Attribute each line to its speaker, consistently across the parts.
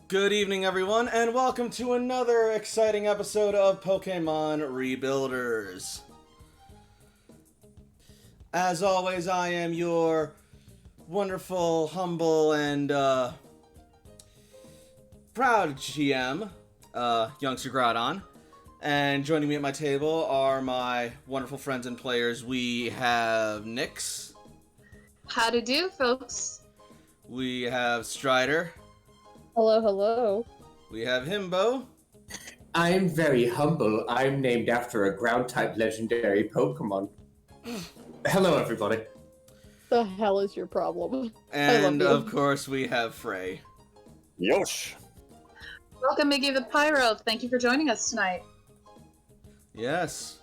Speaker 1: Good evening, everyone, and welcome to another exciting episode of Pokemon Rebuilders. As always, I am your wonderful, humble, and proud GM, Youngster Groudon. And joining me at my table are my wonderful friends and players. We have Nyx.
Speaker 2: How to do, folks?
Speaker 1: We have Strider.
Speaker 3: Hello, hello.
Speaker 1: We have Himbo.
Speaker 4: I'm very humble. I'm named after a ground-type legendary Pokemon. Hello, everybody.
Speaker 3: The hell is your problem?
Speaker 1: And, of course, we have Frey.
Speaker 5: Yosh!
Speaker 2: Welcome, Iggy the Pyro. Thank you for joining us tonight.
Speaker 1: Yes.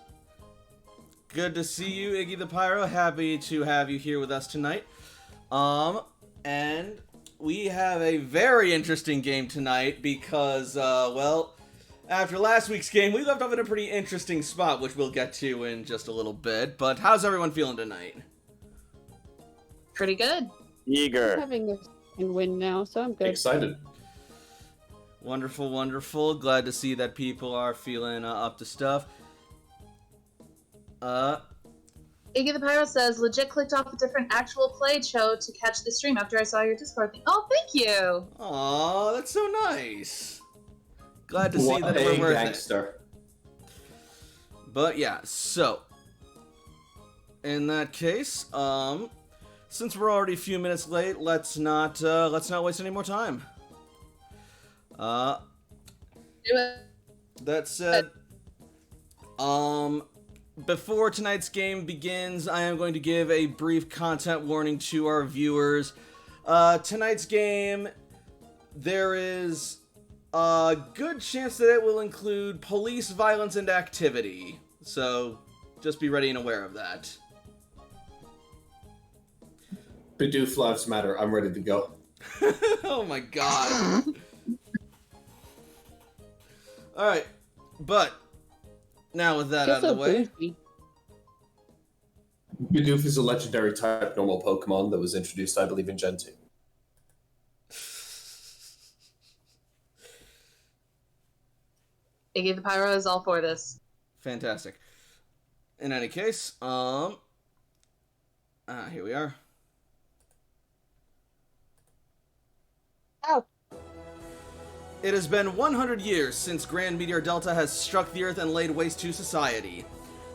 Speaker 1: Good to see you, Iggy the Pyro. Happy to have you here with us tonight. And we have a very interesting game tonight because, after last week's game, we left off in a pretty interesting spot, which we'll get to in just a little bit. But how's everyone feeling tonight?
Speaker 2: Pretty good.
Speaker 3: I'm
Speaker 5: Eager.
Speaker 3: having a second win now, so I'm good.
Speaker 4: Excited.
Speaker 1: Wonderful, wonderful. Glad to see that people are feeling up to stuff.
Speaker 2: Iggy the Pyro says, legit clicked off a different actual play show to catch the stream after I saw your Discord thing. Oh, thank you!
Speaker 1: Aw, that's so nice. Glad to see
Speaker 4: What
Speaker 1: that
Speaker 4: a
Speaker 1: we're worth
Speaker 4: gangster.
Speaker 1: it. But yeah, so in that case, since we're already a few minutes late, let's not waste any more time.
Speaker 2: Do it.
Speaker 1: That said, before tonight's game begins, I am going to give a brief content warning to our viewers. Tonight's game, there is a good chance that it will include police violence and activity. So, just be ready and aware of that.
Speaker 4: Bidoof Lives Matter. I'm ready to go.
Speaker 1: Oh my god. Alright, but now with that out of the way...
Speaker 4: Bidoof is a legendary type normal Pokemon that was introduced, I believe, in Gen 2.
Speaker 2: Iggy the Pyro is all for this.
Speaker 1: Fantastic. In any case, here we are.
Speaker 3: Ow.
Speaker 1: It has been 100 years since Grand Meteor Delta has struck the Earth and laid waste to society.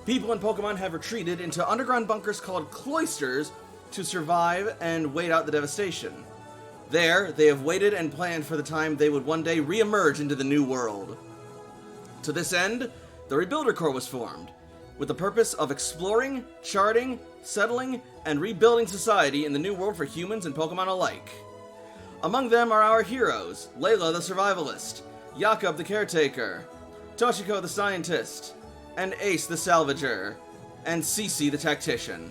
Speaker 1: People and Pokemon have retreated into underground bunkers called cloisters to survive and wait out the devastation. There, they have waited and planned for the time they would one day re-emerge into the new world. To this end, the Rebuilder Corps was formed, with the purpose of exploring, charting, settling, and rebuilding society in the new world for humans and Pokemon alike. Among them are our heroes, Layla the Survivalist, Jakob the Caretaker, Toshiko the Scientist, and Ace the Salvager, and Cece the Tactician.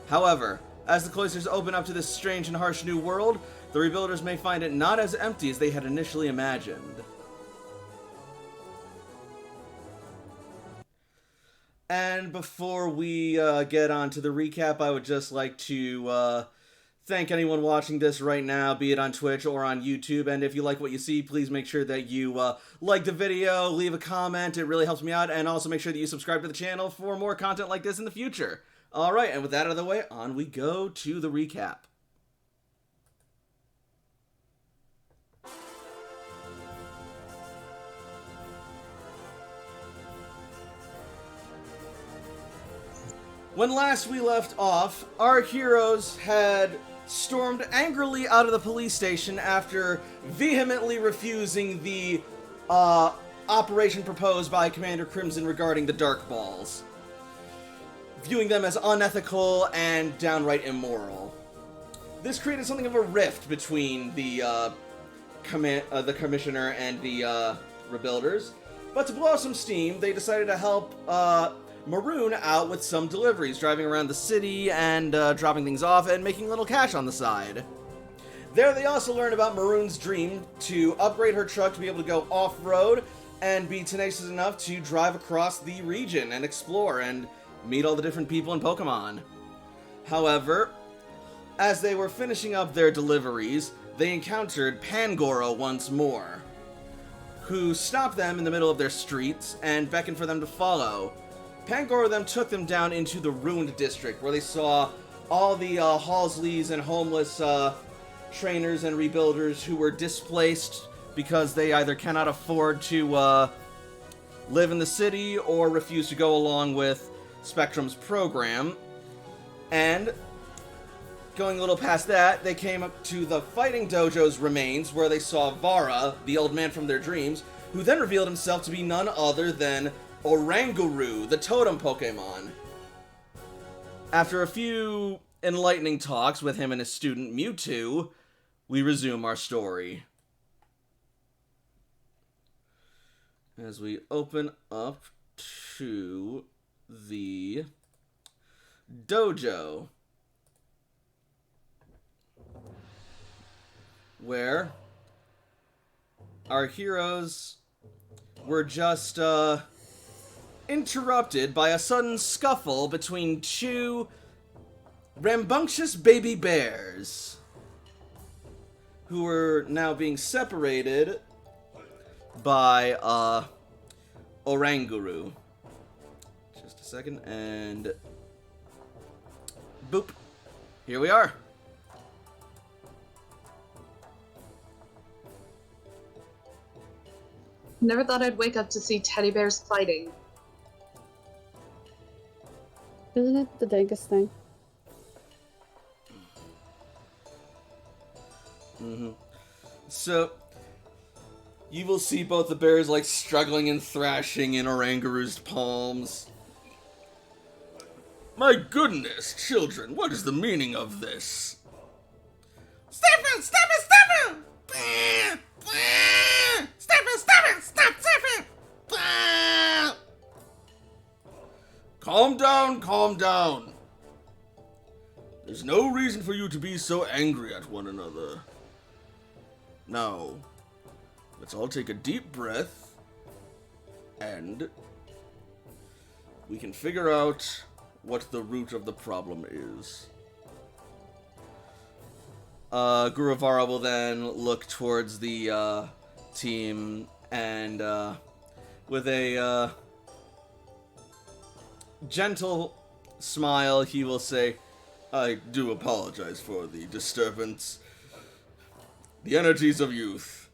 Speaker 1: However, as the cloisters open up to this strange and harsh new world, the Rebuilders may find it not as empty as they had initially imagined. And before we get on to the recap, I would just like to thank anyone watching this right now, be it on Twitch or on YouTube. And if you like what you see, please make sure that you like the video, leave a comment. It really helps me out. And also make sure that you subscribe to the channel for more content like this in the future. All right, and with that out of the way, on we go to the recap. When last we left off, our heroes had stormed angrily out of the police station after vehemently refusing the operation proposed by Commander Crimson regarding the Dark Balls, viewing them as unethical and downright immoral. This created something of a rift between the Commissioner and the Rebuilders, but to blow off some steam, they decided to help Maroon out with some deliveries, driving around the city and dropping things off and making a little cash on the side. There they also learned about Maroon's dream to upgrade her truck to be able to go off-road and be tenacious enough to drive across the region and explore and meet all the different people and Pokemon. However, as they were finishing up their deliveries, they encountered Pangoro once more, who stopped them in the middle of their streets and beckoned for them to follow. Pangoro then took them down into the ruined district, where they saw all the Halsleys and homeless trainers and rebuilders who were displaced because they either cannot afford to live in the city or refuse to go along with Spectrum's program. And going a little past that, they came up to the Fighting Dojo's remains, where they saw Vara, the old man from their dreams, who then revealed himself to be none other than Oranguru, the totem Pokemon. After a few enlightening talks with him and his student Mewtwo, we resume our story. As we open up to the dojo, where our heroes were just interrupted by a sudden scuffle between two rambunctious baby bears, who were now being separated by Oranguru. Just a second, and boop, here we are.
Speaker 2: Never thought I'd wake up to see teddy bears fighting.
Speaker 3: Isn't it the dankest thing?
Speaker 1: So, you will see both the bears, like, struggling and thrashing in Oranguru's palms. My goodness, children, what is the meaning of this? Stefan! Stefan! Stefan! Stefan! Stefan! Stop! Stefan! Calm down, calm down. There's no reason for you to be so angry at one another. Now, let's all take a deep breath, and we can figure out what the root of the problem is. Guruvara will then look towards the team, and with a gentle smile, he will say, I do apologize for the disturbance. The energies of youth.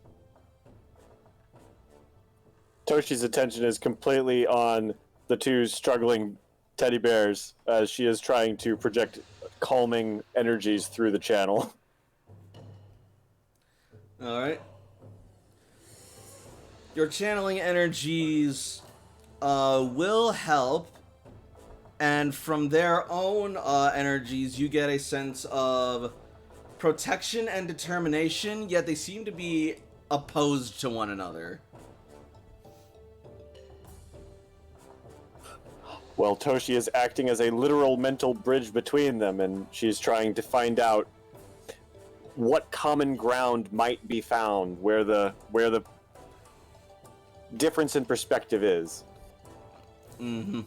Speaker 5: Toshi's attention is completely on the two struggling teddy bears as she is trying to project calming energies through the channel.
Speaker 1: Alright. Your channeling energies will help, and from their own energies, you get a sense of protection and determination, yet they seem to be opposed to one another.
Speaker 5: Well, Toshi is acting as a literal mental bridge between them, and she's trying to find out what common ground might be found, where the difference in perspective is.
Speaker 1: Mm-hmm.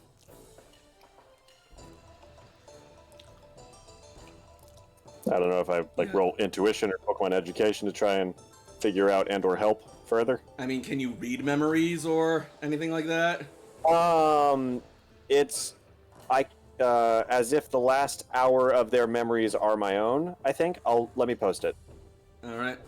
Speaker 5: I don't know if I roll intuition or Pokemon education to try and figure out and or help further.
Speaker 1: I mean, can you read memories or anything like that?
Speaker 5: It's as if the last hour of their memories are my own. I think let me post it.
Speaker 1: All right.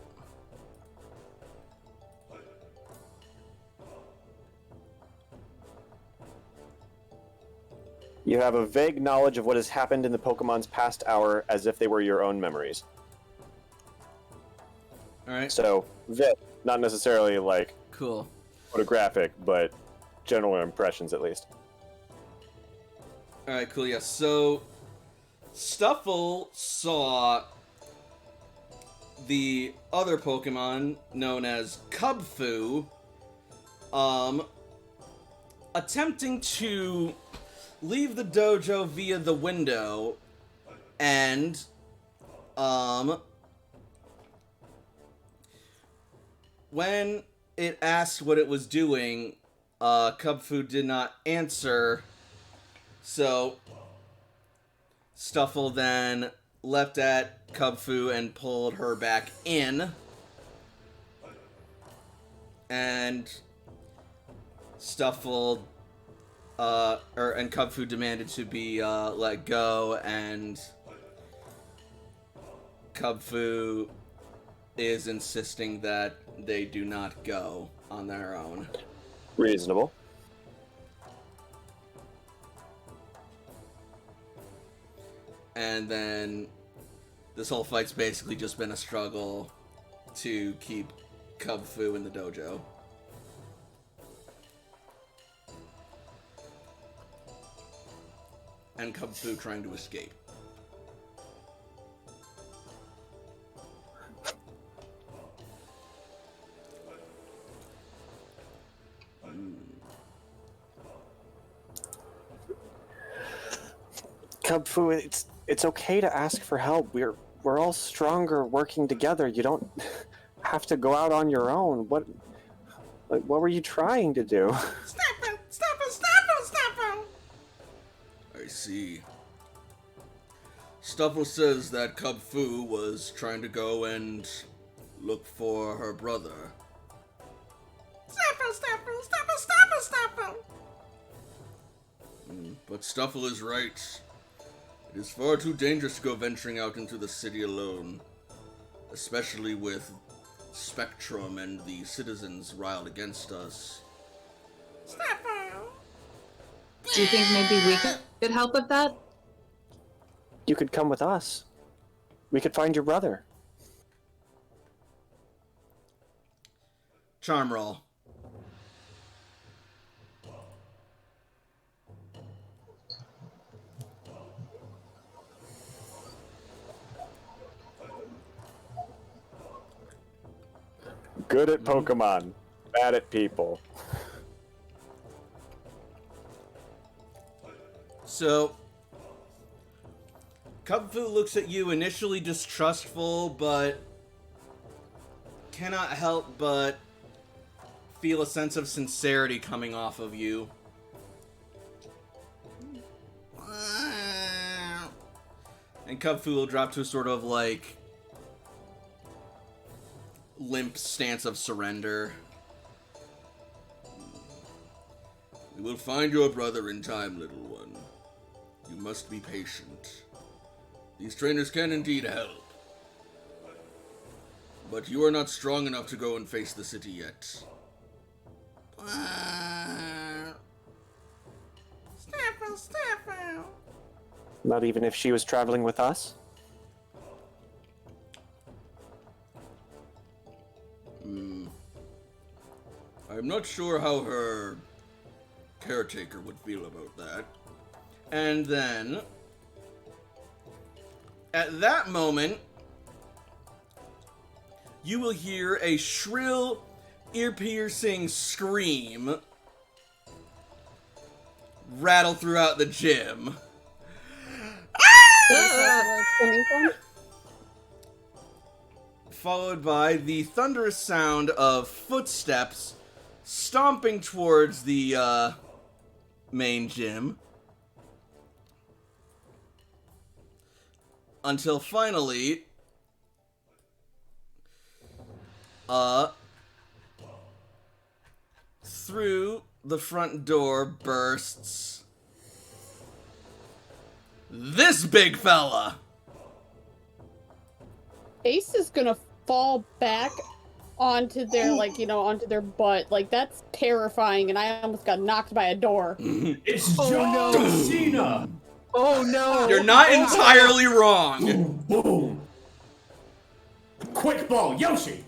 Speaker 5: You have a vague knowledge of what has happened in the Pokemon's past hour as if they were your own memories.
Speaker 1: All right.
Speaker 5: So, not necessarily like
Speaker 1: Cool.
Speaker 5: photographic, but general impressions at least.
Speaker 1: All right, cool. Yeah. So, Stuffle saw the other Pokemon known as Cubfu, attempting to leave the dojo via the window, and when it asked what it was doing, Cubfu did not answer, so Stuffle then leapt at Kubfu and pulled her back in. And Stuffle, and Kubfu demanded to be, let go, and Kubfu is insisting that they do not go on their own.
Speaker 5: Reasonable.
Speaker 1: And then this whole fight's basically just been a struggle to keep Kubfu in the dojo. And Kubfu trying to escape.
Speaker 5: Kubfu, it's okay to ask for help. We're all stronger working together. You don't have to go out on your own. What were you trying to do?
Speaker 1: Stop him! I see. Stuffle says that Kubfu was trying to go and look for her brother. Stuffle! But Stuffle is right. It is far too dangerous to go venturing out into the city alone, especially with Spectrum and the citizens riled against us.
Speaker 2: Do you think maybe we could help with that?
Speaker 5: You could come with us. We could find your brother.
Speaker 1: Charm roll.
Speaker 5: Good at Pokemon, bad at people.
Speaker 1: So, Kubfu looks at you initially distrustful, but cannot help but feel a sense of sincerity coming off of you. And Kubfu will drop to a sort of like limp stance of surrender. We will find your brother in time, little one. You must be patient. These trainers can indeed help. But you are not strong enough to go and face the city yet. Staffel.
Speaker 5: Not even if she was traveling with us?
Speaker 1: I'm not sure how her caretaker would feel about that. And then, at that moment, you will hear a shrill, ear-piercing scream rattle throughout the gym.
Speaker 3: Where it's coming from?
Speaker 1: Followed by the thunderous sound of footsteps stomping towards the main gym. Until finally, through the front door bursts this big fella.
Speaker 3: Ace is gonna fall back onto their, onto their butt. Like, that's terrifying, and I almost got knocked by a door.
Speaker 4: It's John Cena!
Speaker 2: Oh no!
Speaker 1: You're not entirely wrong.
Speaker 4: Boom, boom! Quick ball, Yoshi!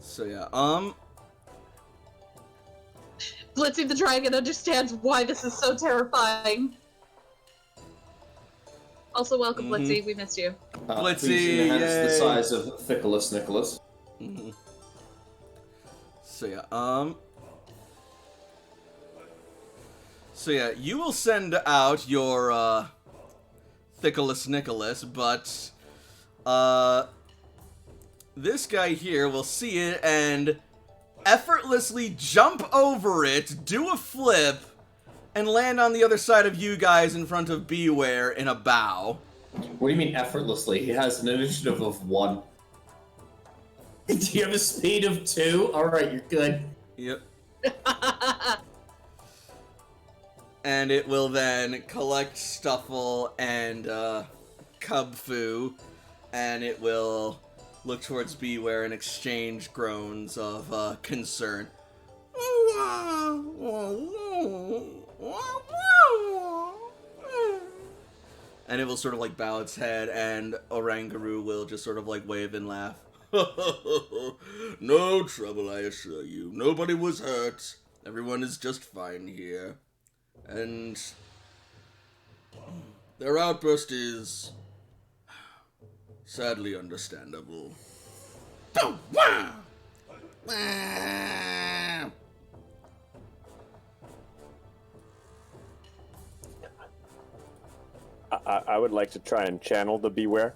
Speaker 1: So yeah,
Speaker 2: Blitzy the Dragon understands why this is so terrifying. Also, welcome, Blitzy. We missed you.
Speaker 1: Blitzy,
Speaker 6: please enhance the
Speaker 1: yay.
Speaker 6: size of Thickless Nicholas.
Speaker 1: So yeah, you will send out your Thickless Nicholas, but this guy here will see it and effortlessly jump over it, do a flip, and land on the other side of you guys in front of Beware in a bow.
Speaker 6: What do you mean effortlessly? He has an initiative of 1. Do you have a speed of 2? Alright, you're good.
Speaker 1: Yep. And it will then collect Stuffle and Cubfu, and it will look towards Beware and exchange groans of concern. And it will sort of like bow its head, and Orangaroo will just sort of like wave and laugh. No trouble, I assure you. Nobody was hurt. Everyone is just fine here. And their outburst is sadly understandable.
Speaker 5: I would like to try and channel the Beware.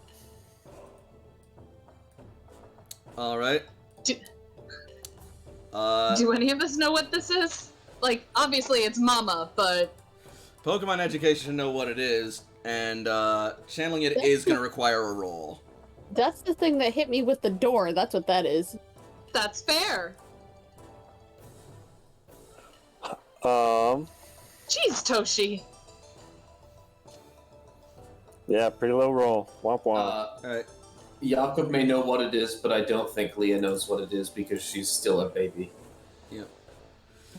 Speaker 1: Alright.
Speaker 2: Do any of us know what this is? Like, obviously it's Mama, but...
Speaker 1: Pokemon education should know what it is, and channeling it is going to require a roll.
Speaker 3: That's the thing that hit me with the door. That's what that is.
Speaker 2: That's fair.
Speaker 5: Um,
Speaker 2: Jeez, Toshi.
Speaker 5: yeah, pretty low roll. Womp womp.
Speaker 1: Alright.
Speaker 6: Jakob may know what it is, but I don't think Leah knows what it is because she's still a baby.
Speaker 1: Yep.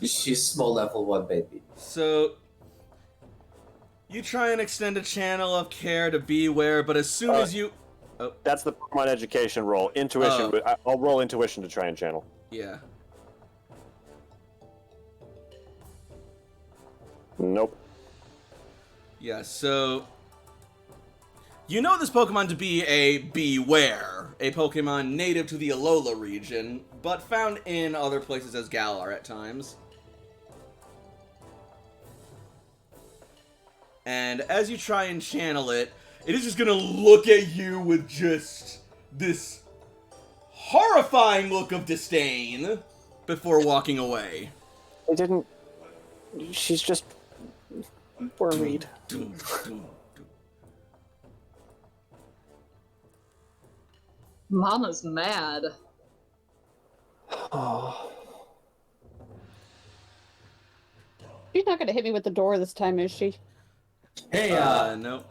Speaker 6: She's small level 1 baby.
Speaker 1: So, you try and extend a channel of care to Beware, but as soon as you...
Speaker 5: That's the Pokemon education roll. Intuition.
Speaker 1: Oh.
Speaker 5: I'll roll intuition to try and channel.
Speaker 1: Yeah.
Speaker 5: Nope.
Speaker 1: Yeah, so... You know this Pokemon to be a Beware, a Pokemon native to the Alola region, but found in other places as Galar at times. And as you try and channel it, it is just gonna look at you with just this horrifying look of disdain before walking away.
Speaker 5: I didn't. She's just worried.
Speaker 1: Doom, doom.
Speaker 2: Mama's mad.
Speaker 5: Oh.
Speaker 3: She's not gonna hit me with the door this time, is she?
Speaker 6: Hey,
Speaker 1: no.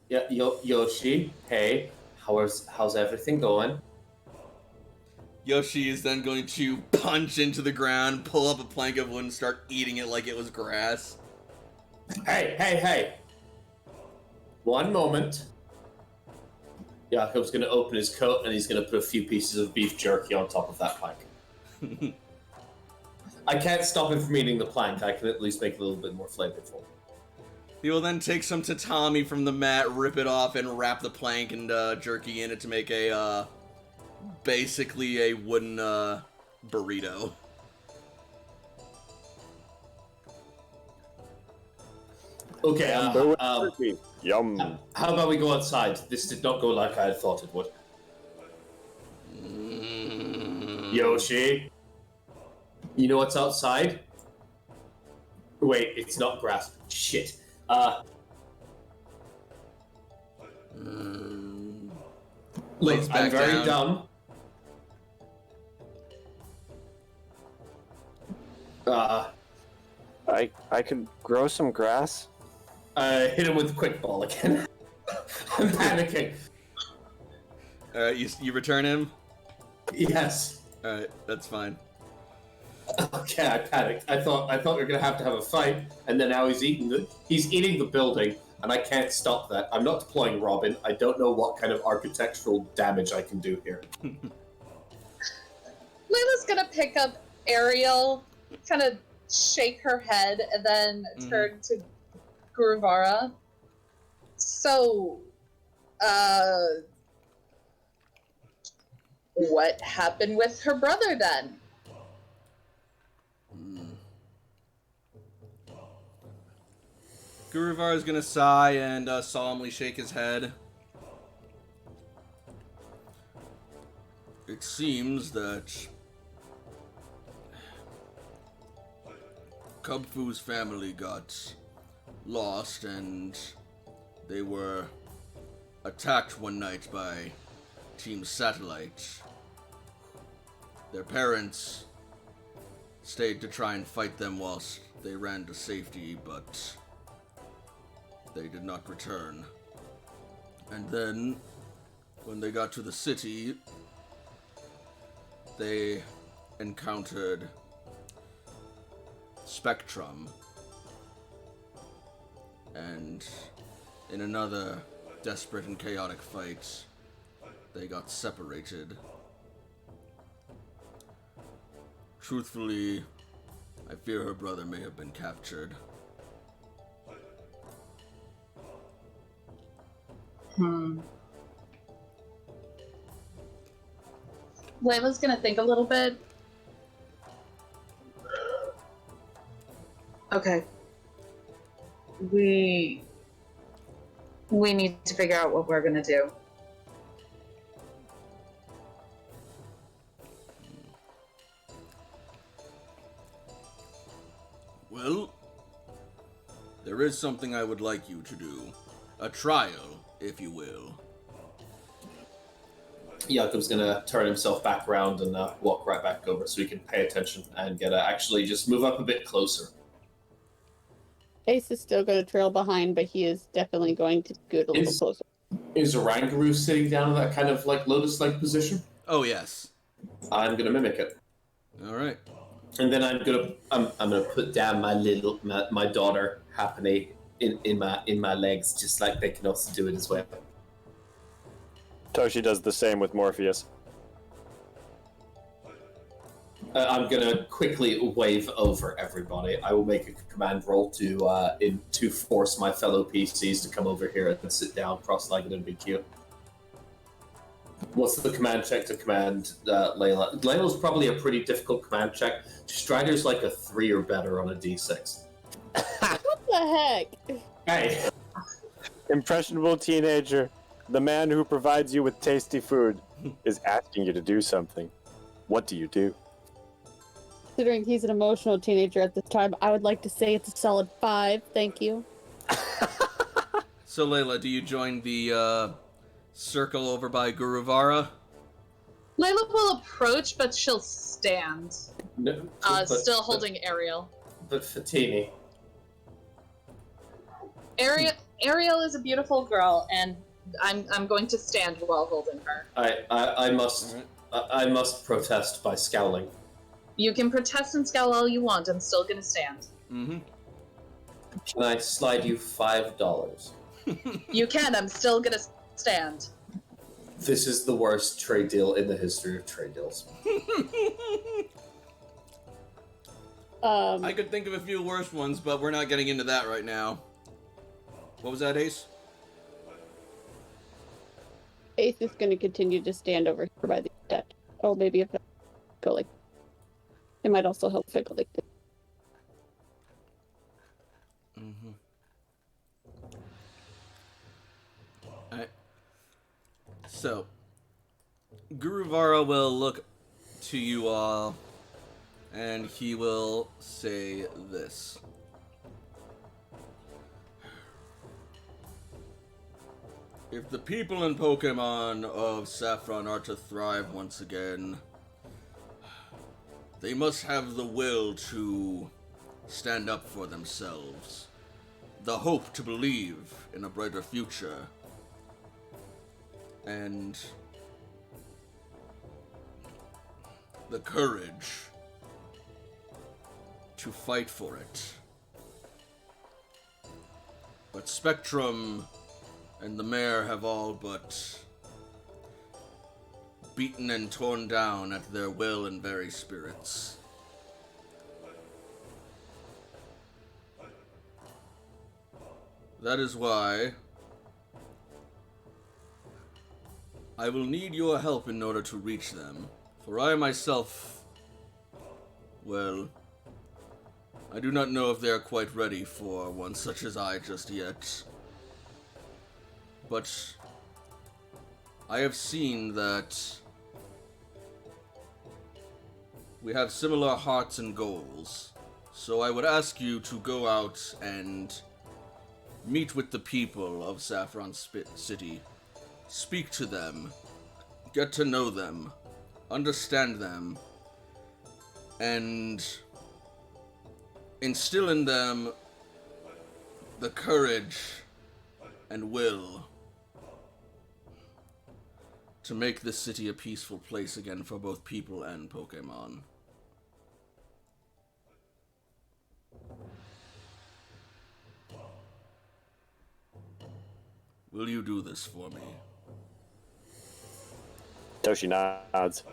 Speaker 6: Yeah, Yoshi. Hey, how's everything going?
Speaker 1: Yoshi is then going to punch into the ground, pull up a plank of wood, and start eating it like it was grass.
Speaker 6: Hey! 1 moment. Jakob's gonna open his coat and he's gonna put a few pieces of beef jerky on top of that plank. I can't stop him from eating the plank. I can at least make it a little bit more flavorful.
Speaker 1: He will then take some tatami from the mat, rip it off, and wrap the plank and jerky in it to make a, basically a wooden burrito.
Speaker 6: Okay,
Speaker 5: Yum.
Speaker 6: how about we go outside? This did not go like I had thought it would. Yoshi? You know what's outside? Wait, it's not grass. Shit. Look,
Speaker 1: Lays
Speaker 6: I'm
Speaker 1: back
Speaker 6: very
Speaker 1: down.
Speaker 6: dumb.
Speaker 5: I could grow some grass.
Speaker 6: Hit him with a quick ball again. I'm panicking.
Speaker 1: Alright, you return him?
Speaker 6: Yes.
Speaker 1: Alright, that's fine.
Speaker 6: Okay, I panicked. I thought we were gonna have a fight, and then now he's eating the building, and I can't stop that. I'm not deploying Robin. I don't know what kind of architectural damage I can do here.
Speaker 2: Layla's gonna pick up Ariel, kind of shake her head, and then turn to Guruvara. So, what happened with her brother then?
Speaker 1: Guruvara is gonna sigh and solemnly shake his head. It seems that Kubfu's family got lost and they were attacked one night by Team Satellite. Their parents stayed to try and fight them whilst they ran to safety, but they did not return. And then, when they got to the city, they encountered Spectrum, and in another desperate and chaotic fight, they got separated. Truthfully, I fear her brother may have been captured.
Speaker 2: Layla's gonna think a little bit. Okay. We need to figure out what we're gonna do.
Speaker 1: Well, there is something I would like you to do. A trial, if you will.
Speaker 6: Jakob's gonna turn himself back around and walk right back over so he can pay attention and get actually just move up a bit closer.
Speaker 3: Ace is still going to trail behind, but he is definitely going to scoot a little closer.
Speaker 6: Is Orangaroo sitting down in that kind of like lotus-like position?
Speaker 1: Oh yes.
Speaker 6: I'm gonna mimic it.
Speaker 1: All right.
Speaker 6: And then I'm gonna put down my daughter happily in my legs, just like they can also do it as well.
Speaker 5: Toshi does the same with Morpheus.
Speaker 6: I'm gonna quickly wave over everybody. I will make a command roll to force my fellow PCs to come over here and sit down cross-legged and be cute. What's the command check to command Layla? Layla's probably a pretty difficult command check. Strider's like a 3 or better on a D6.
Speaker 3: What the heck?
Speaker 6: Hey!
Speaker 5: Impressionable teenager, the man who provides you with tasty food, is asking you to do something. What do you do?
Speaker 3: Considering he's an emotional teenager at this time, I would like to say it's a solid 5, thank you.
Speaker 1: So Layla, do you join the circle over by Guruvara?
Speaker 2: Layla will approach, but she'll stand.
Speaker 6: No,
Speaker 2: Still holding Ariel.
Speaker 6: But Fatini.
Speaker 2: Ariel is a beautiful girl, and I'm going to stand while holding her.
Speaker 6: I must protest by scowling.
Speaker 2: You can protest and scowl all you want. I'm still going to stand.
Speaker 1: Mm-hmm.
Speaker 6: Can I slide you $5?
Speaker 2: You can. I'm still going to stand.
Speaker 6: This is the worst trade deal in the history of trade deals.
Speaker 1: I could think of a few worse ones, but we're not getting into that right now. What was that, Ace?
Speaker 3: Ace is going to continue to stand over here by the deck. Oh, maybe if I go like... It might also help if I go like this.
Speaker 1: Mm-hmm. Alright. So, Guruvara will look to you all, and he will say this. If the people in Pokemon of Saffron are to thrive once again, they must have the will to stand up for themselves, the hope to believe in a brighter future, and the courage to fight for it. But Spectrum and the mayor have all but beaten and torn down at their will and very spirits. That is why I will need your help in order to reach them, for I myself, well, I do not know if they are quite ready for one such as I just yet. But I have seen that we have similar hearts and goals, So I would ask you to go out and meet with the people of Saffron City. Speak to them. Get to know them. Understand them. And instill in them the courage and will to make this city a peaceful place again for both people and Pokemon. Will you do this for me?
Speaker 5: Toshi nods.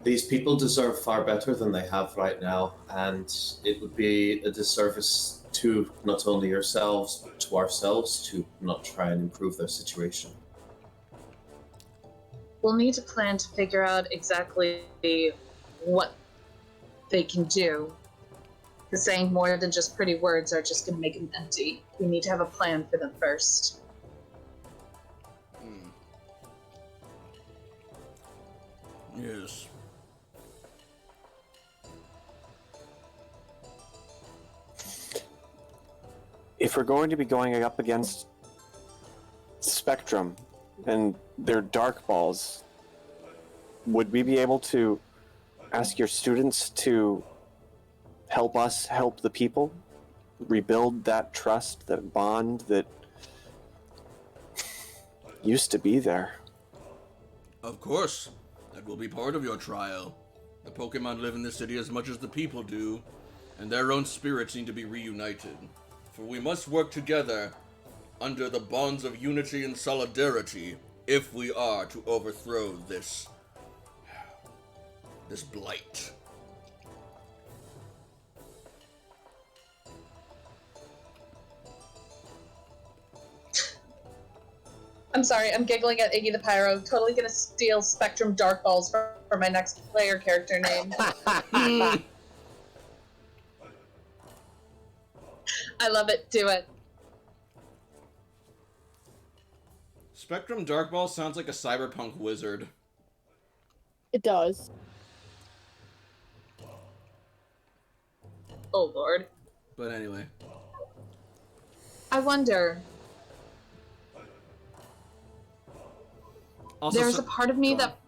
Speaker 6: These people deserve far better than they have right now, and it would be a disservice to not only yourselves, but to ourselves to not try and improve their situation.
Speaker 2: We'll need to plan to figure out exactly what they can do. Because saying more than just pretty words are just going to make them empty. We need to have a plan for them first.
Speaker 1: Yes.
Speaker 5: If we're going to be going up against Spectrum and their dark balls, would we be able to ask your students to help us help the people? Rebuild that trust, that bond that used to be there?
Speaker 1: Of course. That will be part of your trial. The Pokemon live in this city as much as the people do, and their own spirits need to be reunited. For we must work together under the bonds of unity and solidarity if we are to overthrow this blight.
Speaker 2: I'm sorry, I'm giggling at Iggy the Pyro. Totally gonna steal Spectrum Dark Balls for my next player character name. I love it. Do it.
Speaker 1: Spectrum Dark Ball sounds like a cyberpunk wizard.
Speaker 3: It does.
Speaker 2: Oh, Lord.
Speaker 1: But anyway.
Speaker 2: I wonder.
Speaker 1: Also,
Speaker 2: There's a part of me
Speaker 1: go on.
Speaker 2: that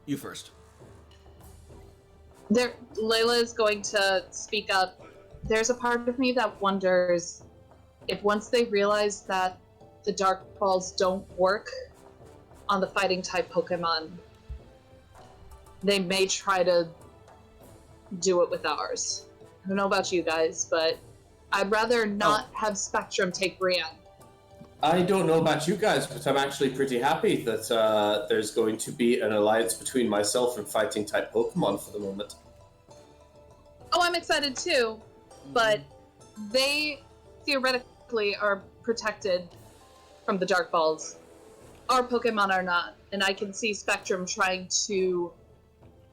Speaker 1: You first.
Speaker 2: Layla is going to speak up. There's a part of me that wonders if once they realize that the Dark Balls don't work on the fighting type Pokemon, they may try to do it with ours. I don't know about you guys, but I'd rather not have Spectrum take Brienne.
Speaker 6: I don't know about you guys, but I'm actually pretty happy that there's going to be an alliance between myself and fighting type Pokemon for the moment.
Speaker 2: Oh, I'm excited too, but they theoretically are protected from the Dark Balls. Our Pokemon are not, and I can see Spectrum trying to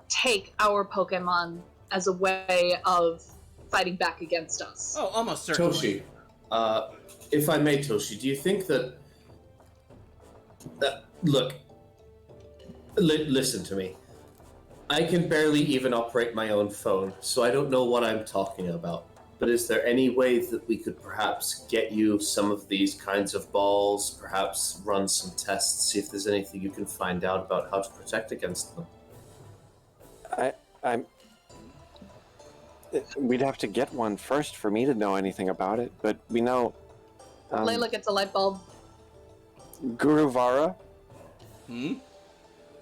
Speaker 2: take our Pokemon as a way of fighting back against us.
Speaker 1: Oh, almost certainly.
Speaker 6: Toshi, if I may, Toshi, do you think that... look, listen to me. I can barely even operate my own phone, so I don't know what I'm talking about. But is there any way that we could perhaps get you some of these kinds of balls, perhaps run some tests, see if there's anything you can find out about how to protect against them?
Speaker 5: We'd have to get one first for me to know anything about it, but we know...
Speaker 2: Layla gets a light bulb.
Speaker 5: Guruvara,
Speaker 1: Hmm?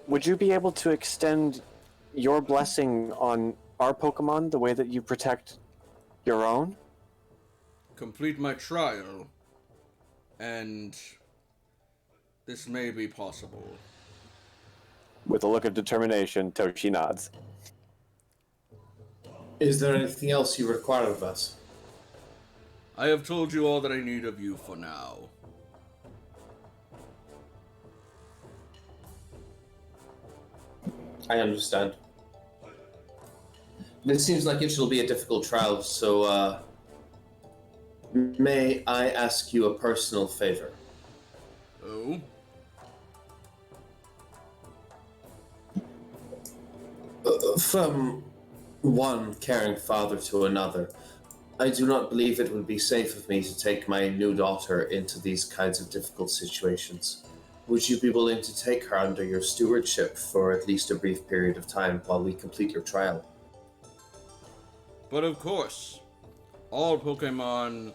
Speaker 5: would you be able to extend your blessing on our Pokemon the way that you protect your own?
Speaker 1: Complete my trial, and this may be possible.
Speaker 5: With a look of determination, Toshi nods.
Speaker 6: Is there anything else you require of us?
Speaker 1: I have told you all that I need of you for now.
Speaker 6: I understand. It seems like it shall be a difficult trial, so may I ask you a personal favor?
Speaker 1: Oh?
Speaker 6: From one caring father to another, I do not believe it would be safe of me to take my new daughter into these kinds of difficult situations. Would you be willing to take her under your stewardship for at least a brief period of time while we complete your trial?
Speaker 1: But of course, all Pokemon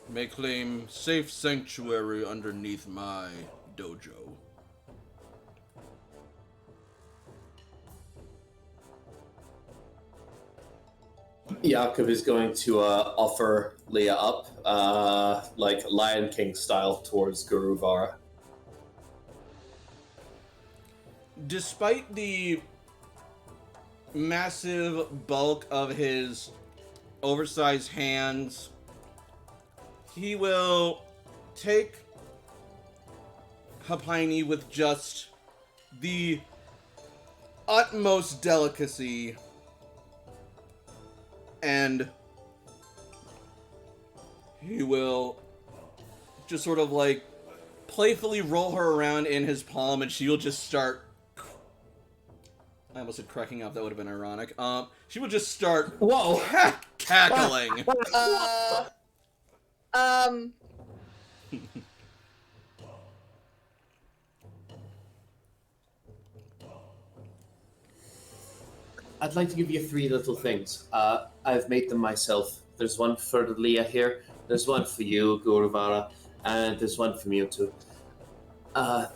Speaker 1: may claim safe sanctuary underneath my dojo.
Speaker 6: Jakob is going to offer Leah up, like Lion King style, towards Guruvara.
Speaker 1: Despite the massive bulk of his oversized hands, he will take Hapini with just the utmost delicacy and he will just sort of like playfully roll her around in his palm and she'll just start... I almost said cracking up, that would have been ironic. She would just start...
Speaker 6: Whoa!
Speaker 1: Cackling.
Speaker 6: I'd like to give you 3 little things. I've made them myself. There's one for Leah here, there's one for you, Guruvara, and there's one for Mewtwo.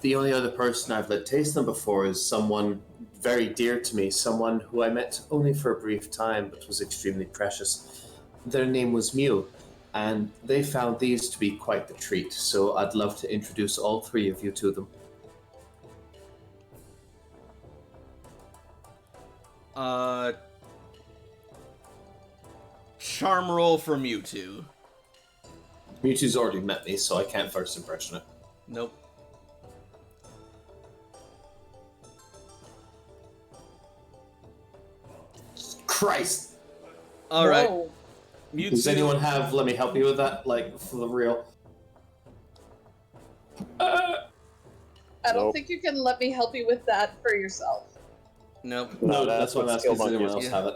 Speaker 6: The only other person I've let taste them before is someone very dear to me, someone who I met only for a brief time but was extremely precious. Their name was Mew, and they found these to be quite the treat, so I'd love to introduce all 3 of you to them.
Speaker 1: Charm roll for Mewtwo.
Speaker 6: Mewtwo's already met me, so I can't first impression it.
Speaker 1: Nope.
Speaker 6: Christ!
Speaker 1: Alright.
Speaker 2: Whoa.
Speaker 1: Mewtwo.
Speaker 6: Does anyone have, let me help you with that, like, for the real?
Speaker 2: I don't
Speaker 5: Nope.
Speaker 2: think you can let me help you with that for yourself.
Speaker 1: Nope.
Speaker 5: No,
Speaker 6: that's what I'm asking. Does anyone else
Speaker 1: Yeah.
Speaker 6: have it?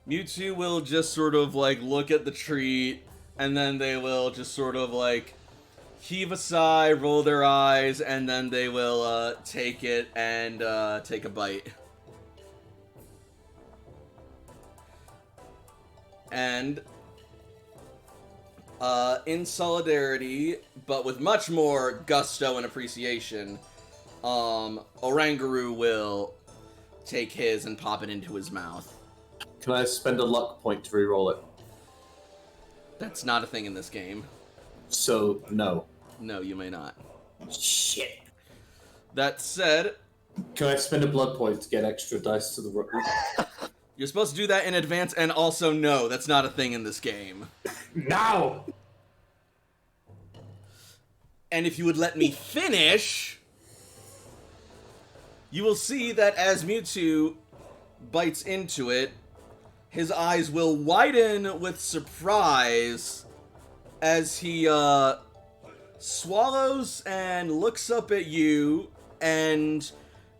Speaker 1: Mewtwo will just sort of like look at the treat, and then they will just sort of like heave a sigh, roll their eyes, and then they will take it and take a bite. And in solidarity, but with much more gusto and appreciation, Oranguru will take his and pop it into his mouth.
Speaker 6: Can I spend a luck point to reroll it?
Speaker 1: That's not a thing in this game.
Speaker 6: So, no.
Speaker 1: No, you may not.
Speaker 6: Shit.
Speaker 1: That said,
Speaker 6: Can I spend a blood point to get extra dice to the roll?
Speaker 1: you're supposed to do that in advance, and also no, that's not a thing in this game.
Speaker 6: Now!
Speaker 1: And if you would let me finish, you will see that as Mewtwo bites into it, his eyes will widen with surprise as he swallows and looks up at you, and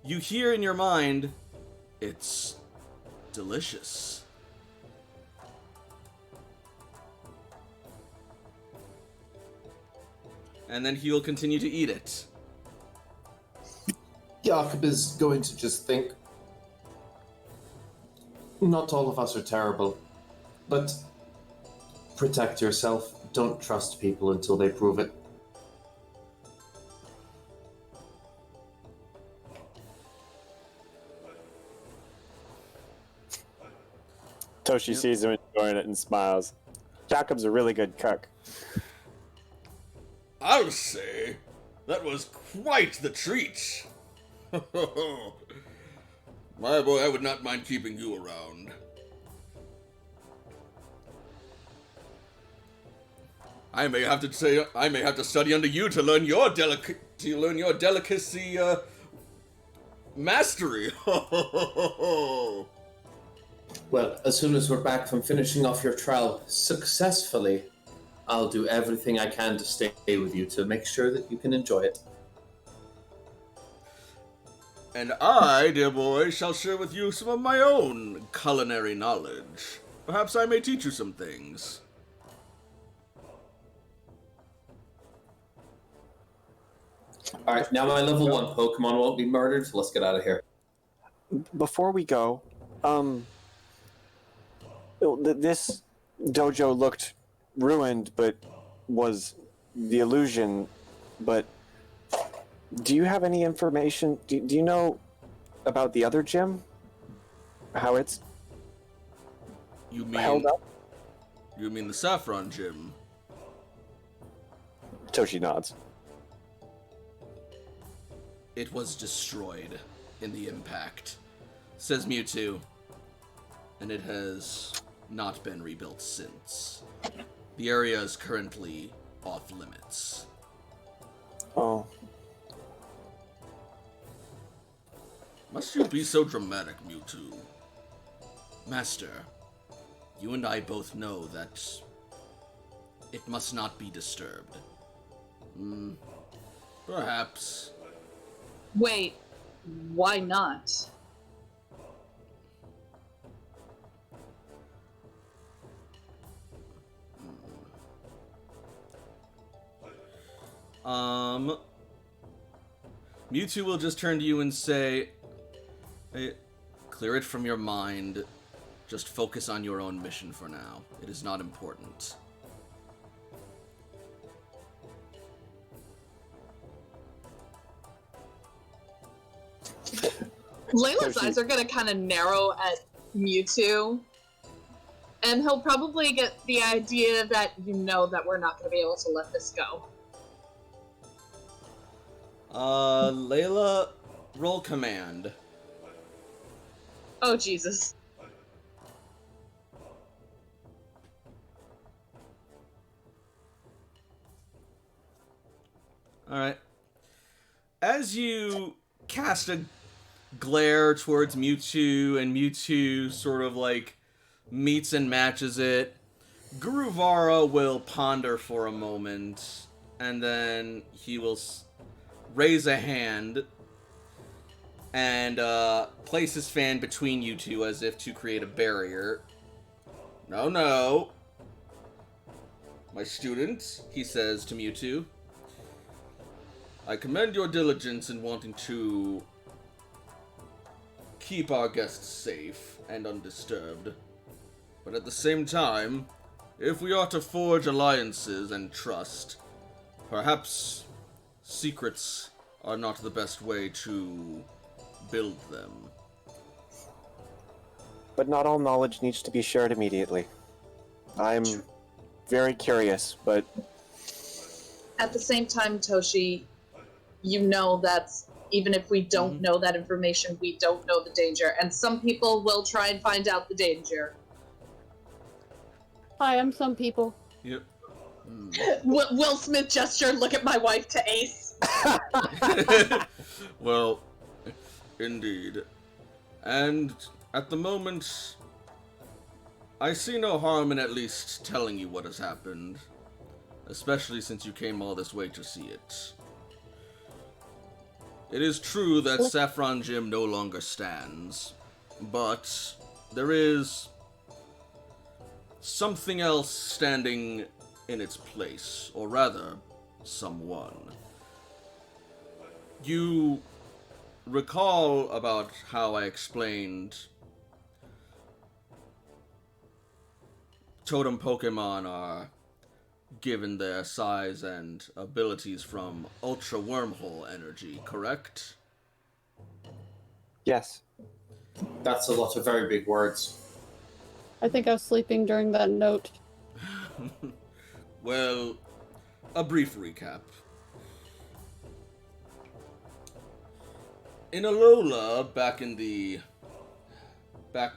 Speaker 1: you hear in your mind, it's delicious. And then he'll continue to eat it.
Speaker 6: Jakob is going to just think, not all of us are terrible, but protect yourself. Don't trust people until they prove it.
Speaker 5: Toshi sees him enjoying it and smiles. Jacob's a really good cook.
Speaker 1: I'll say, that was quite the treat. My boy, I would not mind keeping you around. I may have to study under you to learn your delicacy mastery.
Speaker 6: Well, as soon as we're back from finishing off your trial successfully, I'll do everything I can to stay with you to make sure that you can enjoy it.
Speaker 1: And I, dear boy, shall share with you some of my own culinary knowledge. Perhaps I may teach you some things.
Speaker 6: Alright, now my level 1 Pokemon won't be murdered, so let's get out of here.
Speaker 5: Before we go, this dojo looked ruined, but was the illusion. But do you have any information? Do you know about the other gym? How it's
Speaker 1: You
Speaker 5: held
Speaker 1: mean
Speaker 5: up?
Speaker 1: you mean the Saffron Gym?
Speaker 5: Toshi nods.
Speaker 1: It was destroyed in the impact, says Mewtwo, and it has not been rebuilt since. The area is currently off limits.
Speaker 5: Oh,
Speaker 1: Must you be so dramatic, Mewtwo? Master, you and I both know that it must not be disturbed. Perhaps.
Speaker 2: Wait, why not?
Speaker 1: Mewtwo will just turn to you and say, hey, clear it from your mind. Just focus on your own mission for now. It is not important.
Speaker 2: Layla's eyes are gonna kind of narrow at Mewtwo, and he'll probably get the idea that you know that we're not gonna be able to let this go.
Speaker 1: Layla, roll command.
Speaker 2: Oh, Jesus.
Speaker 1: Alright. As you cast a glare towards Mewtwo, and Mewtwo sort of like meets and matches it, Guruvara will ponder for a moment, and then he will raise a hand and place his fan between you two as if to create a barrier. No, no. My student, he says to Mewtwo, I commend your diligence in wanting to keep our guests safe and undisturbed. But at the same time, if we are to forge alliances and trust, perhaps secrets are not the best way to build them.
Speaker 5: but not all knowledge needs to be shared immediately. I'm very curious, but
Speaker 2: At the same time, Toshi, you know that even if we don't know that information, we don't know the danger. And some people will try and find out the danger.
Speaker 3: Hi, I'm some people.
Speaker 1: Yep.
Speaker 2: Will Smith gesture, look at my wife to Ace.
Speaker 1: Well, indeed. And at the moment, I see no harm in at least telling you what has happened. Especially since you came all this way to see it. It is true that Saffron Gym no longer stands, but there is something else standing in its place, or rather, someone. You recall about how I explained totem Pokemon are given their size and abilities from Ultra Wormhole energy, correct?
Speaker 5: yes.
Speaker 6: That's a lot of very big words.
Speaker 3: I think I was sleeping during that note.
Speaker 1: Well, a brief recap. In Alola, back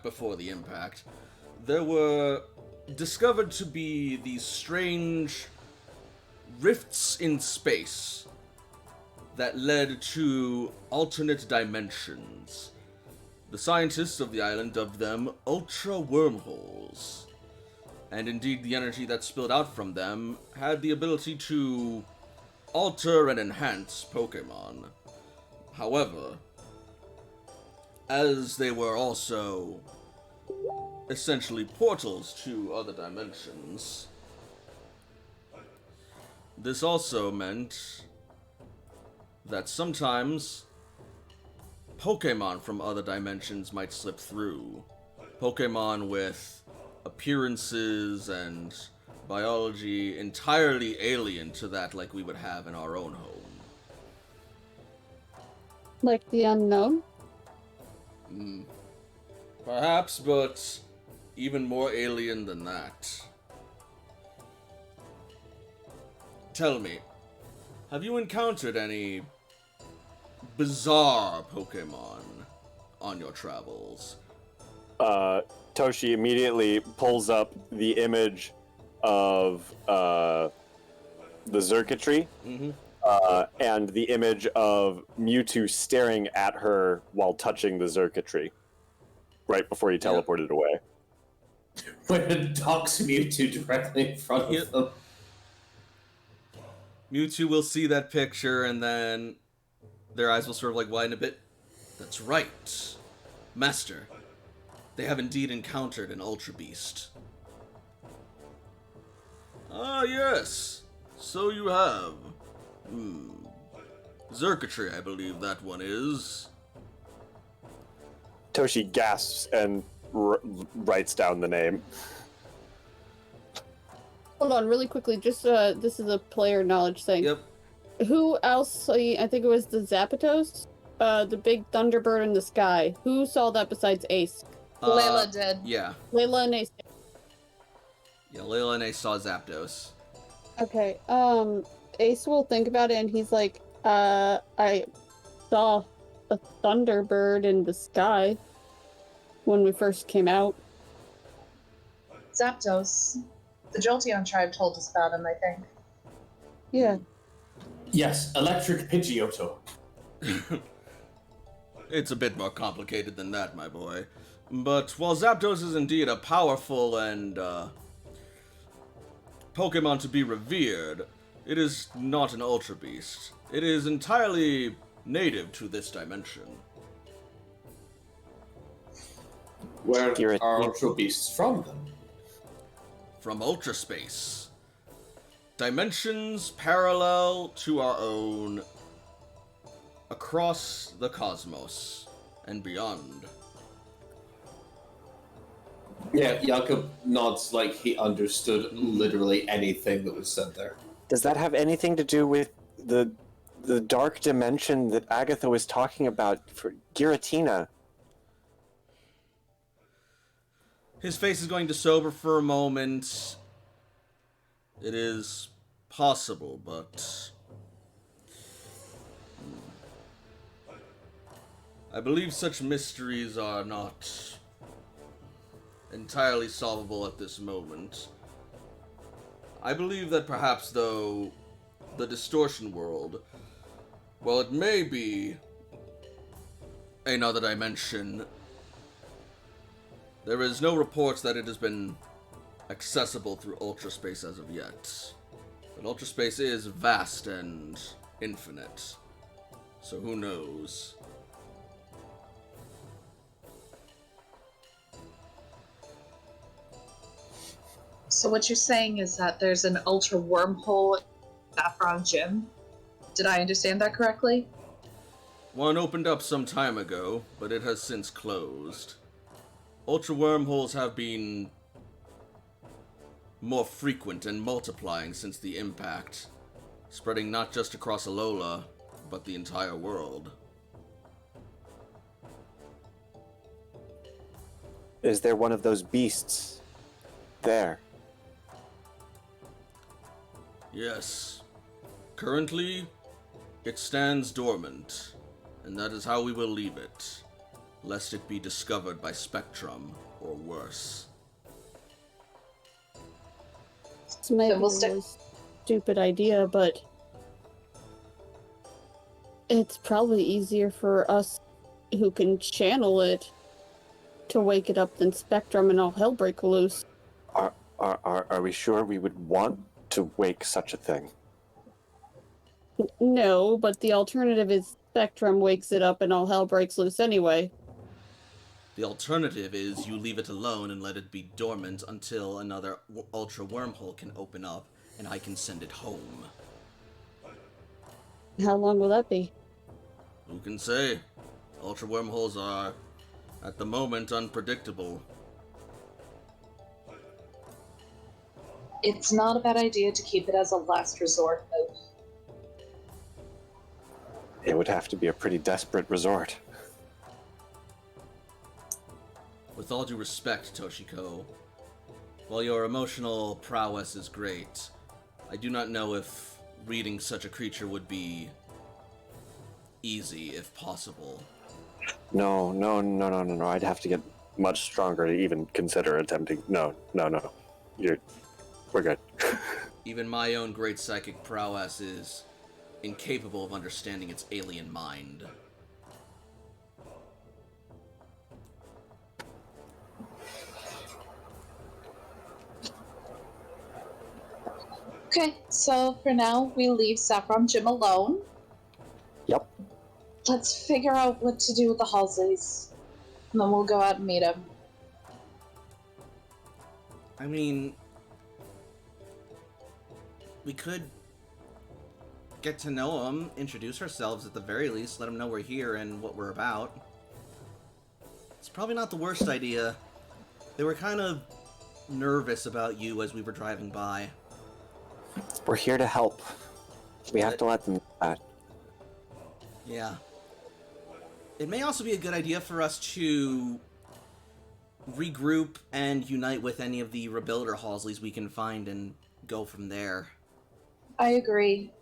Speaker 1: before the impact, there were discovered to be these strange rifts in space that led to alternate dimensions. The scientists of the island dubbed them Ultra Wormholes. And indeed, the energy that spilled out from them had the ability to alter and enhance Pokemon. However, as they were also essentially portals to other dimensions. This also meant that sometimes Pokemon from other dimensions might slip through. Pokemon with appearances and biology entirely alien to that like we would have in our own home.
Speaker 3: Like the unknown?
Speaker 1: Perhaps, but even more alien than that. Tell me, have you encountered any bizarre Pokemon on your travels?
Speaker 5: Toshi immediately pulls up the image of the Zerkatry, and the image of Mewtwo staring at her while touching the Zerkatry, right before he teleported away.
Speaker 6: When it docks Mewtwo directly in front of them.
Speaker 1: Mewtwo will see that picture and then their eyes will sort of like widen a bit. That's right. Master, they have indeed encountered an Ultra Beast. Ah, yes. So you have. Zerkatry, I believe that one is.
Speaker 5: Toshi gasps and writes down the name.
Speaker 3: Hold on, really quickly. Just this is a player knowledge thing.
Speaker 1: Yep.
Speaker 3: Who else? I think it was the Zapdos, the big Thunderbird in the sky. Who saw that besides Ace?
Speaker 2: Layla did.
Speaker 1: Yeah.
Speaker 3: Layla and Ace.
Speaker 1: Yeah, Layla and Ace saw Zapdos.
Speaker 3: Okay. Ace will think about it, and he's like, I saw a Thunderbird in the sky when we first came out.
Speaker 2: Zapdos. The Jolteon tribe told us about him, I think.
Speaker 3: Yeah.
Speaker 6: Yes, electric Pidgeotto.
Speaker 1: It's a bit more complicated than that, my boy. But while Zapdos is indeed a powerful and Pokemon to be revered, it is not an Ultra Beast. It is entirely native to this dimension.
Speaker 6: Where are Ultra Beasts from, then?
Speaker 1: From Ultra Space. Dimensions parallel to our own, across the cosmos and beyond.
Speaker 6: Yeah, Jakob nods like he understood literally anything that was said there.
Speaker 5: Does that have anything to do with the dark dimension that Agatha was talking about for Giratina?
Speaker 1: His face is going to sober for a moment. It is possible, but I believe such mysteries are not entirely solvable at this moment. I believe that perhaps, though, the distortion world, while it may be another dimension, there is no reports that it has been accessible through Ultra Space as of yet. But Ultra Space is vast and infinite, so who knows?
Speaker 2: So what you're saying is that there's an ultra wormhole at Saffron Gym? Did I understand that correctly?
Speaker 1: One opened up some time ago, but it has since closed. Ultra wormholes have been more frequent and multiplying since the impact, spreading not just across Alola, but the entire world.
Speaker 5: Is there one of those beasts there?
Speaker 1: Yes. Currently, it stands dormant, and that is how we will leave it, lest it be discovered by Spectrum, or worse.
Speaker 3: This might be a stupid idea, but it's probably easier for us who can channel it to wake it up than Spectrum and all hell break loose.
Speaker 5: Are we sure we would want to wake such a thing?
Speaker 3: No, but the alternative is Spectrum wakes it up and all hell breaks loose anyway.
Speaker 1: The alternative is you leave it alone and let it be dormant until another ultra wormhole can open up and I can send it home.
Speaker 3: How long will that be?
Speaker 1: Who can say? Ultra wormholes are, at the moment, unpredictable.
Speaker 2: It's not a bad idea to keep it as a last resort, though.
Speaker 5: It would have to be a pretty desperate resort.
Speaker 1: With all due respect, Toshiko, while your emotional prowess is great, I do not know if reading such a creature would be easy, if possible.
Speaker 5: No. I'd have to get much stronger to even consider attempting. No. We're good.
Speaker 1: Even my own great psychic prowess is incapable of understanding its alien mind.
Speaker 2: Okay, so for now, we leave Saffron Jim alone.
Speaker 5: Yep.
Speaker 2: Let's figure out what to do with the Halseys, and then we'll go out and meet him.
Speaker 1: I mean, we could get to know them, introduce ourselves at the very least, let them know we're here and what we're about. It's probably not the worst idea. They were kind of nervous about you as we were driving by.
Speaker 5: We're here to help. We have to let them know that.
Speaker 1: Yeah. It may also be a good idea for us to regroup and unite with any of the rebuilder Halsleys we can find and go from there.
Speaker 2: I agree.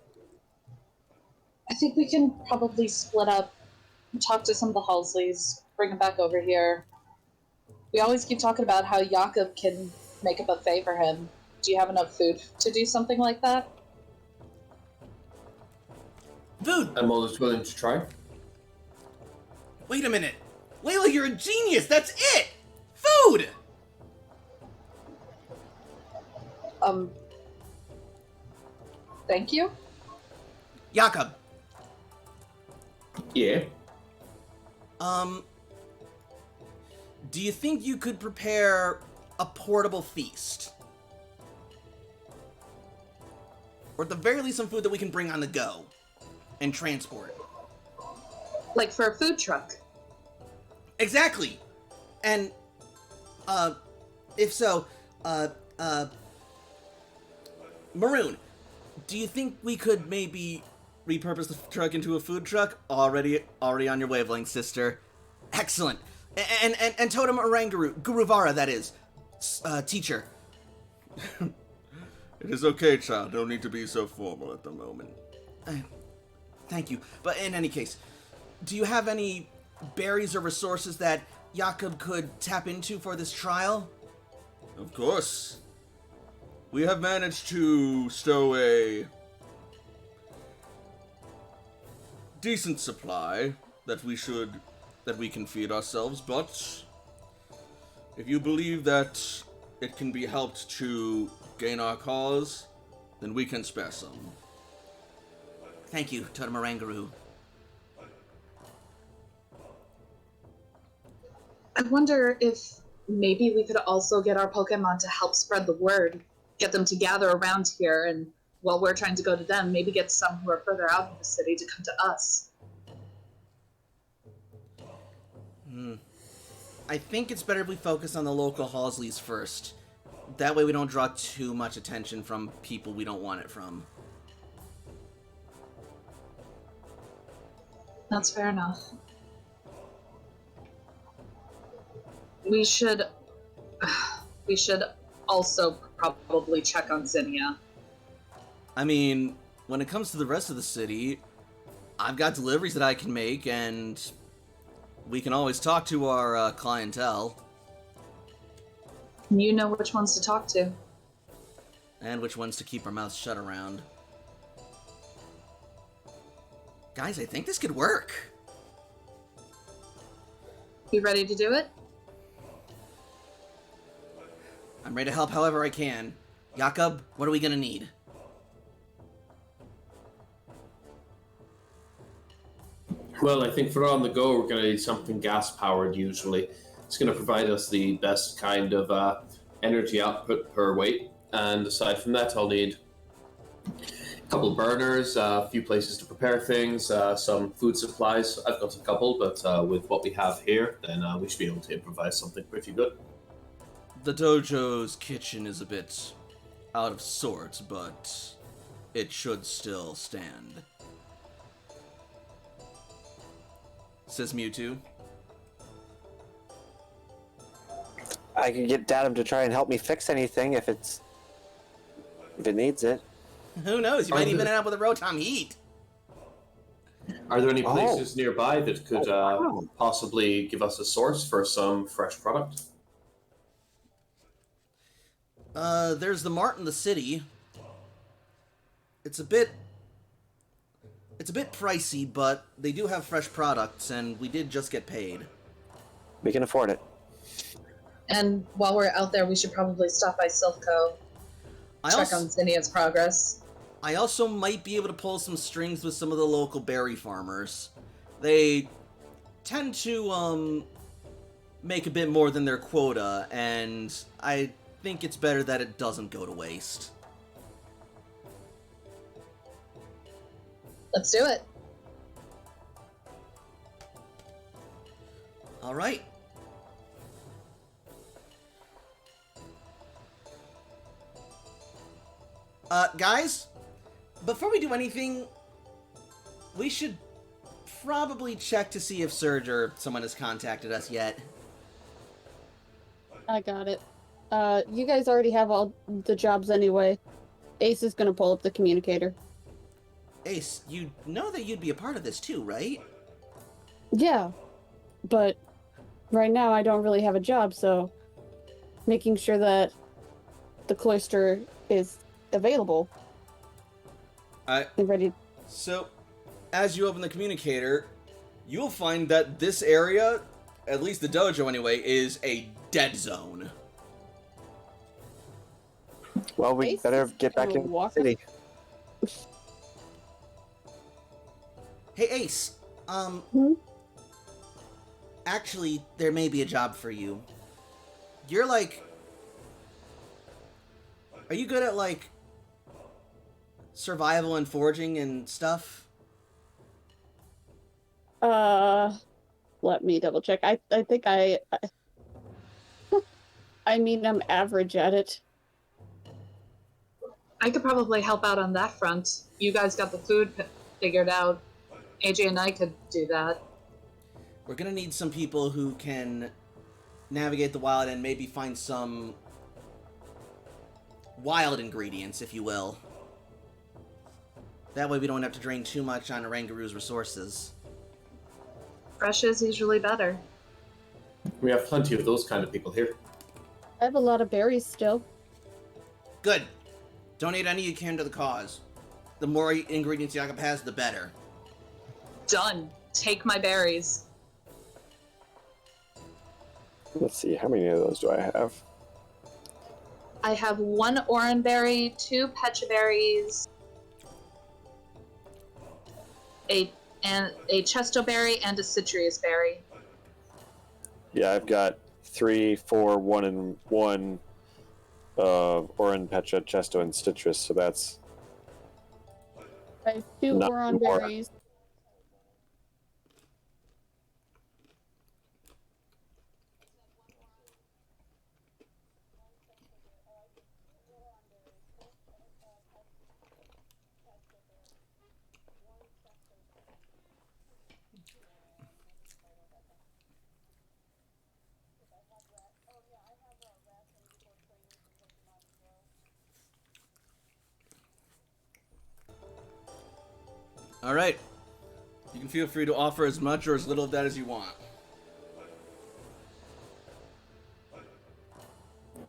Speaker 2: I think we can probably split up and talk to some of the Halsleys, bring them back over here. We always keep talking about how Jakob can make a buffet for him. Do you have enough food to do something like that?
Speaker 1: Food!
Speaker 6: I'm always willing to try.
Speaker 1: Wait a minute! Layla, you're a genius! That's it! Food!
Speaker 2: Thank you?
Speaker 1: Jakob.
Speaker 6: Yeah.
Speaker 1: Do you think you could prepare a portable feast? Or at the very least some food that we can bring on the go and transport.
Speaker 2: Like for a food truck?
Speaker 1: Exactly! And, if so, Maroon, do you think we could maybe repurpose the truck into a food truck? Already on your wavelength, sister. Excellent. And Totem Orangaru, Guruvara, that is, teacher. It is okay, child. No need to be so formal at the moment. Thank you. But in any case, do you have any berries or resources that Jakob could tap into for this trial? Of course. We have managed to stow a decent supply that we can feed ourselves, but if you believe that it can be helped to gain our cause, then we can spare some. Thank you, Totem Orangaru.
Speaker 2: I wonder if maybe we could also get our Pokemon to help spread the word, get them to gather around here, and while we're trying to go to them, maybe get some who are further out in the city to come to us.
Speaker 1: I think it's better if we focus on the local Halsleys first. That way we don't draw too much attention from people we don't want it from.
Speaker 2: That's fair enough. We should also probably check on Zinnia.
Speaker 1: I mean, when it comes to the rest of the city, I've got deliveries that I can make, and we can always talk to our clientele.
Speaker 2: You know which ones to talk to.
Speaker 1: And which ones to keep our mouths shut around. Guys, I think this could work.
Speaker 2: You ready to do it?
Speaker 1: I'm ready to help however I can. Jakob, what are we gonna need?
Speaker 6: Well, I think for on the go, we're going to need something gas-powered, usually. It's going to provide us the best kind of energy output per weight. And aside from that, I'll need a couple of burners, a few places to prepare things, some food supplies. I've got a couple, but with what we have here, then we should be able to improvise something pretty good.
Speaker 1: The dojo's kitchen is a bit out of sorts, but it should still stand. Says Mewtwo.
Speaker 5: I could get Datum to try and help me fix anything if it needs it.
Speaker 1: Who knows? You might even end up with a Rotom Heat.
Speaker 6: Are there any places nearby that could possibly give us a source for some fresh product?
Speaker 1: There's the mart in the city. It's a bit pricey, but they do have fresh products, and we did just get paid.
Speaker 5: We can afford it.
Speaker 2: And while we're out there, we should probably stop by Silpco. Check on Zinnia's progress.
Speaker 1: I also might be able to pull some strings with some of the local berry farmers. They tend to, make a bit more than their quota, and I think it's better that it doesn't go to waste.
Speaker 2: Let's do it.
Speaker 1: All right. Guys, before we do anything, we should probably check to see if Serge or someone has contacted us yet.
Speaker 3: I got it. You guys already have all the jobs anyway. Ace is gonna pull up the communicator.
Speaker 1: Ace, you know that you'd be a part of this too, right?
Speaker 3: Yeah, but right now I don't really have a job, so making sure that the cloister is available and ready.
Speaker 1: So, as you open the communicator, you'll find that this area, at least the dojo anyway, is a dead zone.
Speaker 5: Well, we
Speaker 3: Ace
Speaker 5: better
Speaker 3: is
Speaker 5: get back
Speaker 3: gonna
Speaker 5: in the
Speaker 3: walk
Speaker 5: city.
Speaker 1: Hey, Ace, actually, there may be a job for you. You're are you good at, survival and foraging and stuff?
Speaker 3: Let me double check. I think I mean, I'm average at it.
Speaker 2: I could probably help out on that front. You guys got the food figured out. AJ and I could do that.
Speaker 1: We're gonna need some people who can navigate the wild and maybe find some wild ingredients, if you will. That way we don't have to drain too much on Orangaru's resources.
Speaker 2: Fresh is usually better.
Speaker 6: We have plenty of those kind of people here.
Speaker 3: I have a lot of berries still.
Speaker 1: Good. Donate any you can to the cause. The more ingredients Jakob has, the better.
Speaker 2: Done. Take my berries.
Speaker 5: Let's see, how many of those do I have?
Speaker 2: I have 1 oranberry, 2 pecha berries, a chesto berry, and a citrus berry.
Speaker 5: Yeah, I've got 3, 4, 1, and 1 Oran, Petra, Chesto, and Citrus, so that's...
Speaker 3: I have 2
Speaker 5: Not
Speaker 3: oran
Speaker 5: more.
Speaker 3: berries.
Speaker 1: Alright. You can feel free to offer as much or as little of that as you want.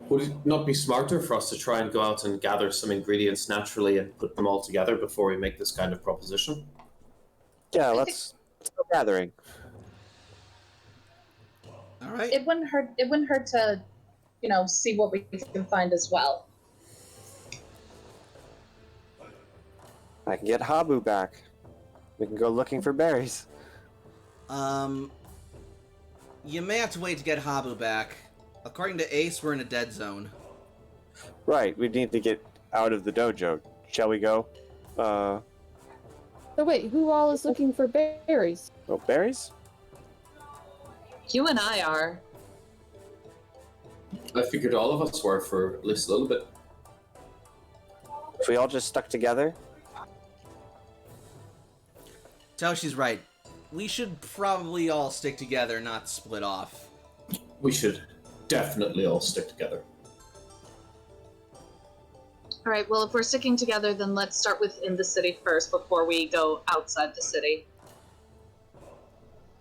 Speaker 6: Would it not be smarter for us to try and go out and gather some ingredients naturally and put them all together before we make this kind of proposition?
Speaker 5: Yeah, let's go gathering.
Speaker 1: Alright.
Speaker 2: It wouldn't hurt to, see what we can find as well.
Speaker 5: I can get Habu back. We can go looking for berries.
Speaker 1: you may have to wait to get Habu back. According to Ace, we're in a dead zone.
Speaker 5: Right, we need to get out of the dojo. Shall we go?
Speaker 3: So wait, who all is looking for berries?
Speaker 5: Oh, berries?
Speaker 2: You and I are.
Speaker 6: I figured all of us were for at least a little bit.
Speaker 5: If we all just stuck together?
Speaker 1: Taoshi's right. We should probably all stick together, not split off.
Speaker 6: We should definitely all stick together.
Speaker 2: All right, well, if we're sticking together, then let's start within the city first before we go outside the city.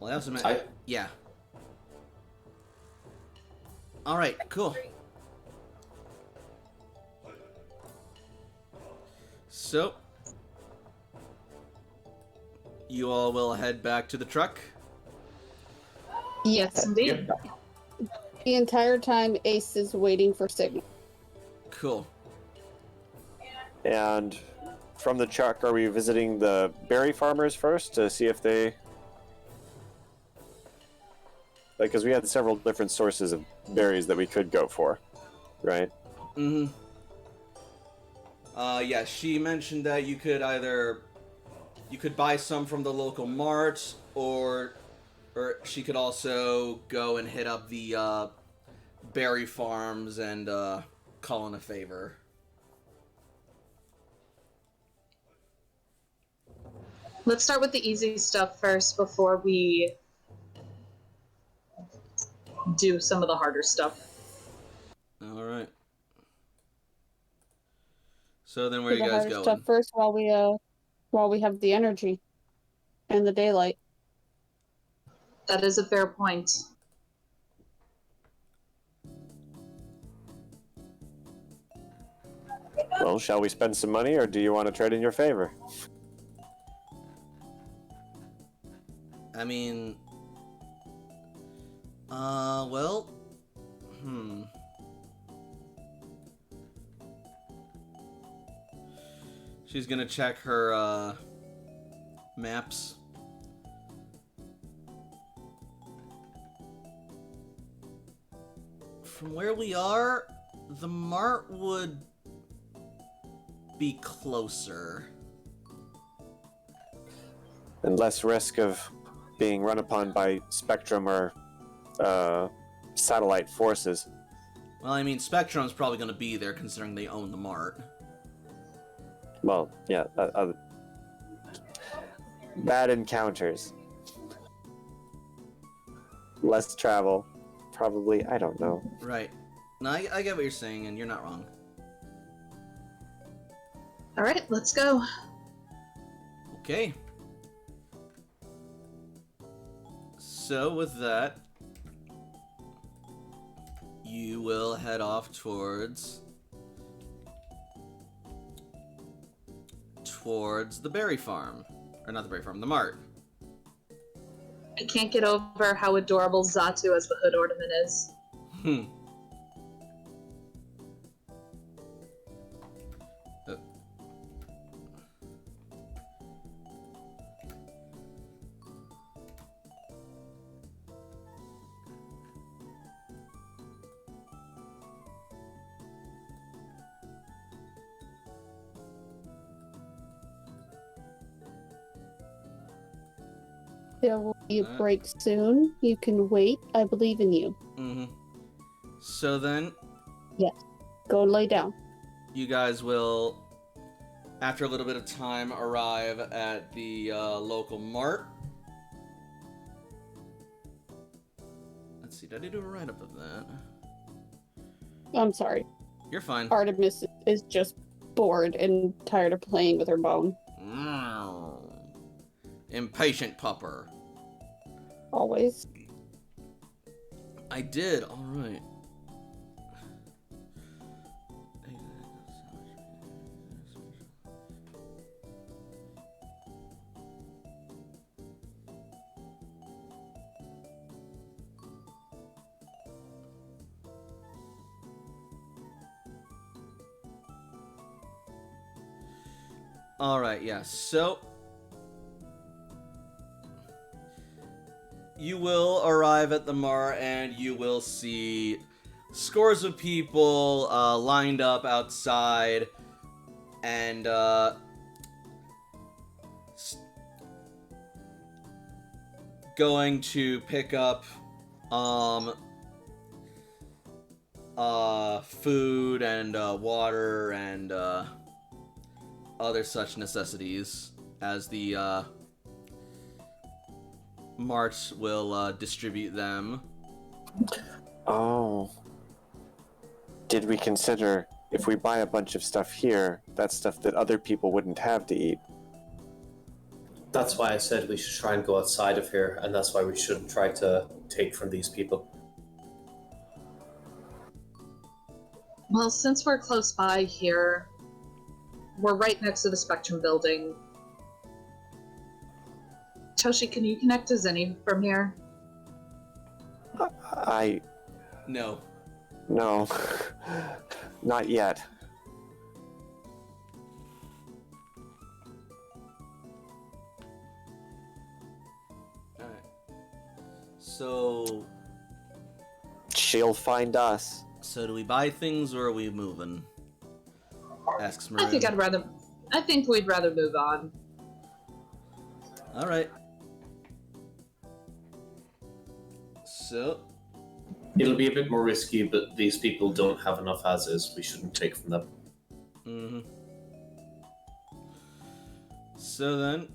Speaker 1: Well, that was a
Speaker 6: I-
Speaker 1: yeah. All right, cool. So, you all will head back to the truck.
Speaker 2: Yes, indeed.
Speaker 6: Yep.
Speaker 3: The entire time, Ace is waiting for signal.
Speaker 1: Cool.
Speaker 5: And from the truck, are we visiting the berry farmers first to see if they... Because we had several different sources of berries that we could go for, right?
Speaker 1: Mm-hmm. Yeah, she mentioned that you could buy some from the local mart, or she could also go and hit up the berry farms and call in a favor.
Speaker 2: Let's start with the easy stuff first before we do some of the harder stuff.
Speaker 1: All right. So then, where
Speaker 3: Do
Speaker 1: are you
Speaker 3: the
Speaker 1: guys
Speaker 3: harder
Speaker 1: going?
Speaker 3: stuff first while we have the energy and the daylight.
Speaker 2: That is a fair point.
Speaker 5: Well, shall we spend some money, or do you want to trade in your favor?
Speaker 1: I mean, well, She's gonna check her, maps. From where we are, the mart would be closer.
Speaker 5: And less risk of being run upon by Spectrum or satellite forces.
Speaker 1: Well, I mean, Spectrum's probably gonna be there considering they own the mart.
Speaker 5: Well, yeah. Bad encounters. Less travel. Probably, I don't know.
Speaker 1: Right. No, I get what you're saying, and you're not wrong.
Speaker 2: All right, let's go.
Speaker 1: Okay. So with that, you will head off towards the berry farm. Or not the berry farm, the mart.
Speaker 2: I can't get over how adorable Zatu as the hood ornament is.
Speaker 1: Uh.
Speaker 3: There will be a
Speaker 1: Alright.
Speaker 3: break soon. You can wait. I believe in you.
Speaker 1: Mm-hmm. So then,
Speaker 3: Go lay down.
Speaker 1: you guys will, after a little bit of time, arrive at the local mart. Let's see, did I do a write-up of that?
Speaker 3: I'm sorry.
Speaker 1: You're fine.
Speaker 3: Artemis is just bored and tired of playing with her bone.
Speaker 1: Impatient pupper.
Speaker 3: Always.
Speaker 1: I did, alright. Alright, yeah, so you will arrive at the Mar and you will see scores of people lined up outside and going to pick up food and water and other such necessities as the marts will distribute them.
Speaker 5: Oh. Did we consider if we buy a bunch of stuff here, that's stuff that other people wouldn't have to eat?
Speaker 6: That's why I said we should try and go outside of here, and that's why we shouldn't try to take from these people.
Speaker 2: Well, since we're close by here, we're right next to the Spectrum building. Toshi, can you connect to Zinni from here?
Speaker 1: No.
Speaker 5: No. Not yet.
Speaker 1: Alright. So
Speaker 5: She'll find us.
Speaker 1: So do we buy things or are we moving? Asks Maroon.
Speaker 2: I think we'd rather move on.
Speaker 1: Alright. So
Speaker 6: It'll be a bit more risky, but these people don't have enough as is. We shouldn't take from them.
Speaker 1: Mm-hmm. So then,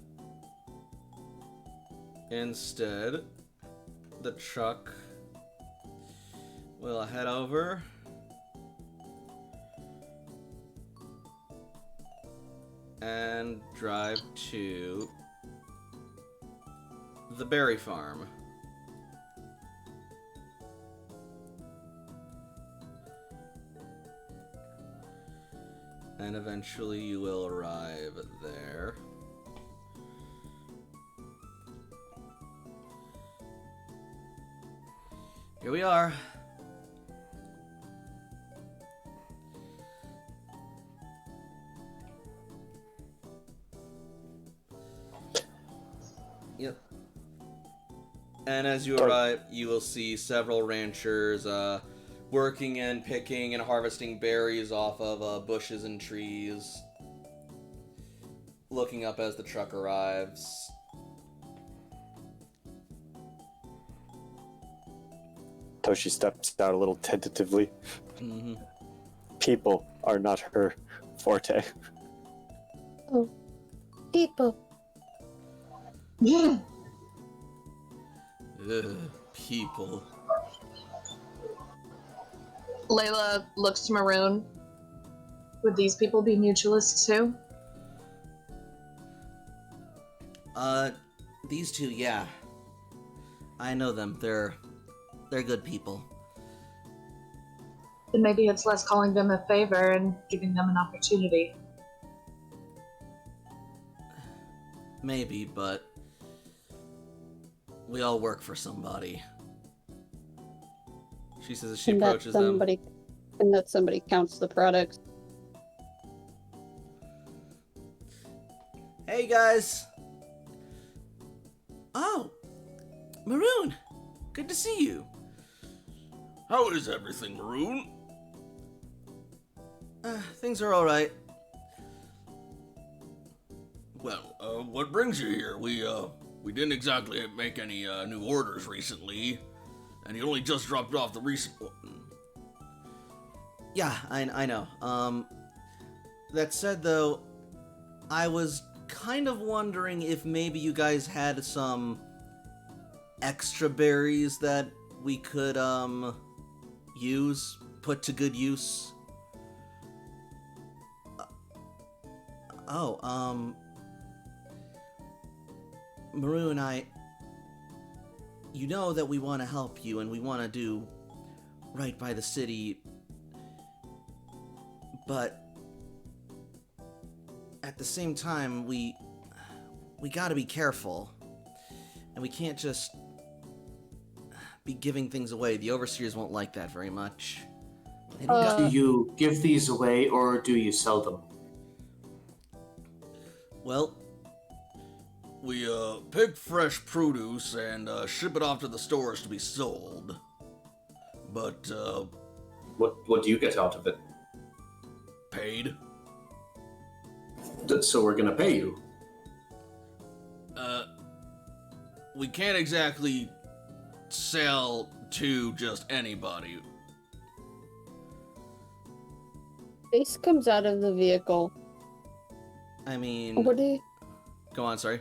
Speaker 1: instead, the truck will head over and drive to the berry farm. And eventually you will arrive there. Here we are. Yep. And as you arrive, you will see several ranchers working and picking and harvesting berries off of bushes and trees, looking up as the truck arrives.
Speaker 5: Toshi steps out a little tentatively.
Speaker 1: Mm-hmm.
Speaker 5: People are not her forte.
Speaker 3: Oh, people.
Speaker 2: Yeah.
Speaker 1: Ugh, people.
Speaker 2: Layla looks to Maroon. Would these people be mutualists too?
Speaker 1: These two, yeah. I know them. They're good people.
Speaker 2: Then maybe it's less calling them a favor and giving them an opportunity.
Speaker 1: Maybe, but we all work for somebody. She says as she approaches them.
Speaker 3: And that somebody counts the products.
Speaker 1: Hey guys! Oh! Maroon! Good to see you!
Speaker 7: How is everything, Maroon?
Speaker 1: Things are alright.
Speaker 7: Well, what brings you here? We didn't exactly make any new orders recently, and you only just dropped off the recent one.
Speaker 1: Yeah, I know. That said though, I was kind of wondering if maybe you guys had some extra berries that we could, put to good use. Maroon, you know that we want to help you and we want to do right by the city, but at the same time, we gotta be careful, and we can't just be giving things away. The overseers won't like that very much.
Speaker 6: Do you give these away or do you sell them?
Speaker 1: Well,
Speaker 7: we pick fresh produce and ship it off to the stores to be sold. But
Speaker 6: What do you get out of it?
Speaker 7: paid.
Speaker 6: So we're gonna pay you.
Speaker 7: We can't exactly sell to just anybody.
Speaker 3: Ace comes out of the vehicle.
Speaker 1: I mean,
Speaker 3: What do
Speaker 1: go on, sorry.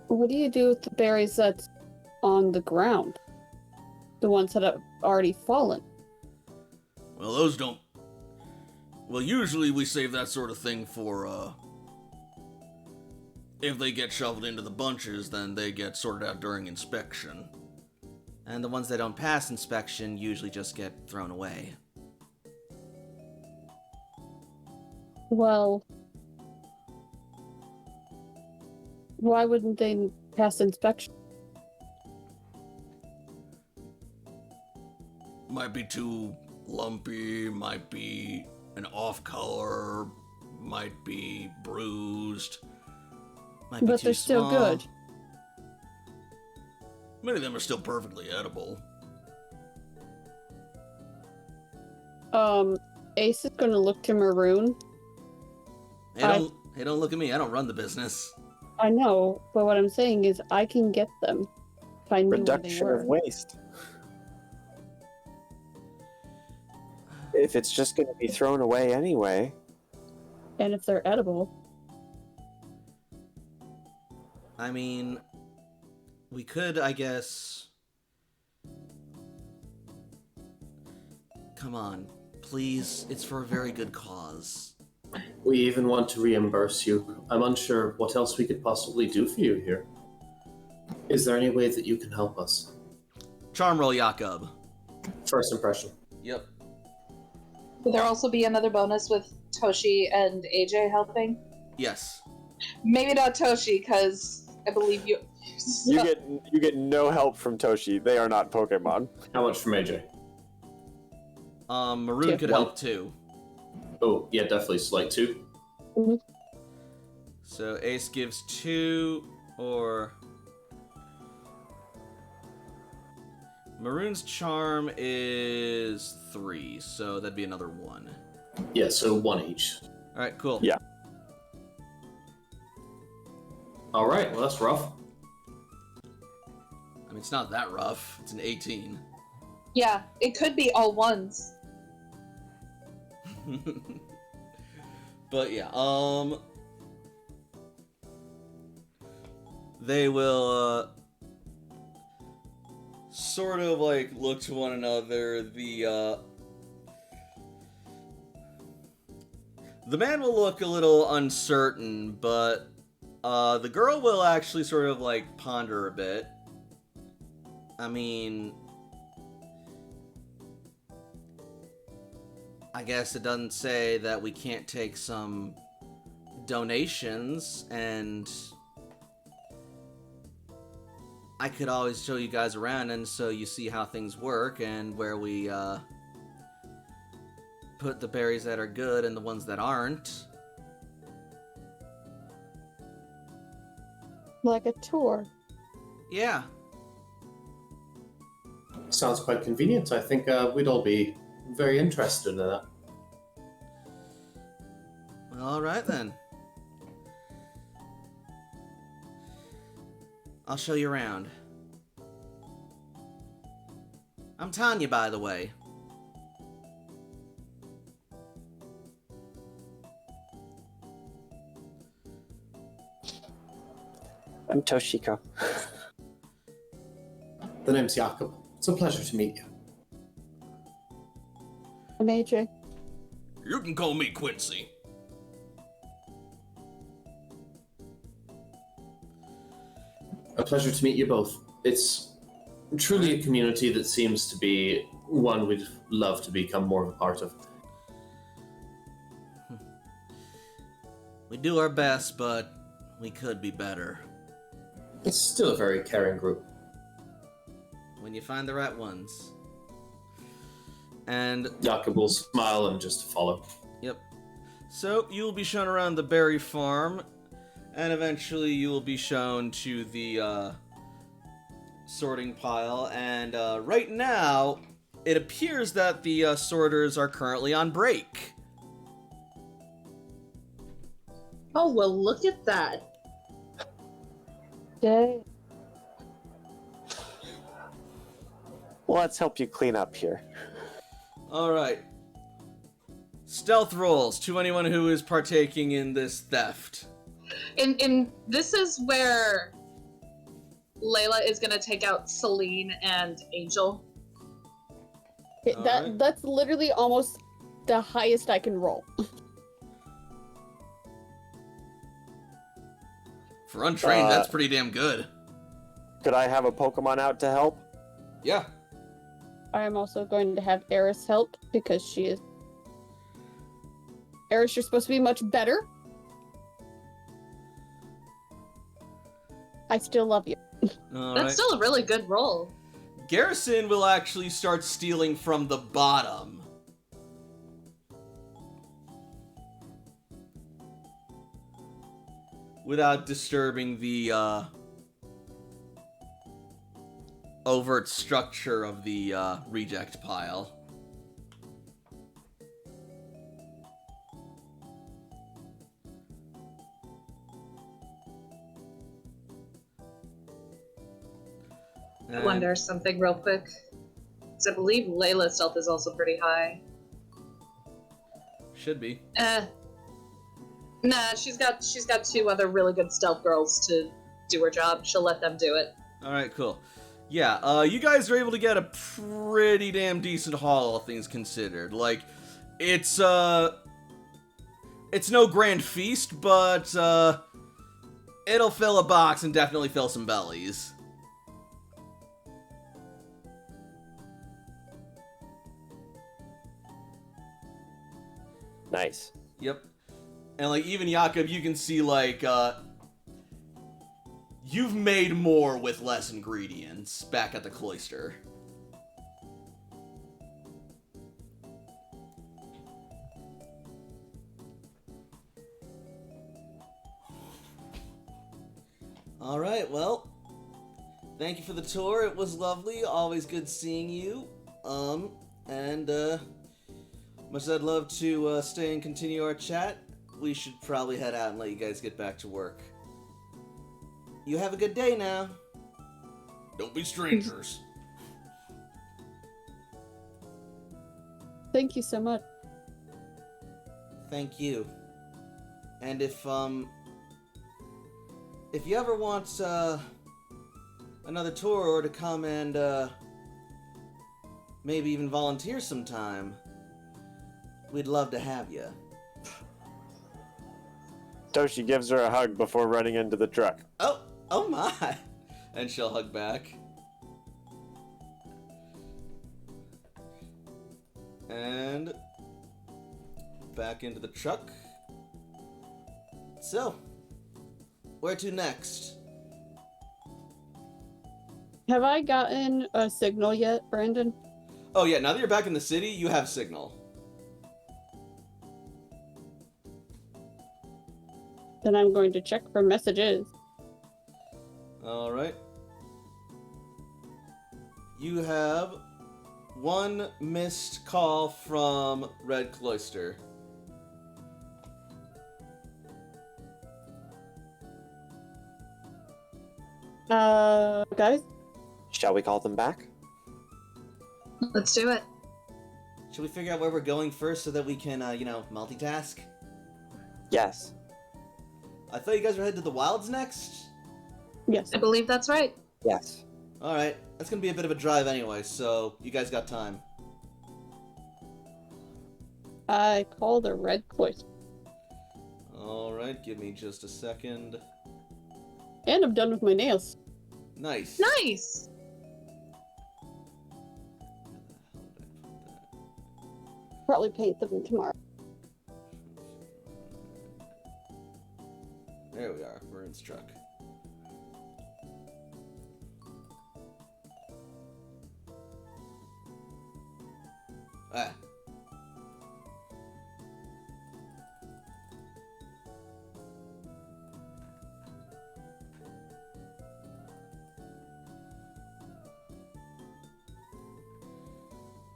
Speaker 3: you do with the berries that's on the ground? The ones that have already fallen.
Speaker 7: Well, those don't. Well, usually we save that sort of thing for, if they get shoveled into the bunches, then they get sorted out during inspection.
Speaker 1: And the ones that don't pass inspection usually just get thrown away.
Speaker 3: Well, why wouldn't they pass inspection?
Speaker 7: Might be too lumpy, might be an off color, might be bruised.
Speaker 1: Might be
Speaker 3: But
Speaker 1: too
Speaker 3: they're still
Speaker 1: small.
Speaker 3: good.
Speaker 7: Many of them are still perfectly edible.
Speaker 3: Ace is gonna look to Maroon.
Speaker 1: Hey, don't look at me. I don't run the business.
Speaker 3: I know, but what I'm saying is I can get them if I knew where they
Speaker 5: Reduction
Speaker 3: were.
Speaker 5: of waste. If it's just going to be thrown away anyway.
Speaker 3: And if they're edible.
Speaker 1: I mean, we could, I guess. Come on, please. It's for a very good cause.
Speaker 6: We even want to reimburse you. I'm unsure what else we could possibly do for you here. Is there any way that you can help us?
Speaker 1: Charm roll, Jakob.
Speaker 6: First impression.
Speaker 1: Yep.
Speaker 2: Would there also be another bonus with Toshi and AJ helping?
Speaker 1: Yes.
Speaker 2: Maybe not Toshi, because I believe you.
Speaker 5: You get no help from Toshi. They are not Pokemon.
Speaker 6: How much from AJ?
Speaker 1: Maroon
Speaker 3: Yeah.
Speaker 1: could help too.
Speaker 6: Oh, yeah, definitely slight 2.
Speaker 1: So Ace gives 2, or Maroon's charm is 3, so that'd be another 1.
Speaker 6: Yeah, so 1 each.
Speaker 1: All right, cool.
Speaker 5: Yeah.
Speaker 6: All right, well, that's rough.
Speaker 1: I mean, it's not that rough. It's an 18.
Speaker 2: Yeah, it could be all ones.
Speaker 1: But yeah, they will sort of like look to one another. The man will look a little uncertain, but the girl will actually sort of like ponder a bit. I mean, I guess it doesn't say that we can't take some donations, and I could always show you guys around, and so you see how things work and where we put the berries that are good and the ones that aren't.
Speaker 3: Like a tour.
Speaker 1: Yeah.
Speaker 6: Sounds quite convenient. I think we'd all be very interested in that.
Speaker 1: Well, all right then. I'll show you around. I'm Tanya, by the way.
Speaker 5: I'm Toshiko.
Speaker 6: The name's Jakob. It's a pleasure to meet you.
Speaker 3: And AJ.
Speaker 7: You can call me Quincy.
Speaker 6: A pleasure to meet you both. It's truly a community that seems to be one we'd love to become more of a part of.
Speaker 1: We do our best, but we could be better.
Speaker 6: It's still a very caring group.
Speaker 1: When you find the right ones. And,
Speaker 6: Jakob will smile and just follow.
Speaker 1: yep. So, you'll be shown around the berry farm, And eventually you will be shown to the sorting pile. And right now, it appears that the sorters are currently on break.
Speaker 2: Oh, well, look at that.
Speaker 3: Yay.
Speaker 5: Well, let's help you clean up here.
Speaker 1: Alright. Stealth rolls to anyone who is partaking in this theft.
Speaker 2: And this is where Layla is gonna take out Celine and Angel.
Speaker 1: Alright.
Speaker 3: That's literally almost the highest I can roll.
Speaker 7: For untrained, that's pretty damn good.
Speaker 5: Could I have a Pokemon out to help?
Speaker 1: Yeah.
Speaker 3: I am also going to have Eris help because she is. Eris, you're supposed to be much better. I still love you.
Speaker 1: Alright.
Speaker 2: That's still a really good roll.
Speaker 1: Garrison will actually start stealing from the bottom. Without disturbing the overt structure of the reject pile.
Speaker 2: I wonder something real quick. 'Cause I believe Layla's stealth is also pretty high.
Speaker 1: Should be.
Speaker 2: Nah, she's got two other really good stealth girls to do her job. She'll let them do it.
Speaker 1: Alright, cool. Yeah, you guys are able to get a pretty damn decent haul, all things considered. Like, it's no grand feast, but, it'll fill a box and definitely fill some bellies.
Speaker 5: Nice.
Speaker 1: Yep. And, like, even Jakob, you can see, like, you've made more with less ingredients back at the cloister. Alright, well, thank you for the tour. It was lovely. Always good seeing you. Much as I'd love to stay and continue our chat, we should probably head out and let you guys get back to work. You have a good day now.
Speaker 7: Don't be strangers.
Speaker 3: Thank you so much.
Speaker 1: Thank you. And if you ever want another tour or to come and maybe even volunteer sometime, we'd love to have you.
Speaker 5: Toshi gives her a hug before running into the truck.
Speaker 1: Oh my! And she'll hug back. And back into the truck. So, where to next?
Speaker 3: Have I gotten a signal yet, Brandon?
Speaker 1: Oh yeah, now that you're back in the city, you have signal.
Speaker 3: Then I'm going to check for messages.
Speaker 1: Alright. You have one missed call from Red Cloister.
Speaker 3: Guys?
Speaker 5: Shall we call them back?
Speaker 2: Let's do it.
Speaker 1: Should we figure out where we're going first so that we can, multitask?
Speaker 5: Yes.
Speaker 1: I thought you guys were headed to the wilds next?
Speaker 3: Yes.
Speaker 2: I believe that's right.
Speaker 5: Yes.
Speaker 1: Alright, that's gonna be a bit of a drive anyway, so you guys got time.
Speaker 3: I call the Red Cloister.
Speaker 1: Alright, give me just a second.
Speaker 3: And I'm done with my nails.
Speaker 1: Nice.
Speaker 2: Nice!
Speaker 3: Probably paint them tomorrow.
Speaker 1: There we are, Vern's truck. Ah.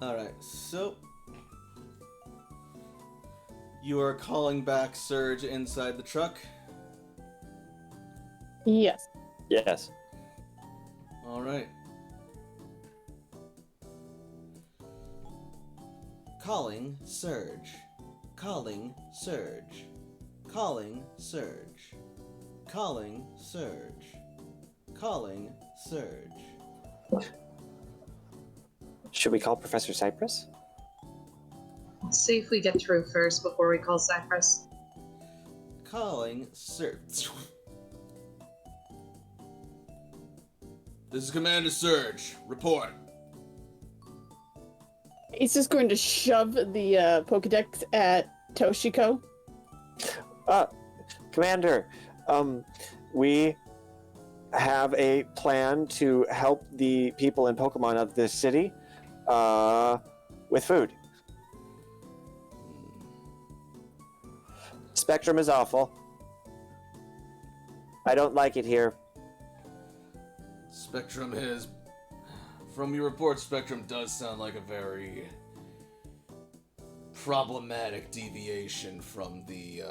Speaker 1: Alright, so you are calling back Surge inside the truck.
Speaker 3: Yes.
Speaker 5: Yes.
Speaker 1: Alright. Calling Surge. Calling Surge. Calling Surge. Calling Surge. Calling Surge.
Speaker 5: Should we call Professor Cypress?
Speaker 2: Let's see if we get through first before we call Cypress.
Speaker 1: Calling Surge.
Speaker 7: This is Commander Surge. Report.
Speaker 3: He's just going to shove the Pokedex at Toshiko.
Speaker 5: Commander, we have a plan to help the people and Pokemon of this city with food. Spectrum is awful. I don't like it here.
Speaker 1: Spectrum has... From your report, Spectrum does sound like a very problematic deviation from the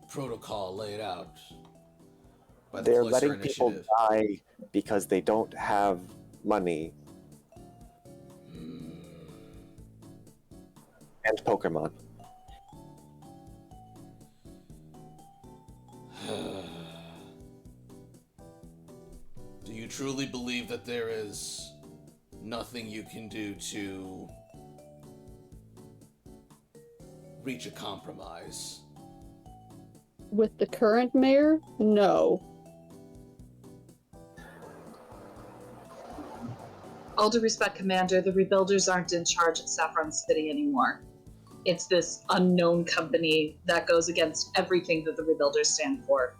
Speaker 1: protocol laid out by the
Speaker 5: They're
Speaker 1: Cloister
Speaker 5: letting people
Speaker 1: Initiative.
Speaker 5: die because they don't have money and Pokemon.
Speaker 1: Do you truly believe that there is nothing you can do to reach a compromise?
Speaker 3: With the current mayor? No.
Speaker 2: All due respect, Commander, the Rebuilders aren't in charge at Saffron City anymore. It's this unknown company that goes against everything that the Rebuilders stand for.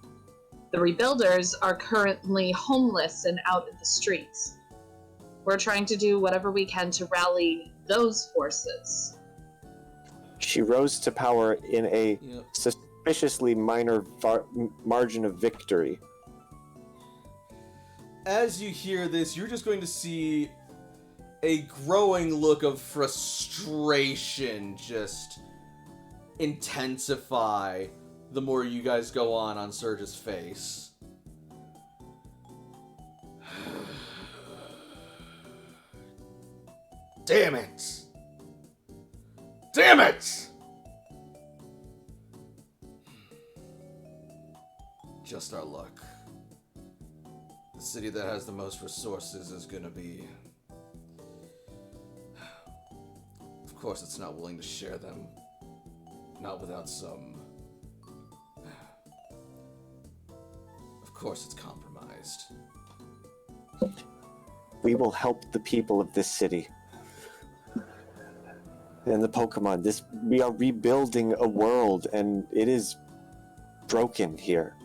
Speaker 2: The Rebuilders are currently homeless and out in the streets. We're trying to do whatever we can to rally those forces.
Speaker 5: She rose to power in a
Speaker 1: Yep.
Speaker 5: suspiciously minor margin of victory.
Speaker 1: As you hear this, you're just going to see a growing look of frustration just intensify the more you guys go on Surge's face. Damn it! Damn it! Just our luck. The city that has the most resources is gonna be... Of course it's not willing to share them. Not without some... Of course it's compromised.
Speaker 5: We will help the people of this city. And the Pokemon. We are rebuilding a world, and it is broken here.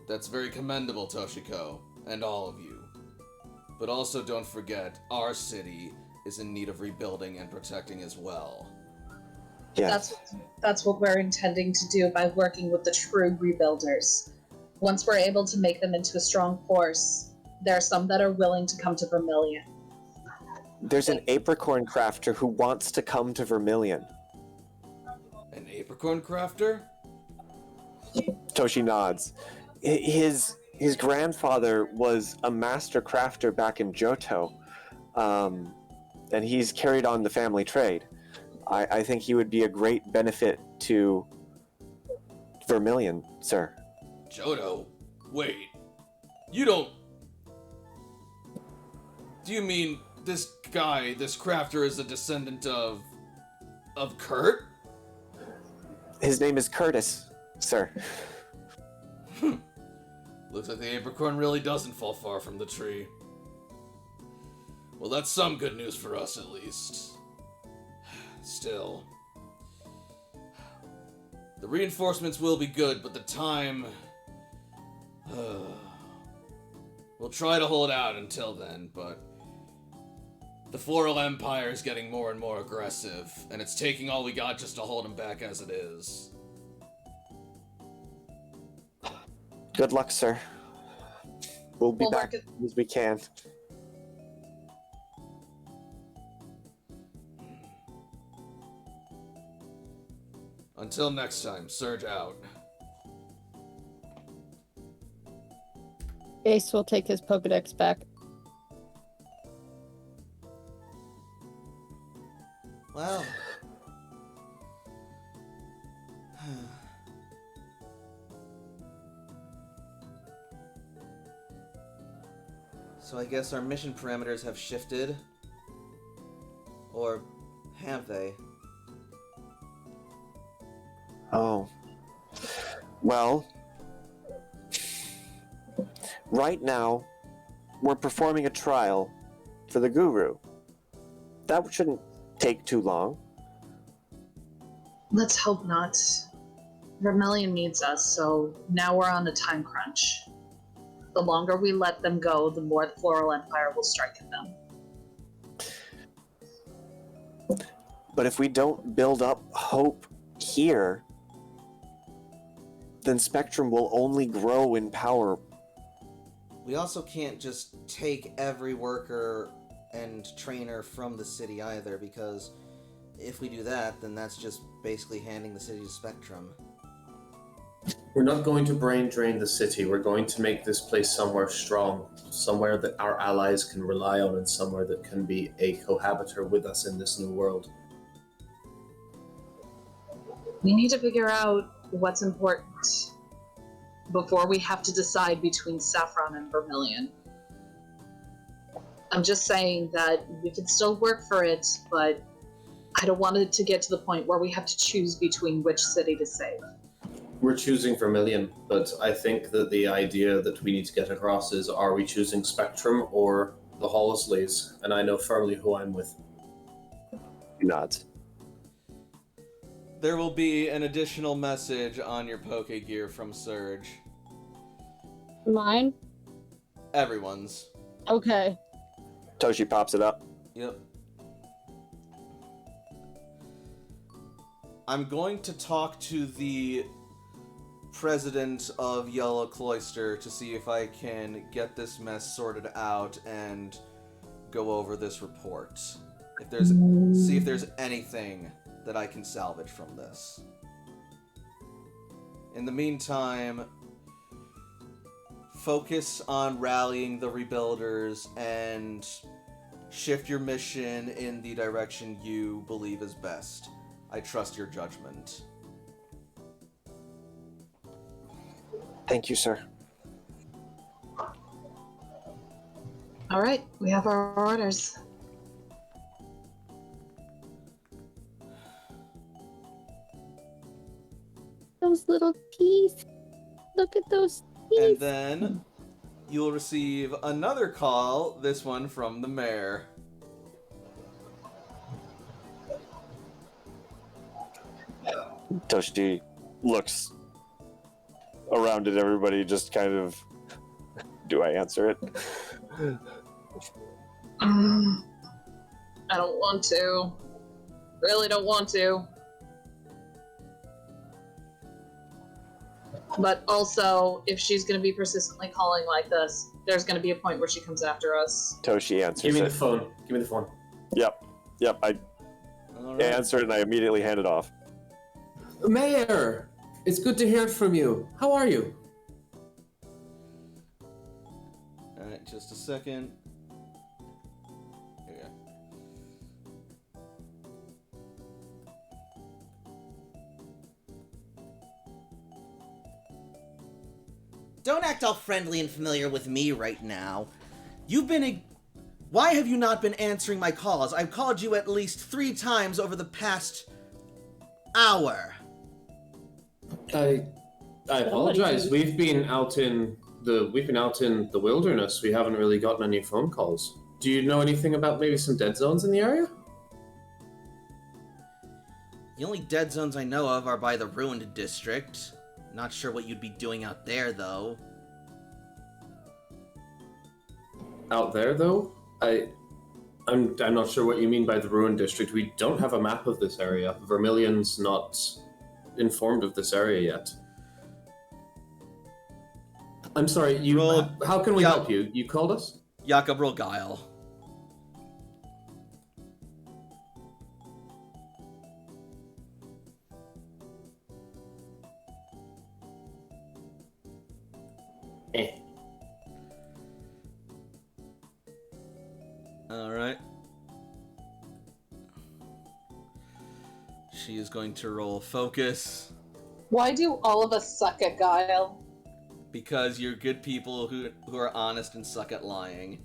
Speaker 1: That's very commendable, Toshiko, and all of you. But also don't forget, our city is in need of rebuilding and protecting as well.
Speaker 5: Yes.
Speaker 2: That's what we're intending to do by working with the true Rebuilders. Once we're able to make them into a strong force, there are some that are willing to come to Vermilion.
Speaker 5: There's an apricorn crafter who wants to come to Vermilion.
Speaker 1: An apricorn crafter?
Speaker 5: Toshi nods. His grandfather was a master crafter back in Johto, and he's carried on the family trade. I think he would be a great benefit to Vermilion, sir.
Speaker 1: Johto? Wait. You don't... Do you mean this guy, this crafter, is a descendant of Kurt?
Speaker 5: His name is Curtis, sir.
Speaker 1: Looks like the apricorn really doesn't fall far from the tree. Well, that's some good news for us, at least. Still. The reinforcements will be good, but the time... We'll try to hold out until then, but... The Floral Empire is getting more and more aggressive, and it's taking all we got just to hold them back as it is.
Speaker 5: Good luck, sir. We'll be
Speaker 2: We'll
Speaker 5: back
Speaker 2: work
Speaker 5: as soon as we can.
Speaker 1: Until next time, Surge out.
Speaker 3: Ace will take his Pokedex back.
Speaker 1: Well. So I guess our mission parameters have shifted. Or have they?
Speaker 5: Oh. Well, right now, we're performing a trial for the Guru. That shouldn't take too long.
Speaker 2: Let's hope not. Vermilion needs us, so now we're on a time crunch. The longer we let them go, the more the Floral Empire will strike at them.
Speaker 5: But if we don't build up hope here, then Spectrum will only grow in power.
Speaker 1: We also can't just take every worker and trainer from the city either, because if we do that, then that's just basically handing the city to Spectrum.
Speaker 6: We're not going to brain drain the city. We're going to make this place somewhere strong, somewhere that our allies can rely on, and somewhere that can be a cohabiter with us in this new world.
Speaker 2: We need to figure out what's important before we have to decide between Saffron and Vermilion. I'm just saying that we can still work for it, but I don't want it to get to the point where we have to choose between which city to save.
Speaker 6: We're choosing Vermilion, but I think that the idea that we need to get across is, are we choosing Spectrum or the Hollisleys? And I know firmly who I'm with.
Speaker 5: Not.
Speaker 1: There will be an additional message on your Pokegear from Surge.
Speaker 3: Mine?
Speaker 1: Everyone's.
Speaker 3: Okay.
Speaker 5: Toshi pops it up.
Speaker 1: Yep. I'm going to talk to the president of Yellow Cloister to see if I can get this mess sorted out and go over this report. See if there's anything that I can salvage from this. In the meantime, focus on rallying the rebuilders and shift your mission in the direction you believe is best. I trust your judgment.
Speaker 5: Thank you, sir.
Speaker 2: All right, we have our orders.
Speaker 3: Those little teeth. Look at those teeth.
Speaker 1: And then you'll receive another call, this one from the mayor.
Speaker 5: Toshi looks around at everybody, just kind of, do I answer it?
Speaker 2: I don't want to. Really don't want to. But also, if she's going to be persistently calling like this, there's going to be a point where she comes after us.
Speaker 5: Toshi answers
Speaker 6: Give me
Speaker 5: it.
Speaker 6: the phone. Give me the phone.
Speaker 5: Yep, I
Speaker 1: All right.
Speaker 5: answer it and I immediately hand it off.
Speaker 4: Mayor, it's good to hear from you. How are you?
Speaker 1: Alright, just a second. Here we go. Don't act all friendly and familiar with me right now. Why have you not been answering my calls? I've called you at least 3 times over the past hour.
Speaker 6: I apologize. We've been out in the wilderness. We haven't really gotten any phone calls. Do you know anything about maybe some dead zones in the area?
Speaker 1: The only dead zones I know of are by the ruined district. Not sure what you'd be doing out there, though.
Speaker 6: Out there, though? I'm not sure what you mean by the ruined district. We don't have a map of this area. Vermilion's not informed of this area yet. I'm sorry, how can we help you? You called us?
Speaker 1: Jakob roll guile. Alright. She is going to roll focus.
Speaker 2: Why do all of us suck at guile?
Speaker 1: Because you're good people who are honest and suck at lying.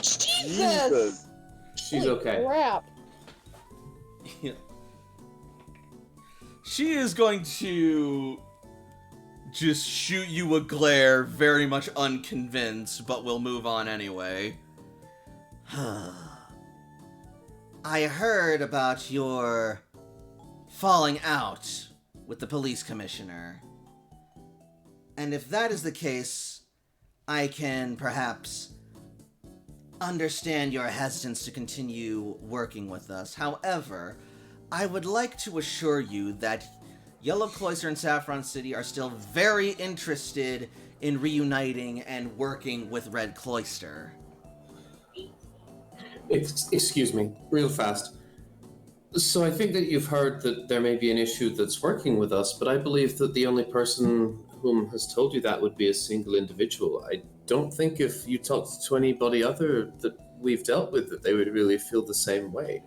Speaker 2: Jesus!
Speaker 6: She's
Speaker 3: Holy
Speaker 6: okay.
Speaker 3: Crap.
Speaker 1: She is going to just shoot you a glare, very much unconvinced, but will move on anyway. I heard about your falling out with the police commissioner. And if that is the case, I can perhaps understand your hesitance to continue working with us. However, I would like to assure you that Yellow Cloister and Saffron City are still very interested in reuniting and working with Red Cloister.
Speaker 6: Excuse me, real fast. So I think that you've heard that there may be an issue that's working with us, but I believe that the only person whom has told you that would be a single individual. I don't think if you talked to anybody other that we've dealt with that they would really feel the same way.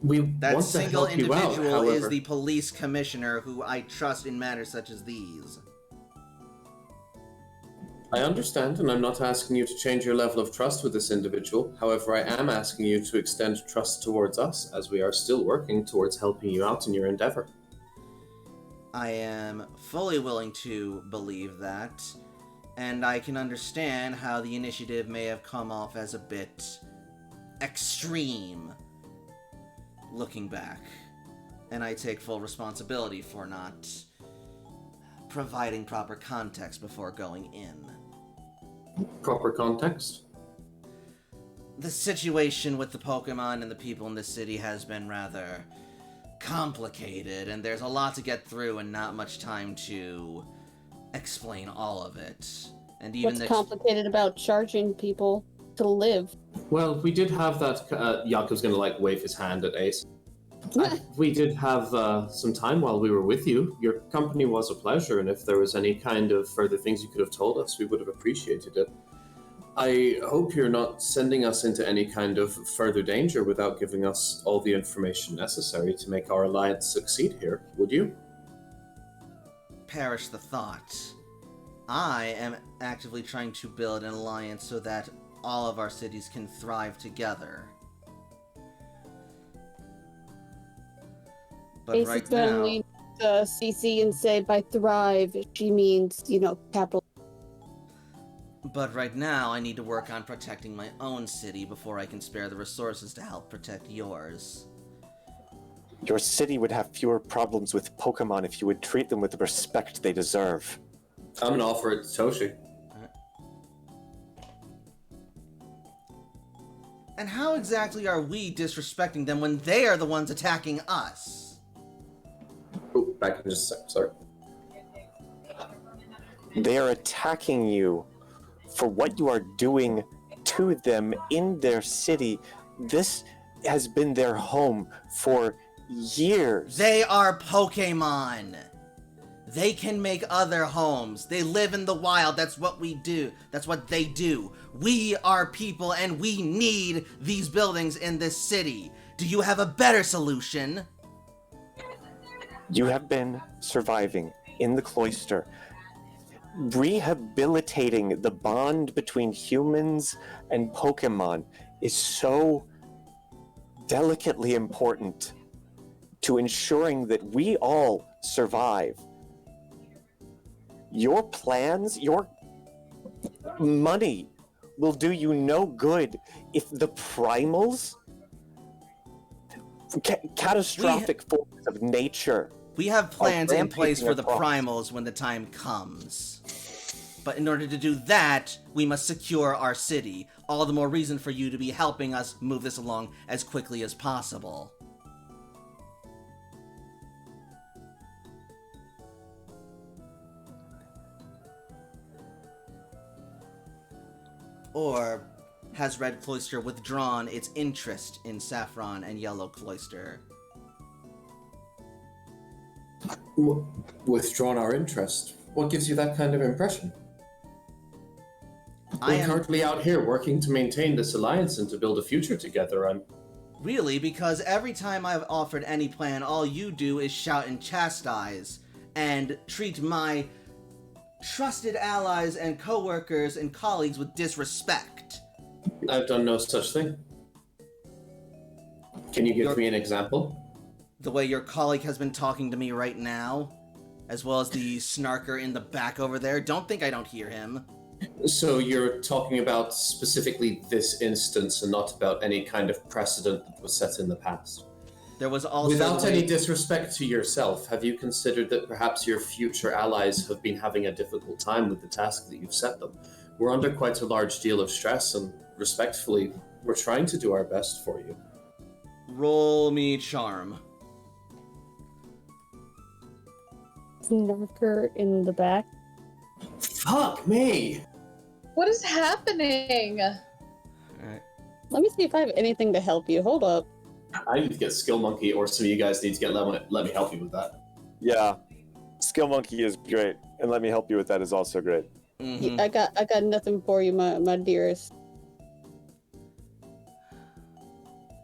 Speaker 6: We
Speaker 1: That
Speaker 6: want to
Speaker 1: single
Speaker 6: help you out,
Speaker 1: individual is
Speaker 6: however.
Speaker 1: the police commissioner who I trust in matters such as these.
Speaker 6: I understand, and I'm not asking you to change your level of trust with this individual. However, I am asking you to extend trust towards us, as we are still working towards helping you out in your endeavor.
Speaker 1: I am fully willing to believe that, and I can understand how the initiative may have come off as a bit extreme, looking back. And I take full responsibility for not providing proper context before going in.
Speaker 6: Proper context?
Speaker 1: The situation with the Pokemon and the people in the city has been rather complicated, and there's a lot to get through and not much time to explain all of it. And even
Speaker 3: What's complicated about charging people to live?
Speaker 6: Well, we did have that. Yako's going to wave his hand at Ace. We did have some time while we were with you. Your company was a pleasure, and if there was any kind of further things you could have told us, we would have appreciated it. I hope you're not sending us into any kind of further danger without giving us all the information necessary to make our alliance succeed here, would you?
Speaker 1: Perish the thought. I am actively trying to build an alliance so that all of our cities can thrive together. But
Speaker 3: Ace
Speaker 1: right
Speaker 3: is gonna
Speaker 1: now,
Speaker 3: lean to CC and say by thrive, she means, capital.
Speaker 1: But right now, I need to work on protecting my own city before I can spare the resources to help protect yours.
Speaker 5: Your city would have fewer problems with Pokemon if you would treat them with the respect they deserve.
Speaker 6: I'm going to offer it to Toshi.
Speaker 1: And how exactly are we disrespecting them when they are the ones attacking us?
Speaker 6: Oh, back in just a sec, sorry.
Speaker 5: They are attacking you for what you are doing to them in their city. This has been their home for years.
Speaker 1: They are Pokemon. They can make other homes. They live in the wild. That's what we do. That's what they do. We are people and we need these buildings in this city. Do you have a better solution?
Speaker 5: You have been surviving in the cloister. Rehabilitating the bond between humans and Pokemon is so delicately important to ensuring that we all survive. Your plans, your money will do you no good if the primals, catastrophic forces of nature.
Speaker 1: We have plans in place for the
Speaker 5: across.
Speaker 1: primals when the time comes. But in order to do that, we must secure our city. All the more reason for you to be helping us move this along as quickly as possible. Or has Red Cloister withdrawn its interest in Saffron and Yellow Cloister?
Speaker 6: Withdrawn our interest. What gives you that kind of impression? We're currently out here working to maintain this alliance and to build a future together.
Speaker 1: Really, because every time I've offered any plan, all you do is shout and chastise, and treat my trusted allies and co-workers and colleagues with disrespect.
Speaker 6: I've done no such thing. Can you give me an example?
Speaker 1: The way your colleague has been talking to me right now, as well as the snarker in the back over there. Don't think I don't hear him.
Speaker 6: So you're talking about specifically this instance and not about any kind of precedent that was set in the past?
Speaker 1: There was also...
Speaker 6: Without any disrespect to yourself, have you considered that perhaps your future allies have been having a difficult time with the task that you've set them? We're under quite a large deal of stress, and respectfully, we're trying to do our best for you.
Speaker 1: Roll me charm.
Speaker 3: Snarker in the back.
Speaker 6: Fuck me!
Speaker 2: What is happening?
Speaker 1: Alright.
Speaker 3: Let me see if I have anything to help you. Hold up.
Speaker 6: I need to get Skill Monkey, or some of you guys need to get let me help you with that.
Speaker 5: Yeah. Skill Monkey is great, and let me help you with that is also great.
Speaker 1: Mm-hmm.
Speaker 3: I got nothing for you, my dearest.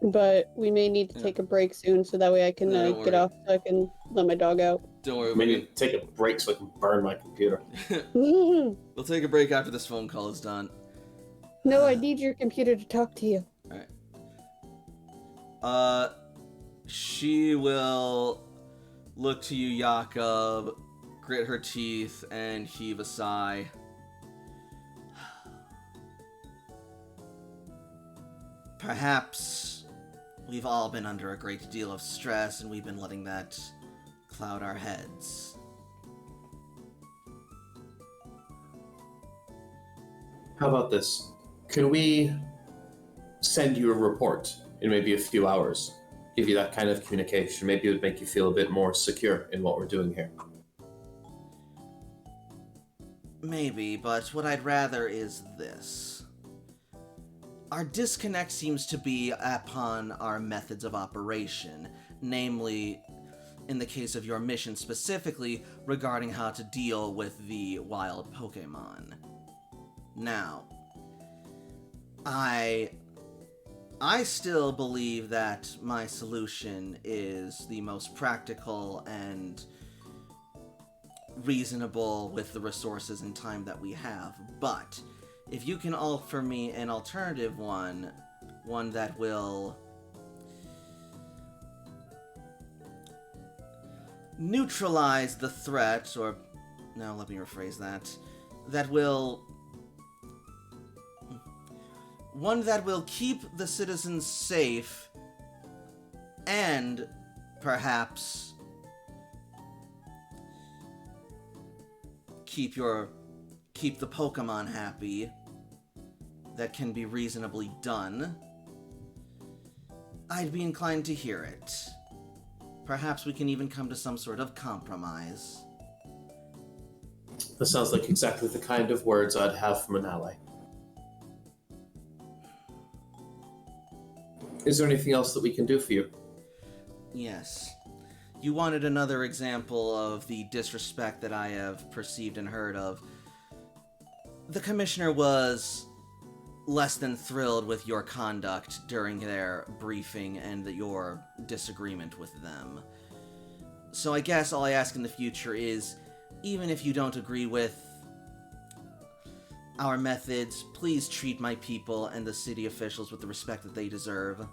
Speaker 3: But we may need to take a break soon, so that way I can
Speaker 1: No, don't
Speaker 3: get
Speaker 1: worry.
Speaker 3: off, so I can let my dog out.
Speaker 1: Don't worry,
Speaker 6: I mean, you take a break so I can burn my computer.
Speaker 1: we'll take a break after this phone call is done.
Speaker 3: No, I need your computer to talk to you.
Speaker 1: She will look to you, Jakob, grit her teeth, and heave a sigh. Perhaps we've all been under a great deal of stress, and we've been letting that cloud our heads.
Speaker 6: How about this? Can we send you a report in maybe a few hours? Give you that kind of communication. Maybe it would make you feel a bit more secure in what we're doing here.
Speaker 1: Maybe, but what I'd rather is this. Our disconnect seems to be upon our methods of operation, namely, in the case of your mission specifically, regarding how to deal with the wild Pokemon. Now, I still believe that my solution is the most practical and reasonable with the resources and time that we have, but if you can offer me an alternative one that will neutralize the threat, or no, let me rephrase that will keep the citizens safe and perhaps keep the Pokemon happy, that can be reasonably done, I'd be inclined to hear it. Perhaps we can even come to some sort of compromise.
Speaker 6: That sounds like exactly the kind of words I'd have from an ally. Is there anything else that we can do for you?
Speaker 1: Yes. You wanted another example of the disrespect that I have perceived and heard of. The Commissioner was less than thrilled with your conduct during their briefing and your disagreement with them. So I guess all I ask in the future is, even if you don't agree with our methods, please treat my people and the city officials with the respect that they deserve.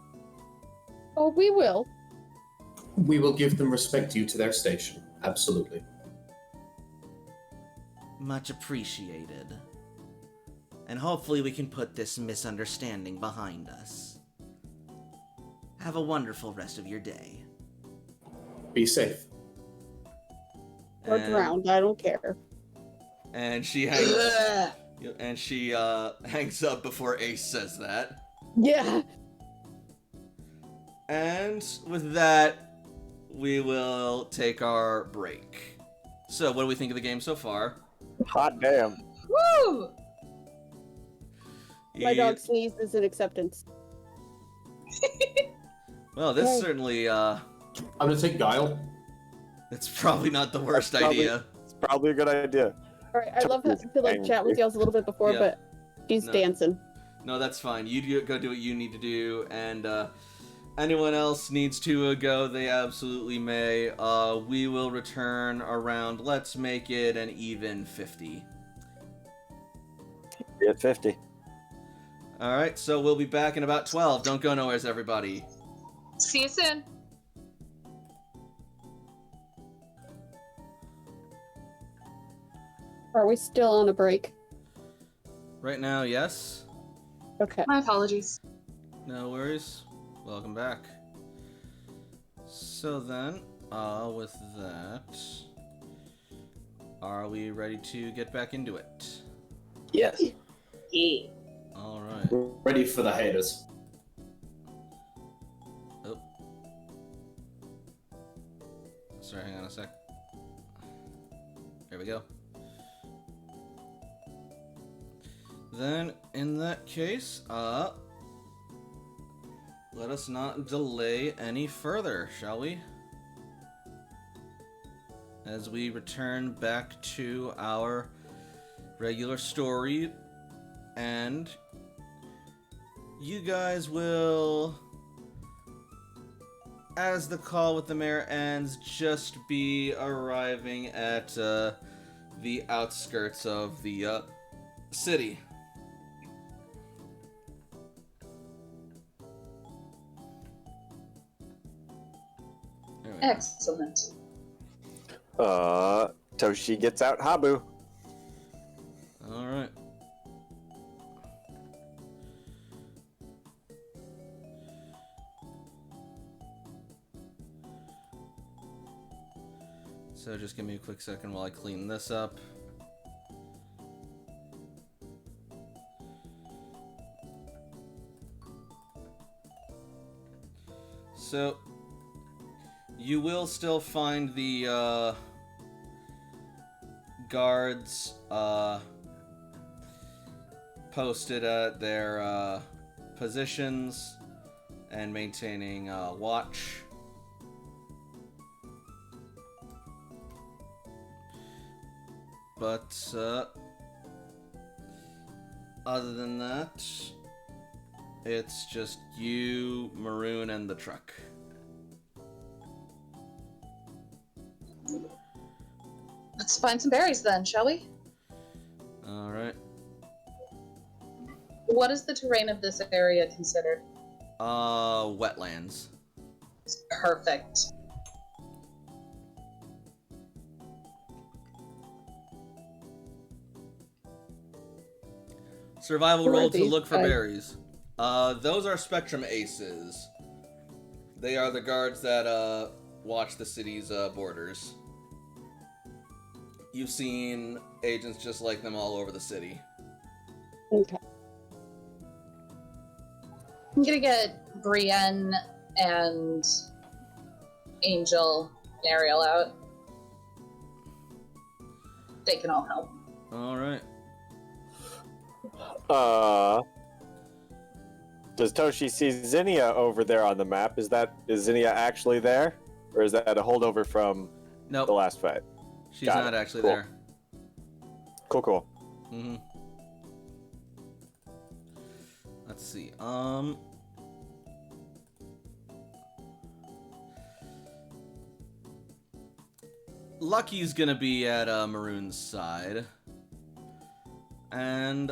Speaker 3: Oh, we will.
Speaker 6: We will give them respect due to their station. Absolutely.
Speaker 1: Much appreciated. And hopefully we can put this misunderstanding behind us. Have a wonderful rest of your day.
Speaker 6: Be safe.
Speaker 3: Or drowned, I don't care.
Speaker 1: And she hangs hangs up before Ace says that.
Speaker 3: Yeah.
Speaker 1: And with that, we will take our break. So, what do we think of the game so far?
Speaker 5: Hot damn.
Speaker 2: Woo!
Speaker 3: My
Speaker 1: He-
Speaker 3: dog sneezes in acceptance.
Speaker 1: Well, this
Speaker 3: Yay.
Speaker 1: certainly,
Speaker 6: I'm gonna take Guile.
Speaker 1: it's probably not the worst
Speaker 5: That's probably-
Speaker 1: idea.
Speaker 5: It's probably a good idea.
Speaker 3: All right, I'd love
Speaker 5: Toby's
Speaker 3: to like chat with
Speaker 5: angry.
Speaker 3: y'all a little bit before,
Speaker 1: Yeah.
Speaker 3: but she's
Speaker 1: No.
Speaker 3: dancing.
Speaker 1: No, that's fine. Go do what you need to do, and anyone else needs to go, they absolutely may. We will return around, let's make it an even 50.
Speaker 5: You're at 50.
Speaker 1: Alright, so we'll be back in about 12. Don't go nowhere, everybody.
Speaker 2: See you soon.
Speaker 3: Are we still on a break?
Speaker 1: Right now, yes?
Speaker 3: Okay.
Speaker 2: My apologies.
Speaker 1: No worries. Welcome back. So then, with that, are we ready to get back into it?
Speaker 5: Yes.
Speaker 2: Yeah.
Speaker 1: Alright.
Speaker 6: Ready for the haters.
Speaker 1: Oh. Sorry, hang on a sec. There we go. Then, in that case, let us not delay any further, shall we? As we return back to our regular story, and you guys will, as the call with the mayor ends, just be arriving at the outskirts of the city. There we go.
Speaker 2: Excellent.
Speaker 5: Toshi gets out Habu.
Speaker 1: Alright. So just give me a quick second while I clean this up. So, you will still find the guards posted at their positions and maintaining watch. But other than that, it's just you, Maroon, and the truck.
Speaker 2: Let's find some berries then, shall we?
Speaker 1: Alright.
Speaker 2: What is the terrain of this area considered?
Speaker 1: Wetlands.
Speaker 2: Perfect.
Speaker 1: Survival
Speaker 3: Who are
Speaker 1: roll to
Speaker 3: these
Speaker 1: look for
Speaker 3: guys?
Speaker 1: berries. Those are Spectrum Aces. They are the guards that watch the city's borders. You've seen agents just like them all over the city.
Speaker 3: Okay.
Speaker 2: I'm gonna get Brienne and Angel and Ariel out. They can all help.
Speaker 1: Alright.
Speaker 5: Does Toshi see Zinnia over there on the map? Is Zinnia actually there? Or is that a holdover from
Speaker 1: Nope.
Speaker 5: the last fight?
Speaker 1: She's
Speaker 5: Got
Speaker 1: not
Speaker 5: it.
Speaker 1: actually
Speaker 5: Cool.
Speaker 1: there.
Speaker 5: Cool.
Speaker 1: Mm-hmm. Let's see. Lucky's gonna be at Maroon's side. And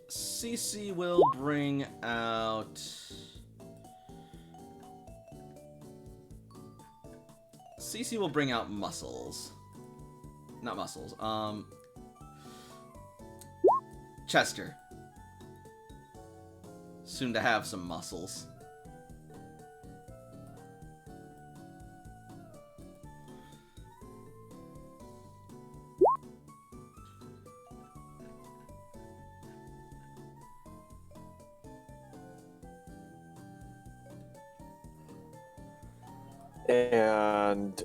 Speaker 1: Cece will bring out muscles. Not muscles. Chester. Soon to have some muscles.
Speaker 5: And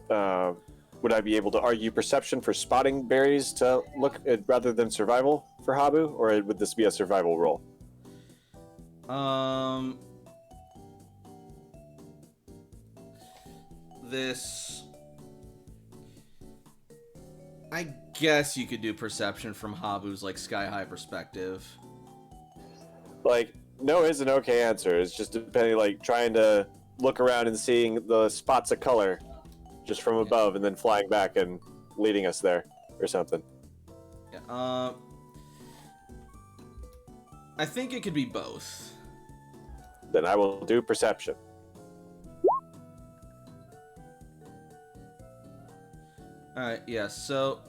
Speaker 5: would I be able to argue perception for spotting berries to look at, rather than survival? for Habu, or would this be a survival roll?
Speaker 1: This... I guess you could do perception from Habu's, like, sky-high perspective.
Speaker 5: Like, no is an okay answer. It's just depending, like, trying to look around and seeing the spots of color just from above and then flying back and leading us there or something.
Speaker 1: Yeah, I think it could be both.
Speaker 5: Then I will do perception.
Speaker 1: Alright, yeah, so...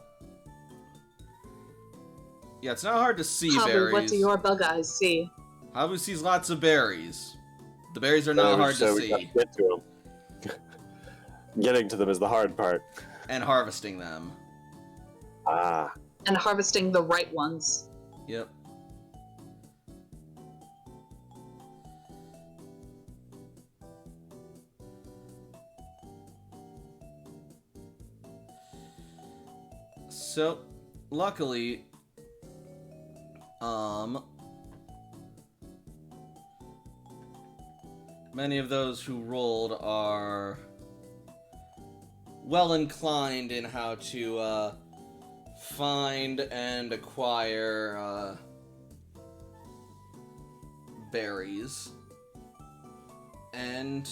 Speaker 1: Yeah, it's not hard to see
Speaker 2: Habu,
Speaker 1: berries.
Speaker 2: what do your bug eyes see?
Speaker 1: Habu sees lots of berries. The berries are not hard to
Speaker 5: so we
Speaker 1: see.
Speaker 5: gotta get to them. Getting to them is the hard part.
Speaker 1: And harvesting them.
Speaker 5: Ah.
Speaker 2: And harvesting the right ones.
Speaker 1: Yep. So, luckily, many of those who rolled are well inclined in how to find and acquire berries. And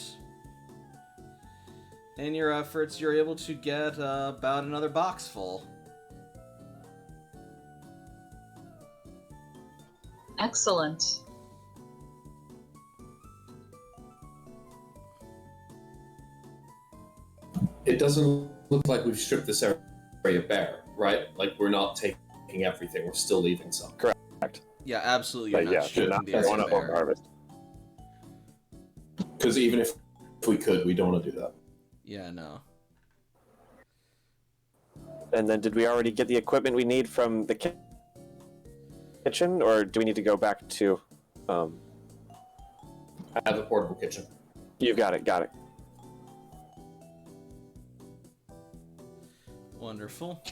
Speaker 1: in your efforts, you're able to get about another box full.
Speaker 2: Excellent.
Speaker 6: It doesn't look like we've stripped this area bare, right? Like, we're not taking everything, we're still leaving some.
Speaker 5: Correct.
Speaker 1: Yeah, absolutely. You're
Speaker 5: But yeah,
Speaker 1: not stripping
Speaker 5: not
Speaker 1: the
Speaker 5: going
Speaker 1: area
Speaker 5: up on
Speaker 1: bare.
Speaker 5: harvest.
Speaker 6: Because even if we could, we don't want to do that.
Speaker 1: Yeah, no.
Speaker 5: And then did we already get the equipment we need from the kitchen, or do we need to go back to...
Speaker 6: I have a portable kitchen.
Speaker 5: You got it, got it.
Speaker 1: Wonderful.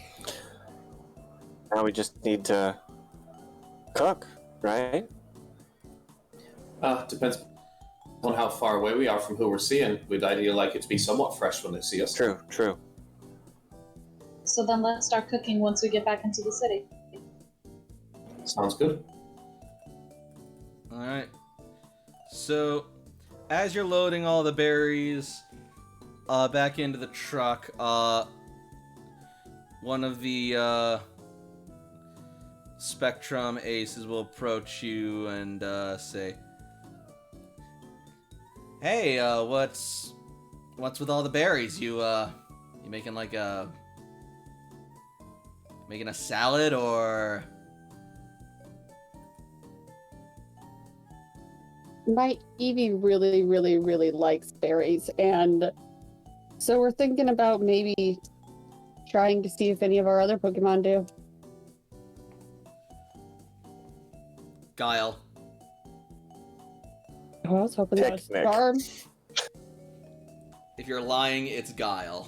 Speaker 5: Now we just need to cook, right?
Speaker 6: Depends on how far away we are from who we're seeing. We'd ideally like it to be somewhat fresh when they see us.
Speaker 5: True, true.
Speaker 2: So then let's start cooking once we get back into the city.
Speaker 6: Sounds good.
Speaker 1: Alright. So, as you're loading all the berries back into the truck, one of the Spectrum aces will approach you and say, "Hey, what's with all the berries? You making like making a salad or?"
Speaker 3: My Evie really, really, really likes berries, and so we're thinking about maybe trying to see if any of our other Pokemon do.
Speaker 1: Guile.
Speaker 3: Oh, I was hoping that was
Speaker 5: Picnic.
Speaker 3: Charm.
Speaker 1: If you're lying, it's Guile.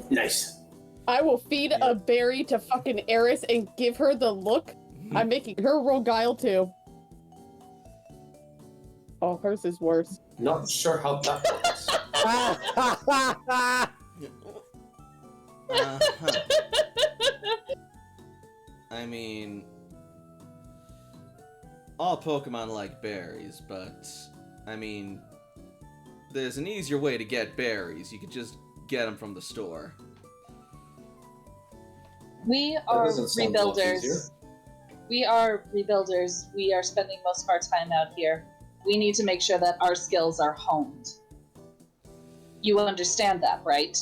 Speaker 6: Nice.
Speaker 3: I will feed a berry to fucking Eris and give her the look. I'm making her roll Guile too. Oh, hers is worse.
Speaker 6: Not sure how that works.
Speaker 1: Uh-huh. I mean, all Pokemon like berries, but I mean, there's an easier way to get berries. You could just get them from the store.
Speaker 2: We are
Speaker 6: doesn't sound much easier.
Speaker 2: rebuilders. We are rebuilders. We are spending most of our time out here. We need to make sure that our skills are honed. You understand that, right?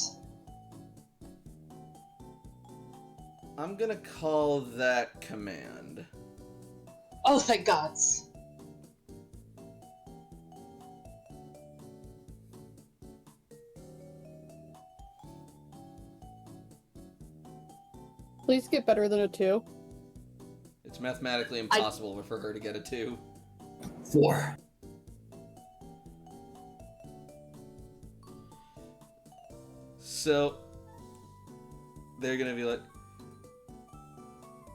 Speaker 1: I'm gonna call that command.
Speaker 2: Oh, thank gods.
Speaker 3: Please get better than a 2.
Speaker 1: It's mathematically impossible for her to get a 2.
Speaker 6: 4.
Speaker 1: So they're gonna be like,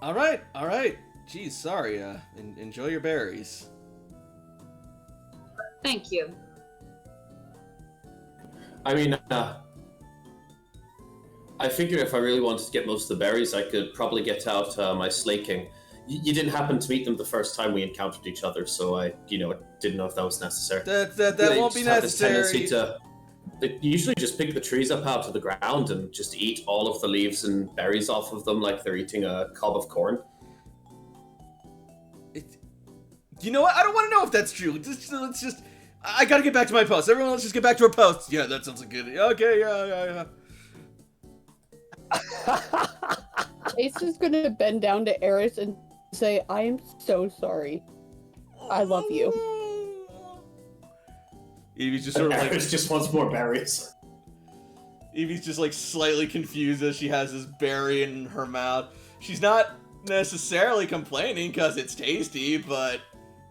Speaker 1: All right. Geez, sorry. Enjoy your berries.
Speaker 2: Thank you.
Speaker 6: I mean, I figured if I really wanted to get most of the berries, I could probably get out my slaking. You didn't happen to meet them the first time we encountered each other, so I didn't know if that was necessary.
Speaker 1: That
Speaker 6: They
Speaker 1: won't be
Speaker 6: just have this
Speaker 1: necessary.
Speaker 6: tendency they usually just pick the trees up out of the ground and just eat all of the leaves and berries off of them like they're eating a cob of corn.
Speaker 1: You know what? I don't want to know if that's true. Let's just. I gotta get back to my post. Everyone, let's just get back to our posts. Yeah, that sounds like good. Okay, yeah.
Speaker 3: Ace is gonna bend down to Eris and say, I am so sorry. I love you.
Speaker 1: Evie's just sort of like.
Speaker 6: Eris just wants more berries.
Speaker 1: Evie's just like slightly confused as she has this berry in her mouth. She's not necessarily complaining because it's tasty, but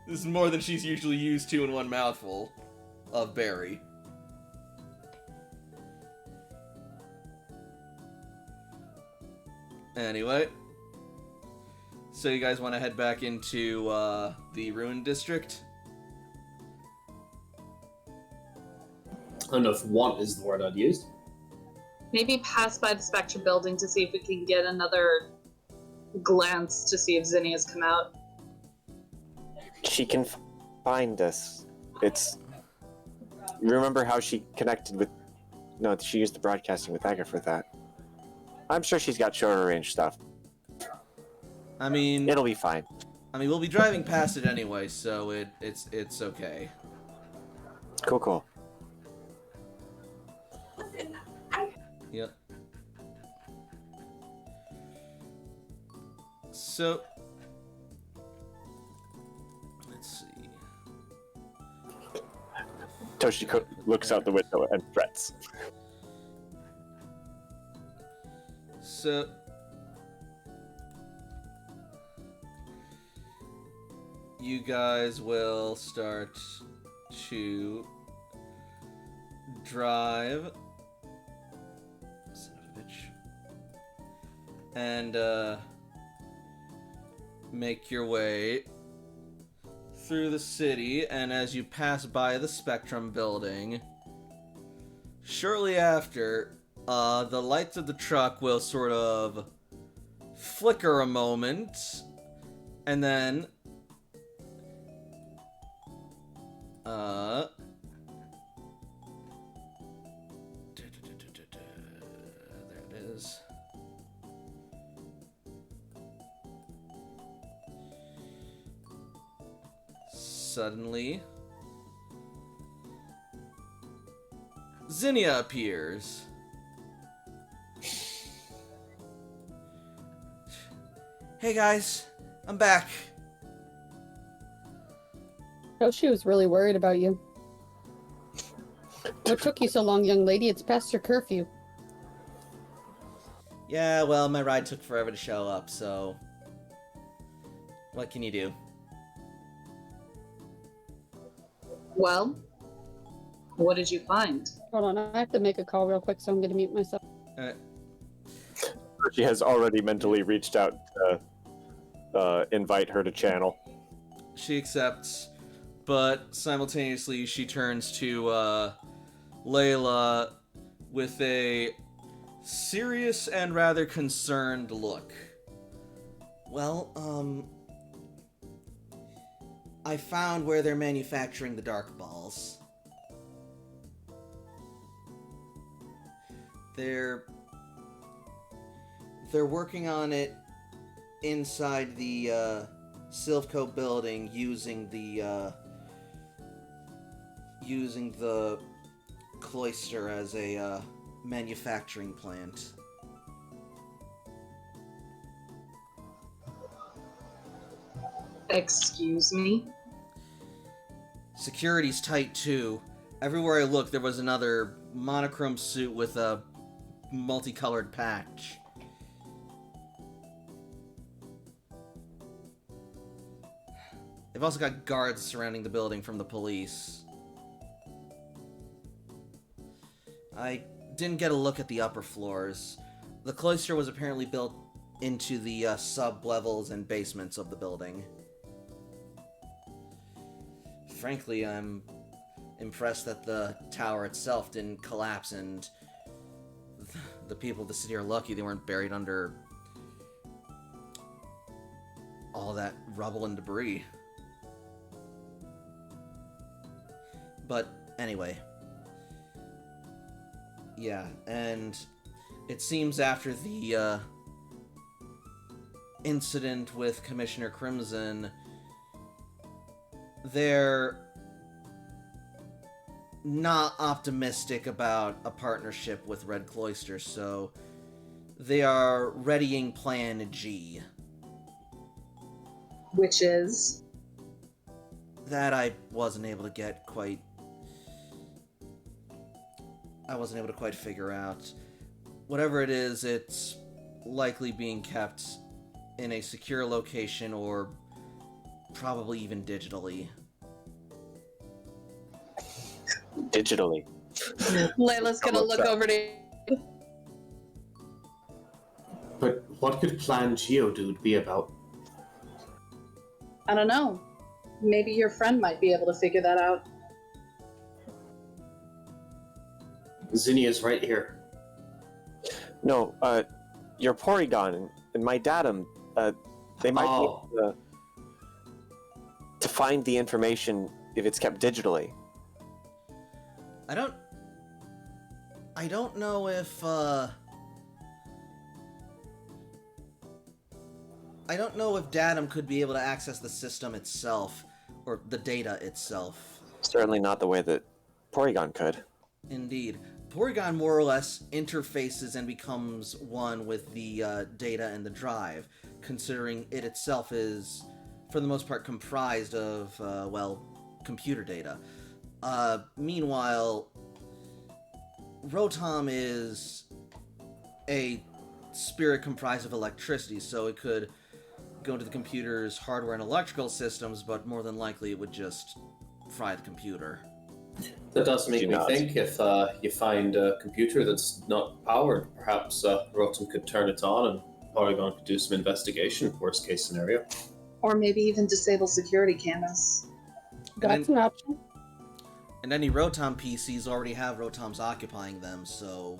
Speaker 1: this is more than she's usually used to in one mouthful of berry. Anyway, so you guys want to head back into the Ruined District?
Speaker 6: I don't know if want is the word I'd use.
Speaker 2: Maybe pass by the Spectre building to see if we can get another glance to see if Zinnia's come out.
Speaker 5: She can find us. Remember how she connected with... No, she used the broadcasting with Aga for that. I'm sure she's got shorter range stuff.
Speaker 1: I mean...
Speaker 5: It'll be fine.
Speaker 1: I mean, we'll be driving past it anyway, so it's okay.
Speaker 5: Cool.
Speaker 1: Yep. So... Let's see.
Speaker 5: Toshiko looks out the window and threats.
Speaker 1: So... You guys will start to drive... Son of a bitch. And, make your way through the city, and as you pass by the Spectrum building, shortly after, the lights of the truck will sort of flicker a moment, and then, there it is. Suddenly, Zinnia appears. Hey guys, I'm back.
Speaker 3: Oh, she was really worried about you. What took you so long, young lady? It's past your curfew.
Speaker 1: Yeah, well, my ride took forever to show up, so... What can you do?
Speaker 2: Well, what did you find?
Speaker 3: Hold on, I have to make a call real quick, so I'm gonna mute myself.
Speaker 1: Alright.
Speaker 5: She has already mentally reached out to invite her to channel.
Speaker 1: She accepts, but simultaneously she turns to Layla with a serious and rather concerned look. Well, I found where they're manufacturing the dark balls. They're working on it inside the Silvco building using the cloister as a manufacturing plant.
Speaker 2: Excuse me?
Speaker 1: Security's tight too. Everywhere I looked, there was another monochrome suit with a multicolored patch. They've also got guards surrounding the building from the police. I didn't get a look at the upper floors. The cloister was apparently built into the sub-levels and basements of the building. Frankly, I'm impressed that the tower itself didn't collapse, and the people of the city are lucky they weren't buried under all that rubble and debris. But anyway, yeah, and it seems after the incident with Commissioner Crimson, they're not optimistic about a partnership with Red Cloister, so they are readying Plan G.
Speaker 2: Which is?
Speaker 1: That I wasn't able to get quite... I wasn't able to quite figure out. Whatever it is, it's likely being kept in a secure location or probably even digitally.
Speaker 5: Digitally.
Speaker 2: Layla's gonna look over to...
Speaker 6: But what could Plan Geodude be about?
Speaker 2: I don't know. Maybe your friend might be able to figure that out.
Speaker 6: Zinnia's right here.
Speaker 5: No, your Porygon and my datum, they might be able to find the information if it's kept digitally.
Speaker 1: I don't know if, I don't know if Datum could be able to access the system itself, or the data itself.
Speaker 5: Certainly not the way that Porygon could.
Speaker 1: Indeed. Porygon more or less interfaces and becomes one with the data and the drive, considering it itself is, for the most part, comprised of, well, computer data. Meanwhile, Rotom is a spirit comprised of electricity, so it could go into the computer's hardware and electrical systems, but more than likely it would just fry the computer.
Speaker 6: That does make me think if you find a computer that's not powered, perhaps Rotom could turn it on and Porygon could do some investigation, worst case scenario.
Speaker 2: Or maybe even disable security cameras.
Speaker 3: That's an option.
Speaker 1: And any Rotom PCs already have Rotoms occupying them, so...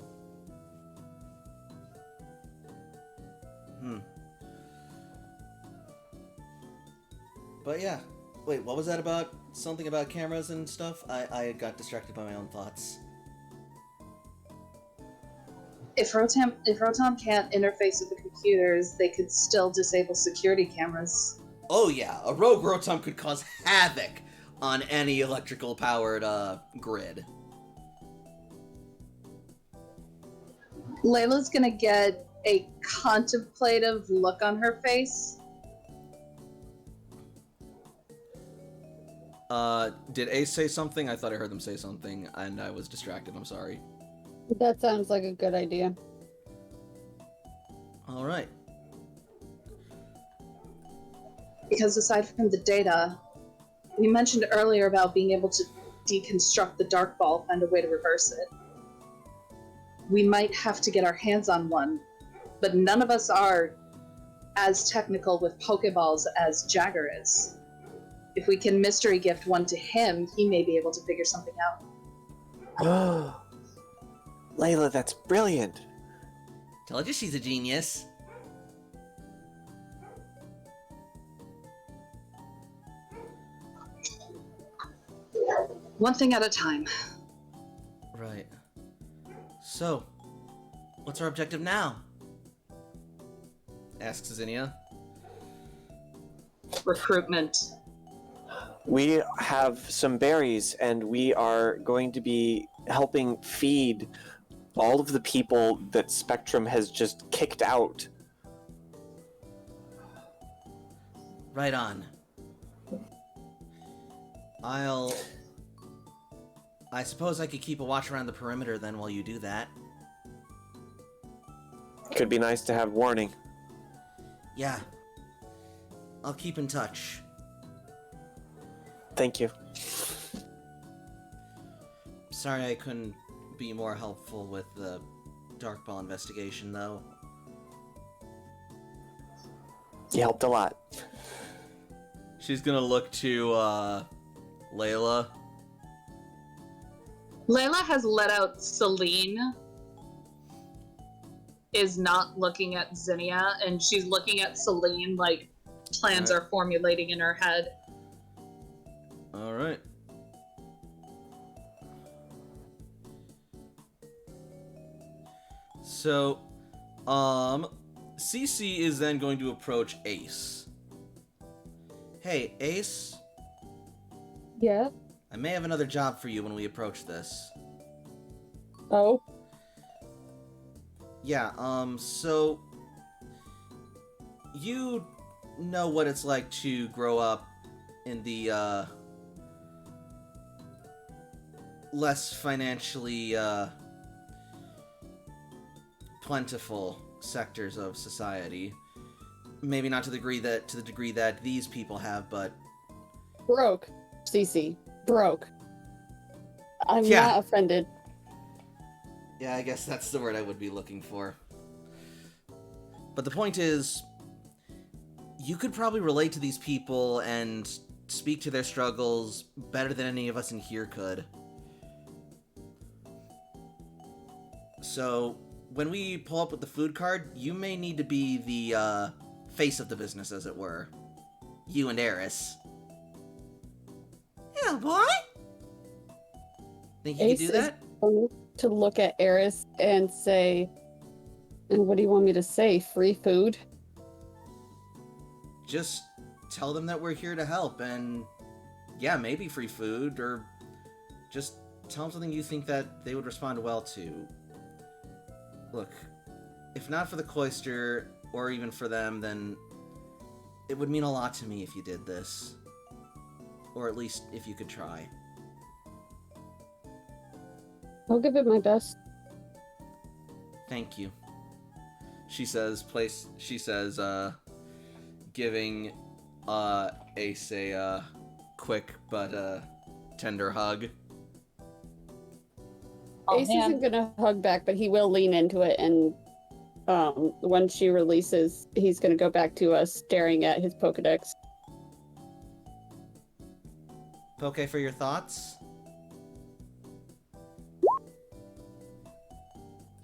Speaker 1: But yeah. Wait, what was that about? Something about cameras and stuff? I got distracted by my own thoughts.
Speaker 2: If Rotom can't interface with the computers, they could still disable security cameras.
Speaker 1: Oh yeah, a rogue Rotom could cause havoc on any electrical-powered grid.
Speaker 2: Layla's gonna get a contemplative look on her face.
Speaker 1: Did Ace say something? I thought I heard them say something, and I was distracted. I'm sorry.
Speaker 3: That sounds like a good idea.
Speaker 1: Alright.
Speaker 2: Because aside from the data, we mentioned earlier about being able to deconstruct the Dark Ball, find a way to reverse it. We might have to get our hands on one, but none of us are as technical with Pokeballs as Jagger is. If we can mystery gift one to him, he may be able to figure something out.
Speaker 5: Layla, that's brilliant.
Speaker 1: Told you she's a genius.
Speaker 2: One thing at a time.
Speaker 1: Right. So, what's our objective now? Asks Zinnia.
Speaker 2: Recruitment.
Speaker 5: We have some berries, and we are going to be helping feed all of the people that Spectrum has just kicked out.
Speaker 1: Right on. I suppose I could keep a watch around the perimeter then while you do that.
Speaker 5: Could be nice to have warning.
Speaker 1: Yeah. I'll keep in touch.
Speaker 5: Thank you.
Speaker 1: Sorry I couldn't be more helpful with the Dark Ball investigation, though.
Speaker 5: You helped a lot.
Speaker 1: She's gonna look to Layla.
Speaker 2: Layla has let out Celine, is not looking at Zinnia, and she's looking at Celine like plans are formulating in her head.
Speaker 1: All right. So, Cece is then going to approach Ace. Hey, Ace,
Speaker 3: Yeah.
Speaker 1: I may have another job for you when we approach this.
Speaker 3: Oh.
Speaker 1: Yeah, so you know what it's like to grow up in the, less financially, plentiful sectors of society. Maybe not to the degree that these people have, but
Speaker 3: Broke. Cece. Broke. I'm
Speaker 1: Yeah.
Speaker 3: not offended.
Speaker 1: yeah, I guess that's the word I would be looking for. But the point is, you could probably relate to these people and speak to their struggles better than any of us in here could. So, when we pull up with the food cart, you may need to be the, face of the business, as it were. You and Eris. Yeah, boy! Think you
Speaker 3: Ace
Speaker 1: could do that?
Speaker 3: Going to look at Eris and say, and what do you want me to say? Free food?
Speaker 1: Just tell them that we're here to help, and yeah, maybe free food, or just tell them something you think that they would respond well to. Look, if not for the cloister, or even for them, then it would mean a lot to me if you did this. Or at least if you could try.
Speaker 3: I'll give it my best.
Speaker 1: Thank you. She says, giving Ace a quick but tender hug.
Speaker 2: Oh,
Speaker 3: Ace
Speaker 2: man.
Speaker 3: isn't gonna hug back, but he will lean into it, and when she releases, he's gonna go back to staring at his Pokedex.
Speaker 1: Okay for your thoughts?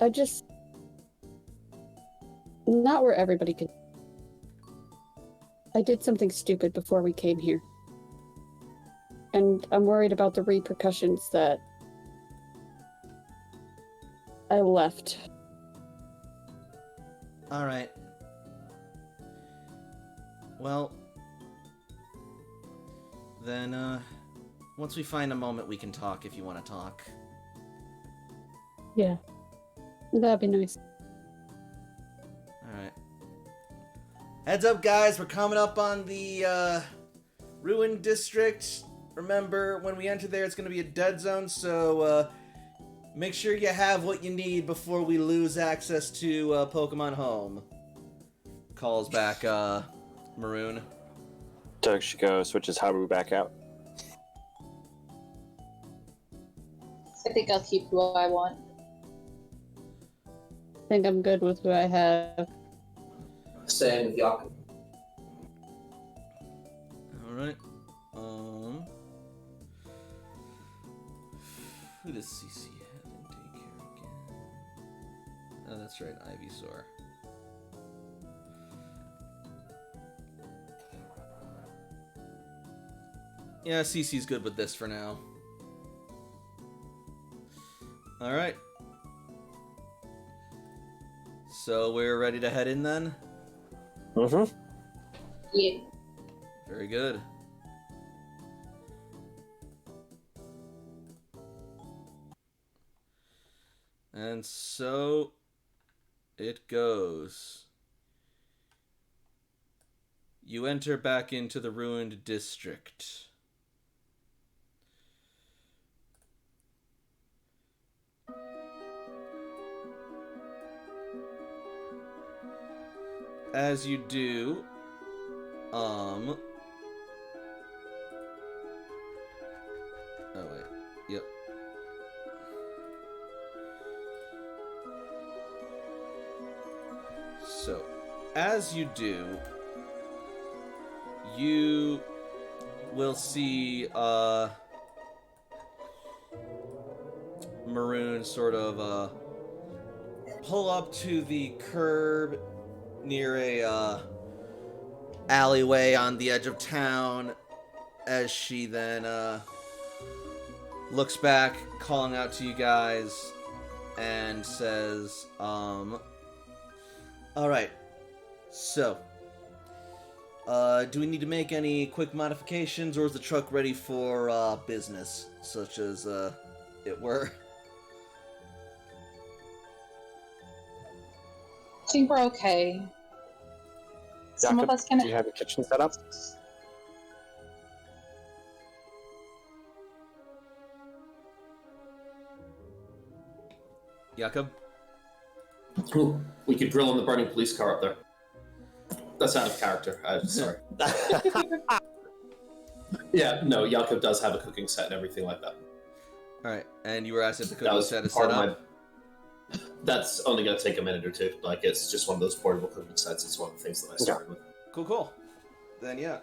Speaker 3: I just... Not where everybody could... I did something stupid before we came here. And I'm worried about the repercussions that I left.
Speaker 1: Alright. Well, then, once we find a moment, we can talk if you want to talk.
Speaker 3: Yeah. That'd be nice.
Speaker 1: Alright. Heads up, guys, we're coming up on the, Ruined District. Remember, when we enter there, it's going to be a dead zone, so, make sure you have what you need before we lose access to, Pokemon Home. Calls back, Maroon.
Speaker 5: Tentacruel switches Haru back out.
Speaker 2: I think I'll keep who I want.
Speaker 3: I think I'm good with who I have.
Speaker 6: Same with Yaku.
Speaker 1: Alright. Who does CC have and take care again? Oh, that's right, Ivysaur. Yeah, CC's good with this for now. Alright. So we're ready to head in then?
Speaker 5: Mm-hmm.
Speaker 2: Yeah.
Speaker 1: Very good. And so it goes. You enter back into the ruined district. As you do, oh wait, yep. So, as you do, you will see Maroon sort of pull up to the curb near a alleyway on the edge of town, as she then looks back, calling out to you guys, and says, alright, so, do we need to make any quick modifications, or is the truck ready for business, such as it were?
Speaker 2: I think we're okay. Some of
Speaker 5: Jakob,
Speaker 2: us can.
Speaker 5: do you have your kitchen set up?
Speaker 1: Jakob?
Speaker 6: Ooh, we could grill on the burning police car up there. That's out of character. I'm sorry. Yeah, no, Jakob does have a cooking set and everything like that.
Speaker 1: Alright, and you were asked if the
Speaker 6: That
Speaker 1: cooking
Speaker 6: was
Speaker 1: set is
Speaker 6: part
Speaker 1: set
Speaker 6: of
Speaker 1: up?
Speaker 6: That's only going to take a minute or two. Like, it's just one of those portable cooking sets. It's one of the things that I started with.
Speaker 1: Cool. Then, yeah.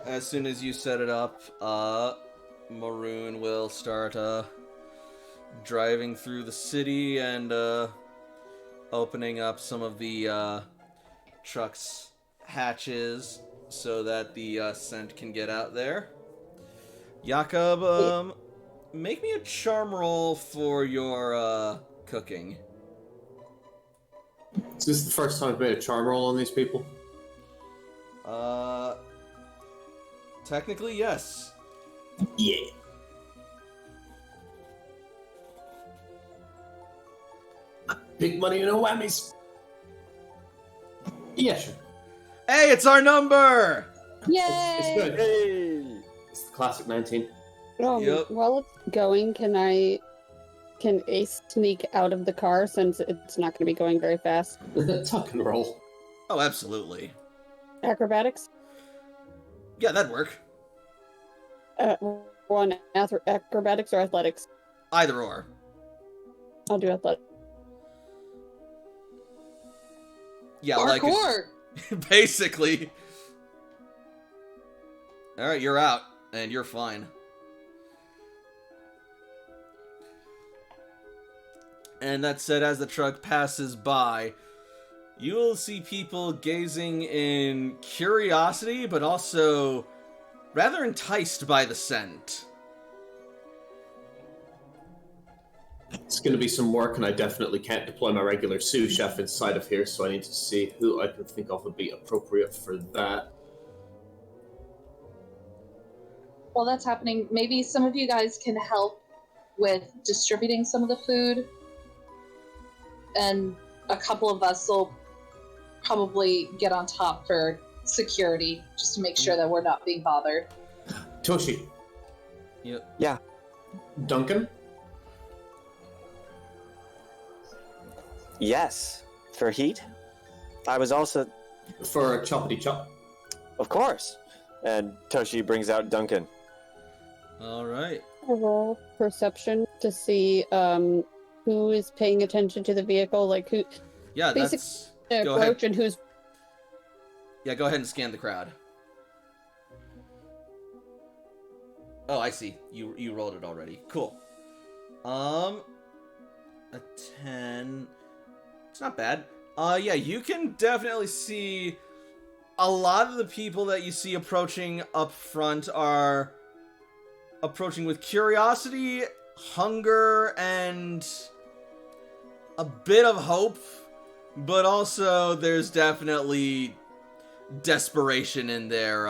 Speaker 1: As soon as you set it up, Maroon will start, driving through the city and, opening up some of the, truck's hatches so that the, scent can get out there. Jakob, make me a charm roll for your, cooking.
Speaker 6: Is this the first time I've made a charm roll on these people?
Speaker 1: Technically, yes.
Speaker 6: Yeah. Big money and no whammies. Yeah, sure.
Speaker 1: Hey, it's our number!
Speaker 2: Yay!
Speaker 6: It's good.
Speaker 5: Hey!
Speaker 6: It's the classic 19.
Speaker 1: Yep.
Speaker 3: While it's going, can Ace sneak out of the car since it's not going to be going very fast?
Speaker 6: Tuck and roll.
Speaker 1: Oh, absolutely.
Speaker 3: Acrobatics?
Speaker 1: Yeah, that'd work.
Speaker 3: One acrobatics or athletics?
Speaker 1: Either or.
Speaker 3: I'll do athletics.
Speaker 1: Yeah,
Speaker 2: Parkour!
Speaker 1: like basically. All right, you're out, and you're fine. And that said, as the truck passes by, you will see people gazing in curiosity, but also rather enticed by the scent.
Speaker 6: It's going to be some work, and I definitely can't deploy my regular sous chef inside of here, so I need to see who I can think of would be appropriate for that.
Speaker 2: While that's happening, maybe some of you guys can help with distributing some of the food. And a couple of us will probably get on top for security, just to make sure that we're not being bothered.
Speaker 6: Toshi.
Speaker 1: Yep.
Speaker 5: Yeah.
Speaker 6: Duncan?
Speaker 5: Yes. For heat? I was also...
Speaker 6: For a choppity chop.
Speaker 5: Of course. And Toshi brings out Duncan.
Speaker 1: All right.
Speaker 3: I roll perception to see who is paying attention to the vehicle, like who
Speaker 1: Yeah,
Speaker 3: Basic-
Speaker 1: that's...
Speaker 3: the
Speaker 1: Go
Speaker 3: approach
Speaker 1: ahead.
Speaker 3: and who's.
Speaker 1: Yeah, go ahead and scan the crowd. Oh, I see. You rolled it already. Cool. A 10. It's not bad. Yeah, you can definitely see a lot of the people that you see approaching up front are approaching with curiosity, hunger, and a bit of hope, but also there's definitely desperation in their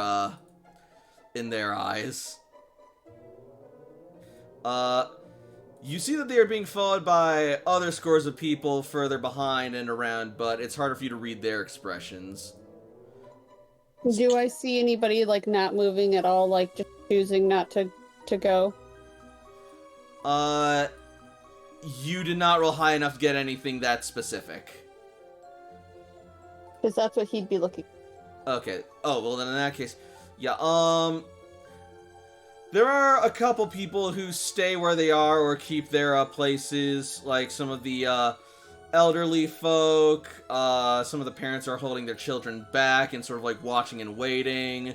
Speaker 1: eyes. You see that they are being followed by other scores of people further behind and around, but it's harder for you to read their expressions.
Speaker 3: Do I see anybody like not moving at all, like just choosing not to go?
Speaker 1: You did not roll high enough to get anything that specific.
Speaker 3: Because that's what he'd be looking.
Speaker 1: Okay. Oh, well then in that case, yeah, there are a couple people who stay where they are or keep their places, like some of the elderly folk. Some of the parents are holding their children back and sort of like watching and waiting.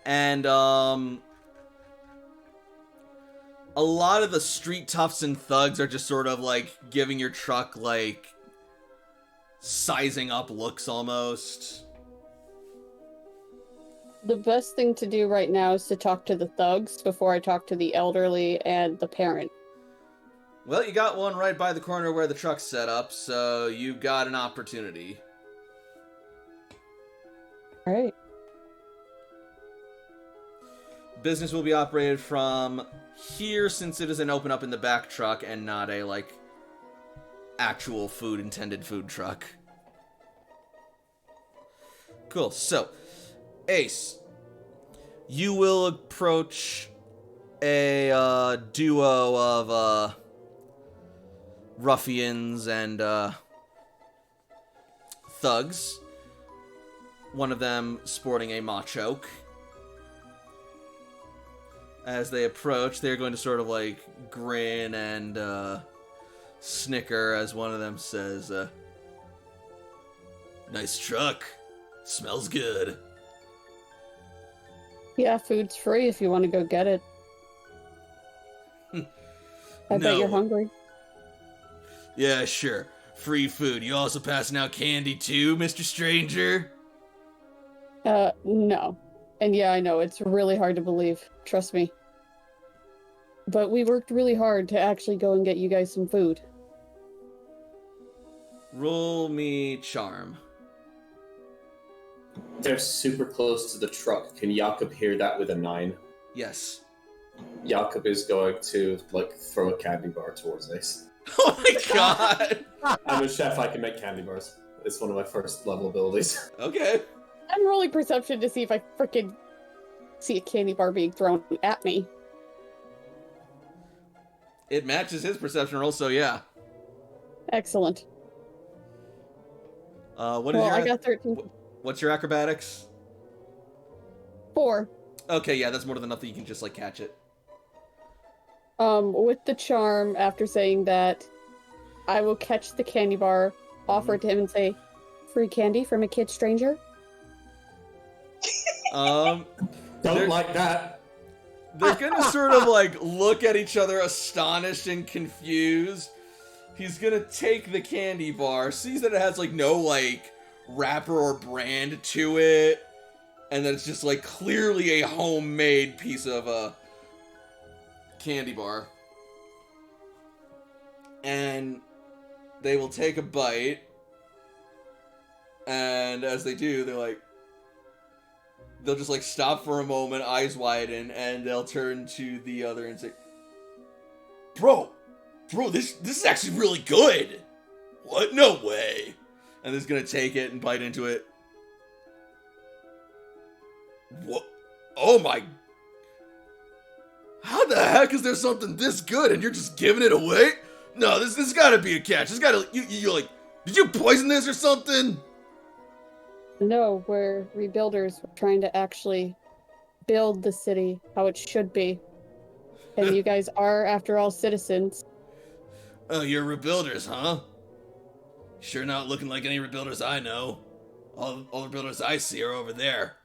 Speaker 1: And a lot of the street toughs and thugs are just sort of like giving your truck like sizing up looks almost.
Speaker 3: The best thing to do right now is to talk to the thugs before I talk to the elderly and the parent.
Speaker 1: Well, you got one right by the corner where the truck's set up, so you got an opportunity.
Speaker 3: Alright.
Speaker 1: Business will be operated from here since it is an open up in the back truck and not a, like, actual intended food truck. Cool, so, Ace, you will approach a duo of ruffians and thugs. One of them sporting a machoke. As they approach, they're going to sort of like grin and snicker as one of them says, "Nice truck. Smells good."
Speaker 3: Yeah, food's free if you want to go get it. I bet you're hungry.
Speaker 7: Yeah, sure. Free food. You also passing out candy too, Mr. Stranger?
Speaker 3: No. And yeah, I know, it's really hard to believe. Trust me. But we worked really hard to actually go and get you guys some food.
Speaker 1: Roll me charm.
Speaker 6: They're super close to the truck. Can Jakob hear that with a 9?
Speaker 1: Yes.
Speaker 6: Jakob is going to, like, throw a candy bar towards Ace.
Speaker 1: Oh my god!
Speaker 6: I'm a chef, I can make candy bars. It's one of my first level abilities.
Speaker 1: Okay.
Speaker 3: I'm rolling perception to see if I frickin' see a candy bar being thrown at me.
Speaker 1: It matches his perception roll, so yeah.
Speaker 3: Excellent.
Speaker 1: What is
Speaker 3: Well,
Speaker 1: your
Speaker 3: I got 13.
Speaker 1: What's your acrobatics?
Speaker 3: 4.
Speaker 1: Okay, yeah, that's more than enough that you can just like catch it.
Speaker 3: With the charm, after saying that, I will catch the candy bar, offer it to him, and say, "Free candy from a kid stranger?"
Speaker 6: Don't like that.
Speaker 1: They're gonna sort of like look at each other astonished and confused. He's gonna take the candy bar, sees that it has like no like wrapper or brand to it, and that it's just like clearly a homemade piece of candy bar. And they will take a bite, and as they do, they'll just like stop for a moment, eyes widen, and they'll turn to the other and say, Bro, this is actually really good. What? No way. And he's gonna take it and bite into it. What? Oh my. How the heck is there something this good and you're just giving it away? No, this gotta be a catch. This gotta, you like, did you poison this or something?
Speaker 3: No, we're rebuilders. We're trying to actually build the city how it should be. And you guys are, after all, citizens.
Speaker 7: Oh, you're rebuilders, huh? Sure not looking like any rebuilders I know. All the rebuilders I see are over there.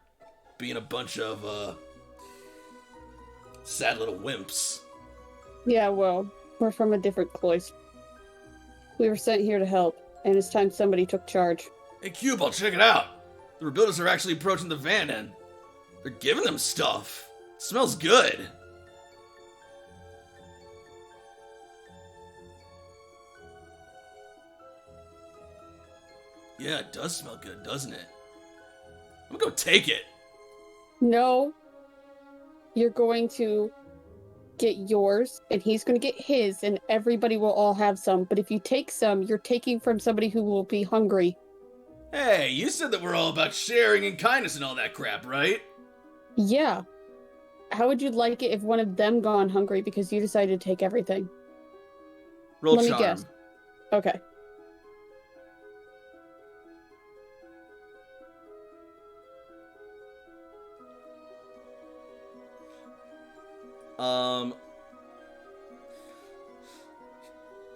Speaker 7: Being a bunch of, sad little wimps.
Speaker 3: Yeah, well, we're from a different cloister. We were sent here to help, and it's time somebody took charge.
Speaker 7: Hey, Cube, I'll check it out. The rebuilders are actually approaching the van and they're giving them stuff. It smells good. Yeah, it does smell good, doesn't it? I'm gonna go take it.
Speaker 3: No. You're going to get yours, and he's going to get his, and everybody will all have some. But if you take some, you're taking from somebody who will be hungry.
Speaker 7: Hey, you said that we're all about sharing and kindness and all that crap, right?
Speaker 3: Yeah. How would you like it if one of them gone hungry because you decided to take everything?
Speaker 1: Roll
Speaker 3: Let
Speaker 1: charm.
Speaker 3: me guess. Okay.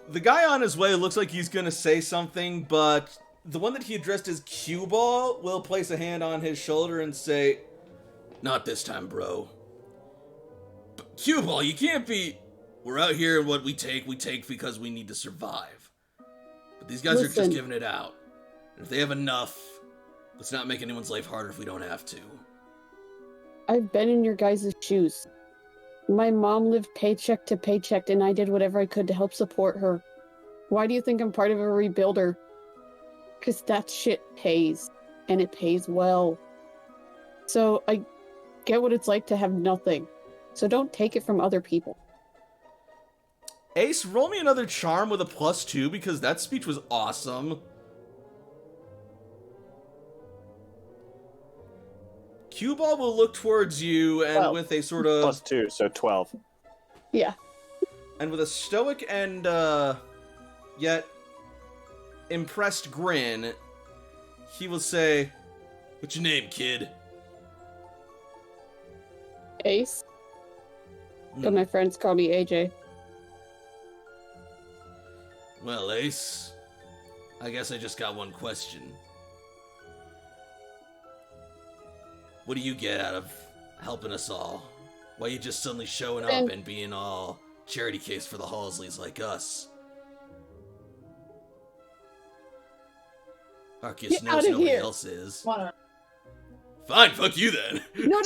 Speaker 1: The guy on his way looks like he's gonna say something, but the one that he addressed as Cue Ball will place a hand on his shoulder and say,
Speaker 7: Not this time, bro. But Cue Ball, you can't be... We're out here and what we take because we need to survive. But these guys are
Speaker 3: Listen.
Speaker 7: just giving it out. And if they have enough, let's not make anyone's life harder if we don't have to.
Speaker 3: I've been in your guys' shoes. My mom lived paycheck to paycheck, and I did whatever I could to help support her. Why do you think I'm part of a rebuilder? Because that shit pays, and it pays well. So I get what it's like to have nothing. So don't take it from other people.
Speaker 1: Ace, roll me another charm with a +2 because that speech was awesome. Cue Ball will look towards you and
Speaker 5: 12.
Speaker 1: with a sort of...
Speaker 5: +2, so 12.
Speaker 3: Yeah.
Speaker 1: And with a stoic and, yet impressed grin, he will say,
Speaker 7: What's your name, kid?
Speaker 3: Ace. But my friends call me AJ.
Speaker 7: Well, Ace, I guess I just got one question. What do you get out of helping us all? Why are you just suddenly showing up and being all charity case for the Halsleys like us? Arceus
Speaker 3: Get
Speaker 7: knows
Speaker 3: outta
Speaker 7: nobody
Speaker 3: here.
Speaker 7: else is.
Speaker 2: Wanna-
Speaker 7: Fine, fuck you then.
Speaker 3: No.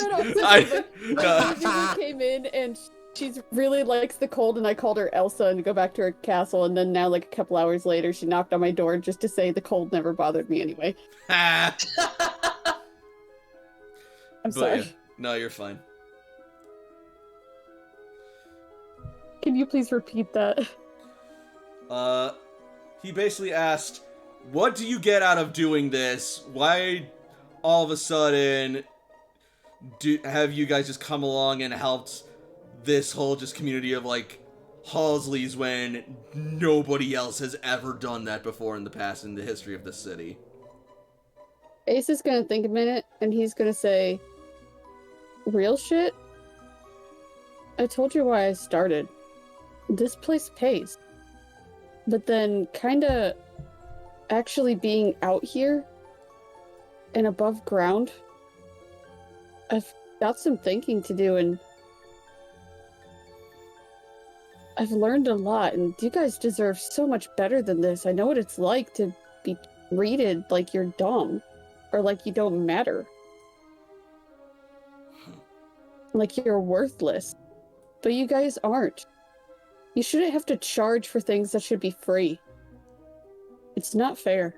Speaker 1: I-
Speaker 3: My sister came in and she really likes the cold, and I called her Elsa and go back to her castle. And then now, like a couple hours later, she knocked on my door just to say the cold never bothered me anyway.
Speaker 1: ha!
Speaker 3: I'm
Speaker 1: But
Speaker 3: sorry.
Speaker 1: yeah, no, you're fine.
Speaker 3: Can you please repeat that?
Speaker 1: He basically asked, what do you get out of doing this? Why all of a sudden have you guys just come along and helped this whole just community of like Halsleys when nobody else has ever done that before in the past in the history of the city?
Speaker 3: Ace is gonna think a minute, and he's gonna say, real shit? I told you why I started. This place pays. But then, kinda actually being out here and above ground, I've got some thinking to do, and I've learned a lot, and you guys deserve so much better than this. I know what it's like to be treated like you're dumb, or like you don't matter. Like you're worthless. But you guys aren't. You shouldn't have to charge for things that should be free. It's not fair.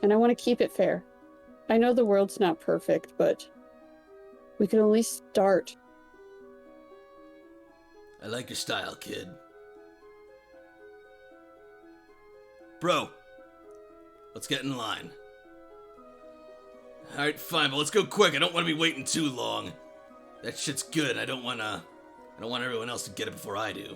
Speaker 3: And I want to keep it fair. I know the world's not perfect, but we can at least start.
Speaker 7: I like your style, kid. Bro, let's get in line. Alright, fine, but let's go quick. I don't want to be waiting too long. That shit's good. I don't want everyone else to get it before I do.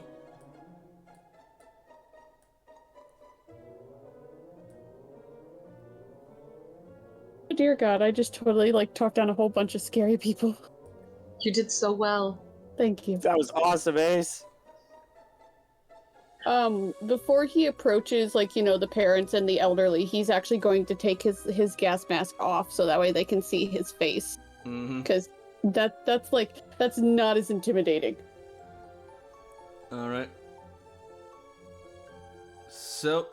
Speaker 3: Dear God, I just totally talked down a whole bunch of scary people.
Speaker 2: You did so well.
Speaker 3: Thank you.
Speaker 5: That was awesome, Ace.
Speaker 3: Before he approaches, the parents and the elderly, he's actually going to take his gas mask off so that way they can see his face.
Speaker 1: Mm-hmm.
Speaker 3: Because that's not as intimidating.
Speaker 1: Alright. So,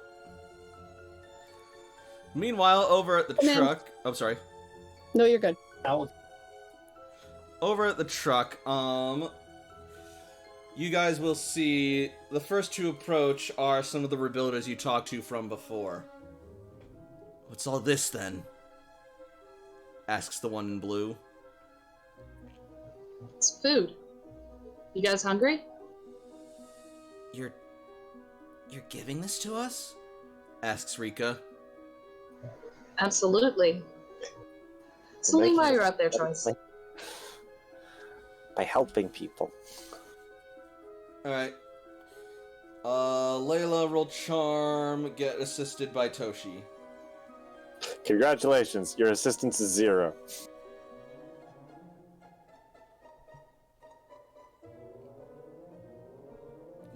Speaker 1: meanwhile, over at the
Speaker 3: Come in.
Speaker 1: truck... Oh, sorry.
Speaker 3: No, you're good.
Speaker 1: Over at the truck, you guys will see the first to approach are some of the rebuilders you talked to from before.
Speaker 7: What's all this then?
Speaker 1: Asks the one in blue.
Speaker 2: It's food. You guys hungry?
Speaker 1: You're giving this to us? Asks Rika.
Speaker 2: Absolutely. It's only why you're out there, Troyce.
Speaker 5: By helping people.
Speaker 1: Alright. Layla, roll charm, get assisted by Toshi.
Speaker 5: Congratulations, your assistance is 0.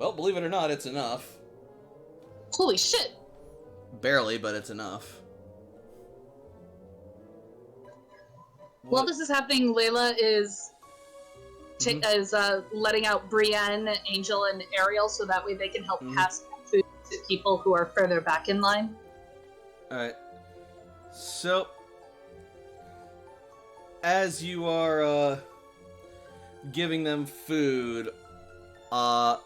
Speaker 1: Well, believe it or not, it's enough.
Speaker 2: Holy shit!
Speaker 1: Barely, but it's enough.
Speaker 2: While this is happening, Layla is letting out Brienne, Angel, and Ariel so that way they can help pass food to people who are further back in line.
Speaker 1: Alright. So, as you are giving them food, the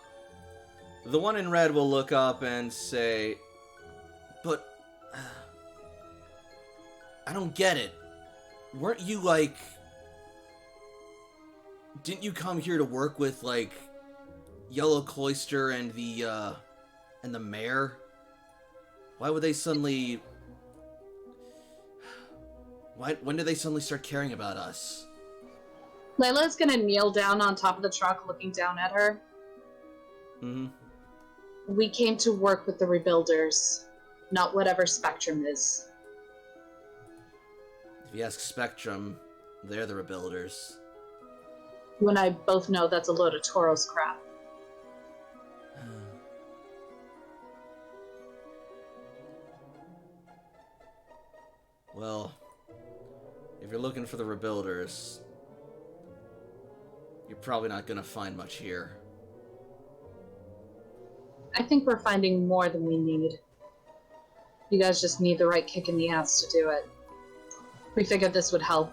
Speaker 1: one in red will look up and say, but I don't get it. Weren't you like... Didn't you come here to work with, like, Yellow Cloister and the mayor? Why would they suddenly... When did they suddenly start caring about us?
Speaker 2: Layla's gonna kneel down on top of the truck looking down at her.
Speaker 1: Mm-hmm.
Speaker 2: We came to work with the Rebuilders, not whatever Spectrum is.
Speaker 1: If you ask Spectrum, they're the Rebuilders.
Speaker 2: You and I both know that's a load of Tauros crap.
Speaker 1: Well, if you're looking for the Rebuilders, you're probably not gonna find much here.
Speaker 2: I think we're finding more than we need. You guys just need the right kick in the ass to do it. We figured this would help.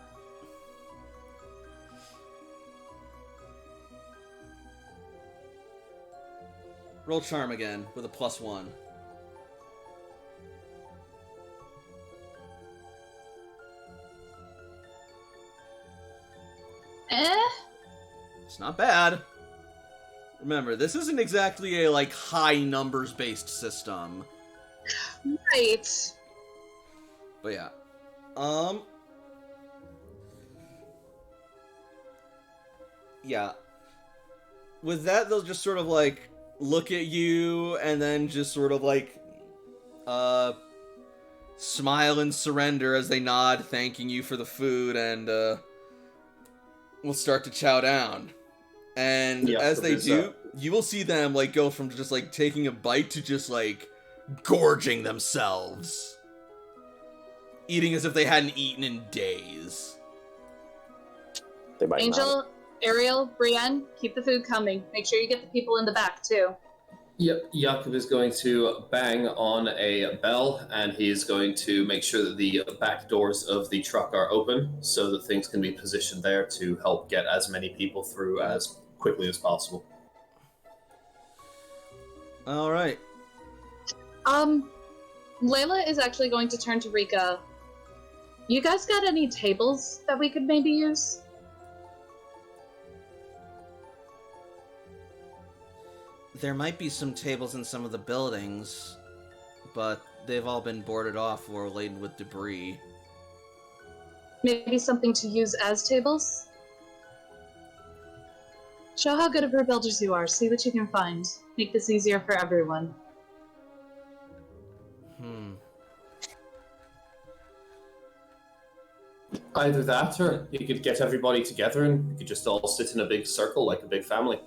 Speaker 1: Roll Charm again, with a +1. It's not bad. Remember, this isn't exactly a, like, high numbers-based system.
Speaker 2: Right.
Speaker 1: But yeah. Yeah. With that, they'll just sort of, like, look at you, and then just sort of, like, smile and surrender as they nod, thanking you for the food, and, will start to chow down. And as they do, you will see them, like, go from just, like, taking a bite to just, like, gorging themselves. Eating as if they hadn't eaten in days.
Speaker 5: They might
Speaker 2: Angel,
Speaker 5: not.
Speaker 2: Ariel, Brienne, keep the food coming. Make sure you get the people in the back, too.
Speaker 6: Yep, Jakob is going to bang on a bell, and he is going to make sure that the back doors of the truck are open, so that things can be positioned there to help get as many people through as quickly as possible.
Speaker 1: Alright.
Speaker 2: Layla is actually going to turn to Rika. You guys got any tables that we could maybe use?
Speaker 1: There might be some tables in some of the buildings, but they've all been boarded off or laden with debris.
Speaker 2: Maybe something to use as tables? Show how good of rebuilders you are. See what you can find. Make this easier for everyone.
Speaker 6: Either that, or you could get everybody together and you could just all sit in a big circle like a big family.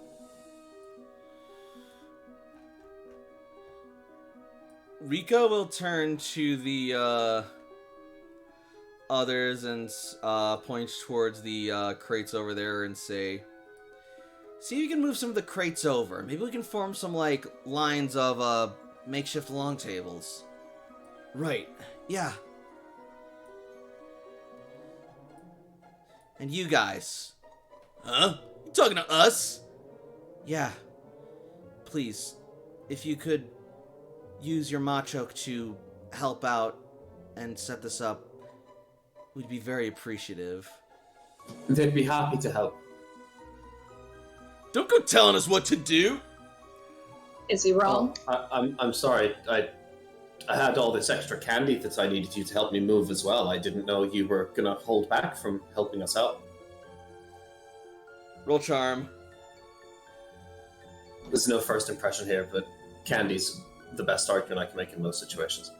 Speaker 1: Rika will turn to the others and point towards the crates over there and say, see if you can move some of the crates over. Maybe we can form some, like, lines of makeshift long tables. Right. Yeah. And you guys.
Speaker 7: Huh? You talking to us?
Speaker 1: Yeah. Please, if you could use your Machoke to help out and set this up, we'd be very appreciative.
Speaker 6: They'd be happy to help.
Speaker 7: Don't go telling us what to do.
Speaker 2: Is he wrong?
Speaker 6: I'm sorry. I had all this extra candy that I needed you to help me move as well. I didn't know you were gonna hold back from helping us out.
Speaker 1: Roll Charm.
Speaker 6: There's no first impression here, but candy's the best argument I can make in most situations.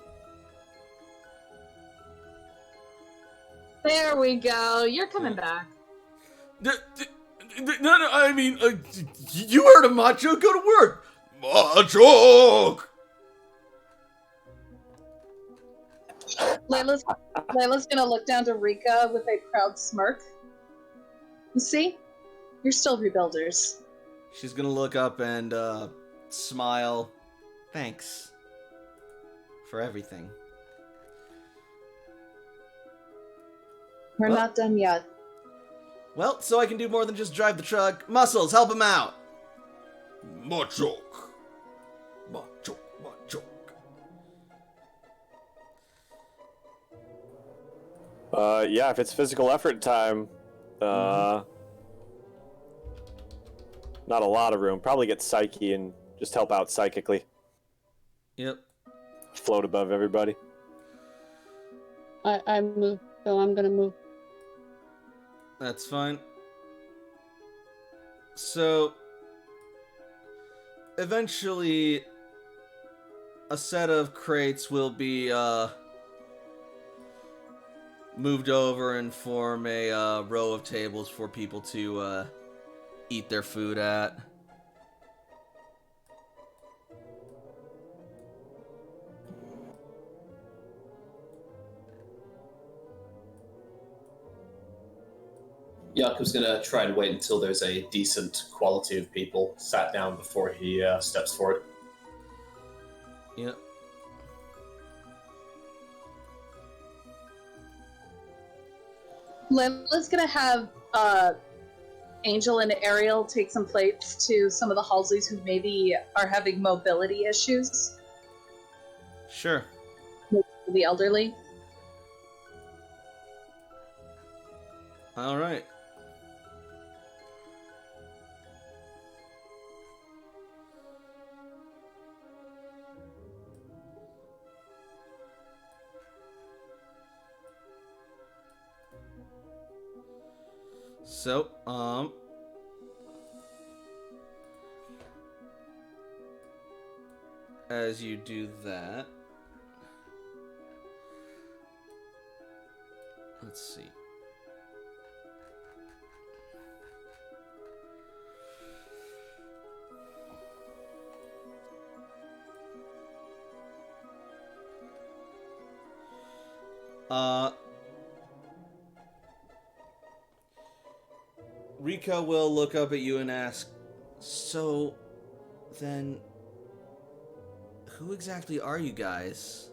Speaker 2: There we go. You're coming back.
Speaker 7: No, I mean, you heard of Macho, go to work. Marowak!
Speaker 2: Layla's gonna look down to Rika with a proud smirk. You see? You're still rebuilders.
Speaker 1: She's gonna look up and smile. Thanks for everything.
Speaker 2: We're
Speaker 1: Well-
Speaker 2: not done yet.
Speaker 1: Well, so I can do more than just drive the truck. Muscles, help him out.
Speaker 7: Marowak.
Speaker 5: Yeah, if it's physical effort time, not a lot of room. Probably get Psyche and just help out psychically.
Speaker 1: Yep.
Speaker 5: Float above everybody.
Speaker 3: I move, so I'm gonna move.
Speaker 1: That's fine. So, eventually, a set of crates will be moved over and form a row of tables for people to eat their food at.
Speaker 6: Jakob's gonna try and wait until there's a decent quality of people sat down before he steps forward.
Speaker 1: Yep.
Speaker 2: Layla's gonna have Angel and Ariel take some plates to some of the Halseys who maybe are having mobility issues,
Speaker 1: Sure.
Speaker 2: the elderly.
Speaker 1: All right. So, as you do that, let's see. Rika will look up at you and ask, so, then, who exactly are you guys?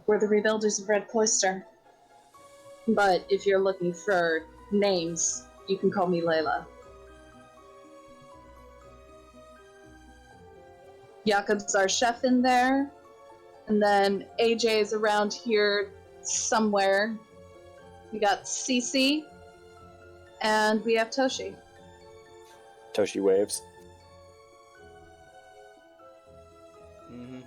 Speaker 2: We're the rebuilders of Red Cloister. But if you're looking for names, you can call me Layla. Jakob's our chef in there. And then AJ is around here somewhere. We got Cece. And we have Toshi.
Speaker 5: Toshi waves.
Speaker 1: Mm-hmm.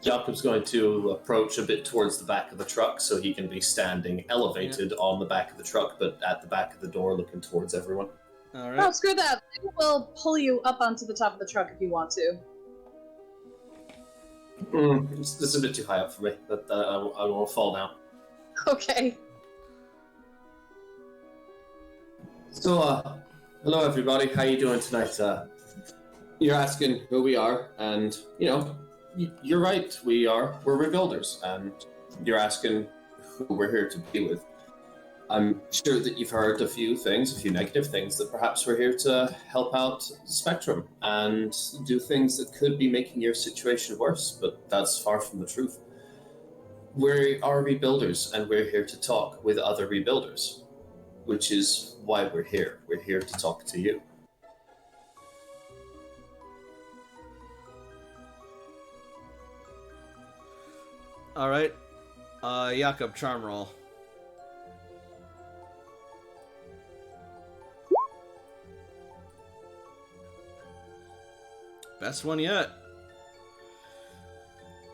Speaker 6: Jakob's going to approach a bit towards the back of the truck so he can be standing elevated on the back of the truck, but at the back of the door looking towards everyone.
Speaker 1: All
Speaker 2: Oh,
Speaker 1: right.
Speaker 2: screw that. We'll pull you up onto the top of the truck if you want to.
Speaker 6: This is a bit too high up for me. I don't want to fall down.
Speaker 2: Okay.
Speaker 6: So, hello everybody. How you doing tonight? You're asking who we are, and you're right. We're rebuilders, and you're asking who we're here to be with. I'm sure that you've heard a few negative things, that perhaps we're here to help out the Spectrum and do things that could be making your situation worse, but that's far from the truth. We are rebuilders, and we're here to talk with other rebuilders, which is why we're here. We're here to talk to you.
Speaker 1: All right. Jakob, charm roll. Best one yet.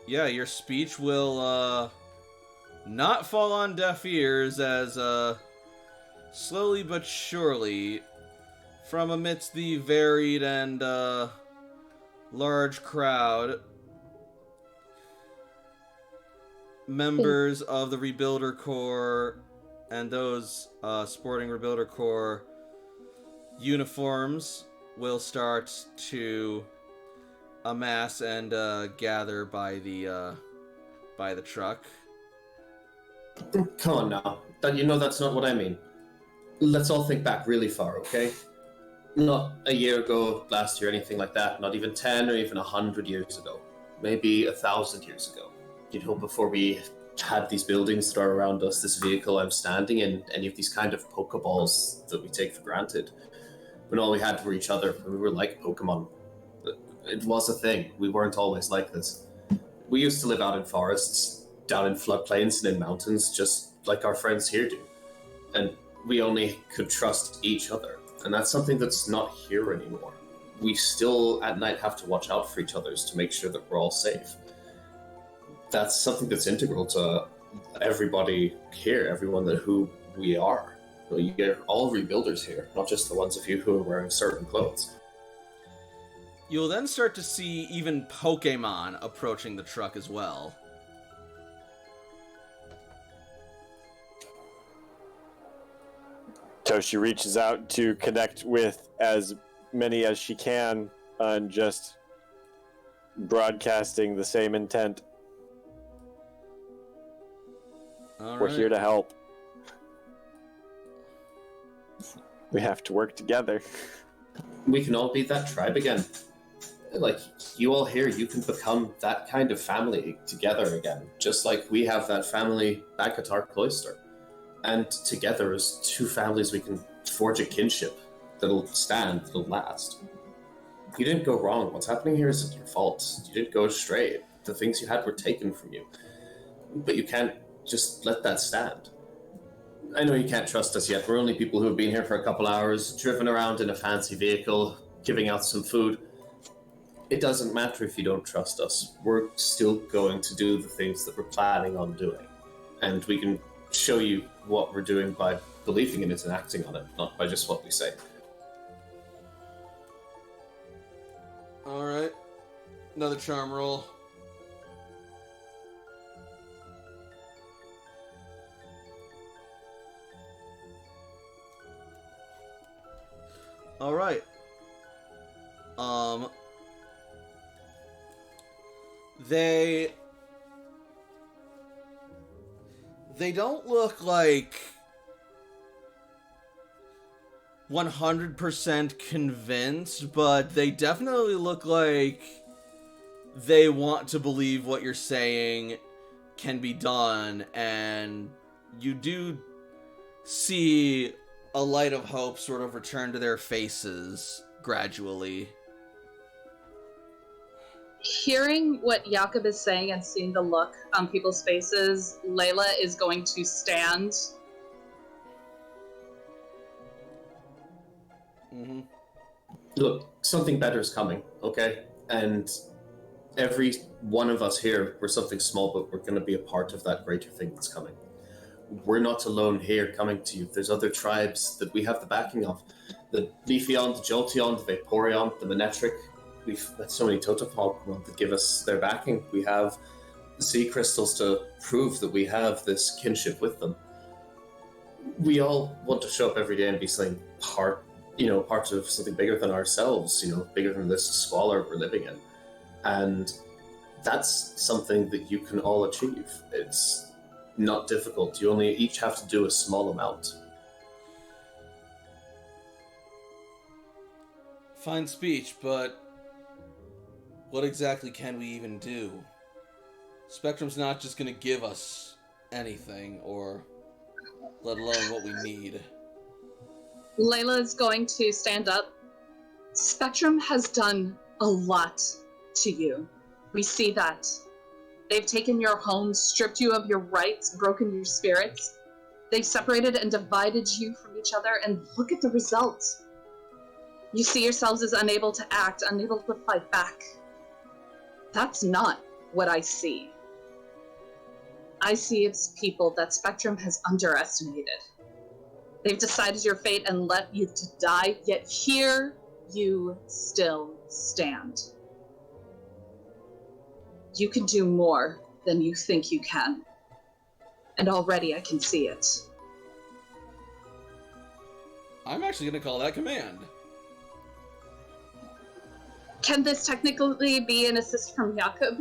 Speaker 1: Yeah, your speech will not fall on deaf ears as slowly but surely, from amidst the varied and large crowd, members of the Rebuilder Corps and those sporting Rebuilder Corps uniforms will start to amass and gather by the truck.
Speaker 6: Come on now. You know that's not what I mean. Let's all think back really far, okay? Not a year ago, last year, anything like that. Not even 10 or even 100 years ago. Maybe 1,000 years ago. You know, before we had these buildings that are around us, this vehicle I'm standing in, any of these kind of Pokeballs that we take for granted. When all we had were each other, when we were like Pokemon. It was a thing. We weren't always like this. We used to live out in forests, down in floodplains and in mountains, just like our friends here do. And we only could trust each other. And that's something that's not here anymore. We still, at night, have to watch out for each other to make sure that we're all safe. That's something that's integral to everybody here, everyone who we are. You're all rebuilders here, not just the ones of you who are wearing certain clothes.
Speaker 1: You'll then start to see even Pokemon approaching the truck as well.
Speaker 5: Toshi reaches out to connect with as many as she can and just broadcasting the same intent. We're here to help. We have to work together.
Speaker 6: We can all be that tribe again. Like, you all here, you can become that kind of family together again, just like we have that family back at our cloister. And together as two families, we can forge a kinship that'll stand, that'll last. You didn't go wrong. What's happening here isn't your fault. You didn't go astray. The things you had were taken from you. But you can't just let that stand. I know you can't trust us yet. We're only people who have been here for a couple hours, driven around in a fancy vehicle, giving out some food. It doesn't matter if you don't trust us. We're still going to do the things that we're planning on doing. And we can show you what we're doing by believing in it and acting on it, not by just what we say.
Speaker 1: Alright. Another charm roll. Alright. They don't look like 100% convinced, but they definitely look like they want to believe what you're saying can be done, and you do see a light of hope sort of return to their faces gradually.
Speaker 2: Hearing what Jakob is saying and seeing the look on people's faces, Layla is going to stand.
Speaker 1: Mm-hmm.
Speaker 6: Look, something better is coming, okay? And every one of us here, we're something small, but we're going to be a part of that greater thing that's coming. We're not alone here coming to you. There's other tribes that we have the backing of. The Leafeon, the Jolteon, the Vaporeon, the Manectric. We've met so many totem Pokemon that give us their backing. We have the sea crystals to prove that we have this kinship with them. We all want to show up every day and be something part of something bigger than ourselves, bigger than this squalor we're living in. And that's something that you can all achieve. It's not difficult. You only each have to do a small amount.
Speaker 1: Fine speech, but what exactly can we even do? Spectrum's not just gonna give us anything, or let alone what we need.
Speaker 2: Layla is going to stand up. Spectrum has done a lot to you. We see that. They've taken your home, stripped you of your rights, broken your spirits. They've separated and divided you from each other, and look at the results. You see yourselves as unable to act, unable to fight back. That's not what I see. I see it's people that Spectrum has underestimated. They've decided your fate and let you to die, yet here you still stand. You can do more than you think you can. And already I can see it.
Speaker 1: I'm actually going to call that command.
Speaker 2: Can this technically be an assist from Jakob?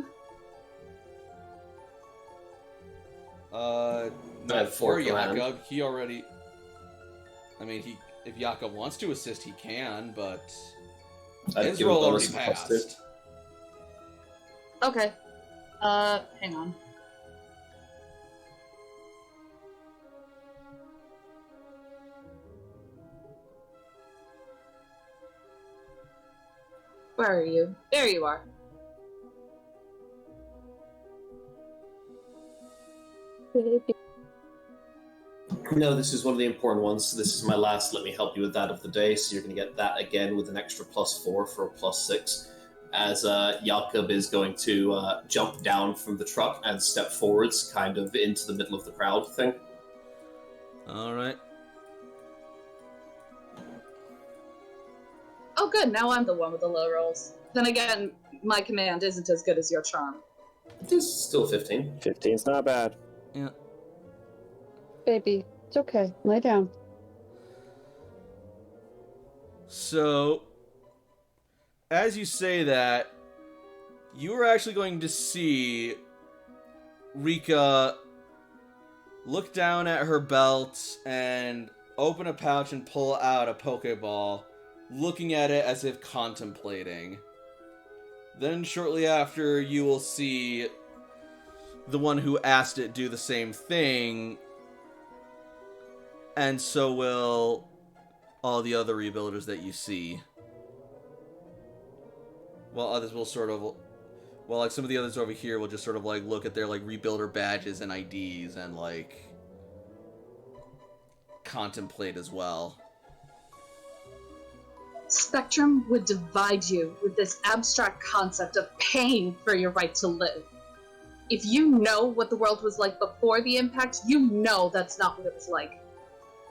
Speaker 6: I
Speaker 1: Not
Speaker 6: have
Speaker 1: for
Speaker 6: 4 command.
Speaker 1: Jakob. He already... I mean, if Jakob wants to assist, he can, but...
Speaker 6: I'd
Speaker 1: his
Speaker 6: give a
Speaker 1: roll
Speaker 6: bonus
Speaker 1: already
Speaker 6: of +2.
Speaker 1: passed.
Speaker 2: Okay. Hang on. Where are you? There you are.
Speaker 6: No, this is one of the important ones. This is my last let me help you with that of the day, so you're going to get that again with an extra +4 for a +6. As Jakob is going to jump down from the truck and step forwards, kind of into the middle of the crowd thing.
Speaker 1: Alright.
Speaker 2: Oh, good. Now I'm the one with the low rolls. Then again, my command isn't as good as your charm.
Speaker 6: It is still 15.
Speaker 5: 15's not bad.
Speaker 1: Yeah.
Speaker 3: Baby, it's okay. Lay down.
Speaker 1: So, as you say that, you are actually going to see Rika look down at her belt and open a pouch and pull out a Pokeball, looking at it as if contemplating. Then shortly after, you will see the one who asked it do the same thing, and so will all the other rebuilders that you see. Well, others will sort of... Well, like, some of the others over here will just sort of, like, look at their, like, rebuilder badges and IDs and, like, contemplate as well.
Speaker 2: Spectrum would divide you with this abstract concept of paying for your right to live. If you know what the world was like before the impact, you know that's not what it was like.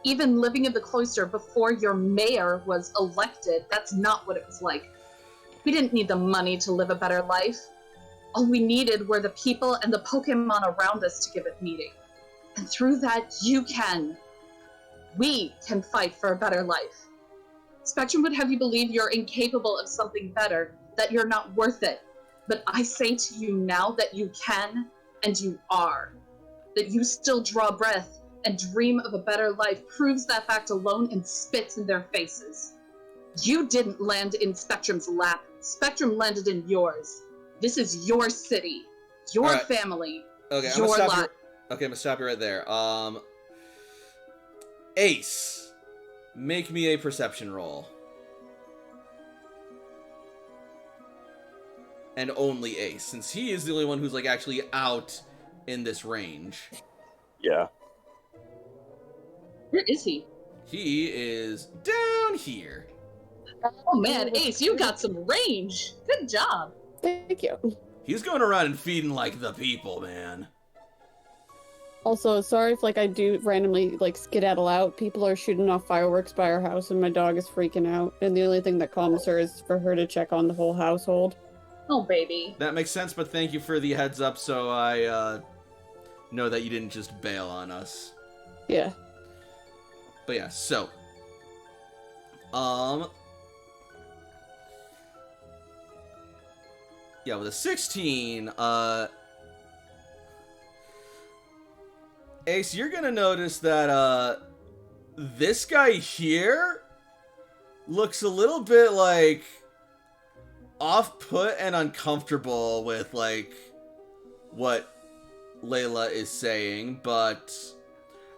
Speaker 2: Even living in the cloister before your mayor was elected, that's not what it was like. We didn't need the money to live a better life. All we needed were the people and the Pokemon around us to give it meaning. And through that, we can fight for a better life. Spectrum would have you believe you're incapable of something better, that you're not worth it. But I say to you now that you can, and you are. That you still draw breath and dream of a better life proves that fact alone and spits in their faces. You didn't land in Spectrum's lap. Spectrum landed in yours. This is your city, your
Speaker 1: All right.
Speaker 2: family,
Speaker 1: Okay, I'm
Speaker 2: your
Speaker 1: gonna stop
Speaker 2: life.
Speaker 1: you. Okay, I'm gonna stop you right there. Ace, make me a perception roll. And only Ace, since he is the only one who's, like, actually out in this range.
Speaker 5: Yeah.
Speaker 2: Where is he?
Speaker 1: He is down here.
Speaker 2: Oh man, Ace, you got some range. Good job.
Speaker 3: Thank you.
Speaker 1: He's going around and feeding, like, the people, man.
Speaker 3: Also, sorry if, like, I do randomly, like, skedaddle out. People are shooting off fireworks by our house, and my dog is freaking out. And the only thing that calms her is for her to check on the whole household.
Speaker 2: Oh baby.
Speaker 1: That makes sense, but thank you for the heads up, so I, know that you didn't just bail on us.
Speaker 3: Yeah.
Speaker 1: But yeah, so... Yeah, with a 16, Ace, you're gonna notice that, this guy here looks a little bit, like, off-put and uncomfortable with, like, what Layla is saying, but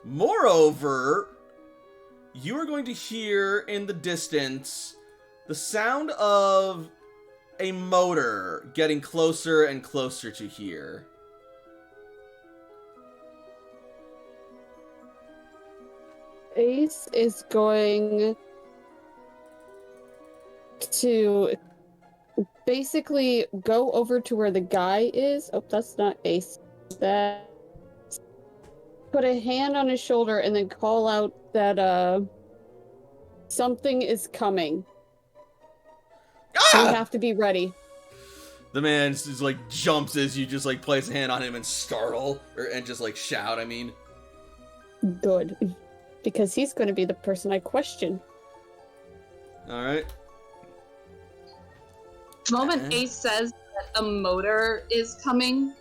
Speaker 1: moreover, you are going to hear in the distance the sound of a motor getting closer and closer to here.
Speaker 3: Ace is going to basically go over to where the guy is. Oh, that's not Ace. That put a hand on his shoulder and then call out that something is coming. We have to be ready.
Speaker 1: The man just, like, jumps as you just, like, place a hand on him and startle, and just, like, shout, I mean.
Speaker 3: Good. Because he's going to be the person I question.
Speaker 1: Alright.
Speaker 2: The moment Ace says that a motor is coming,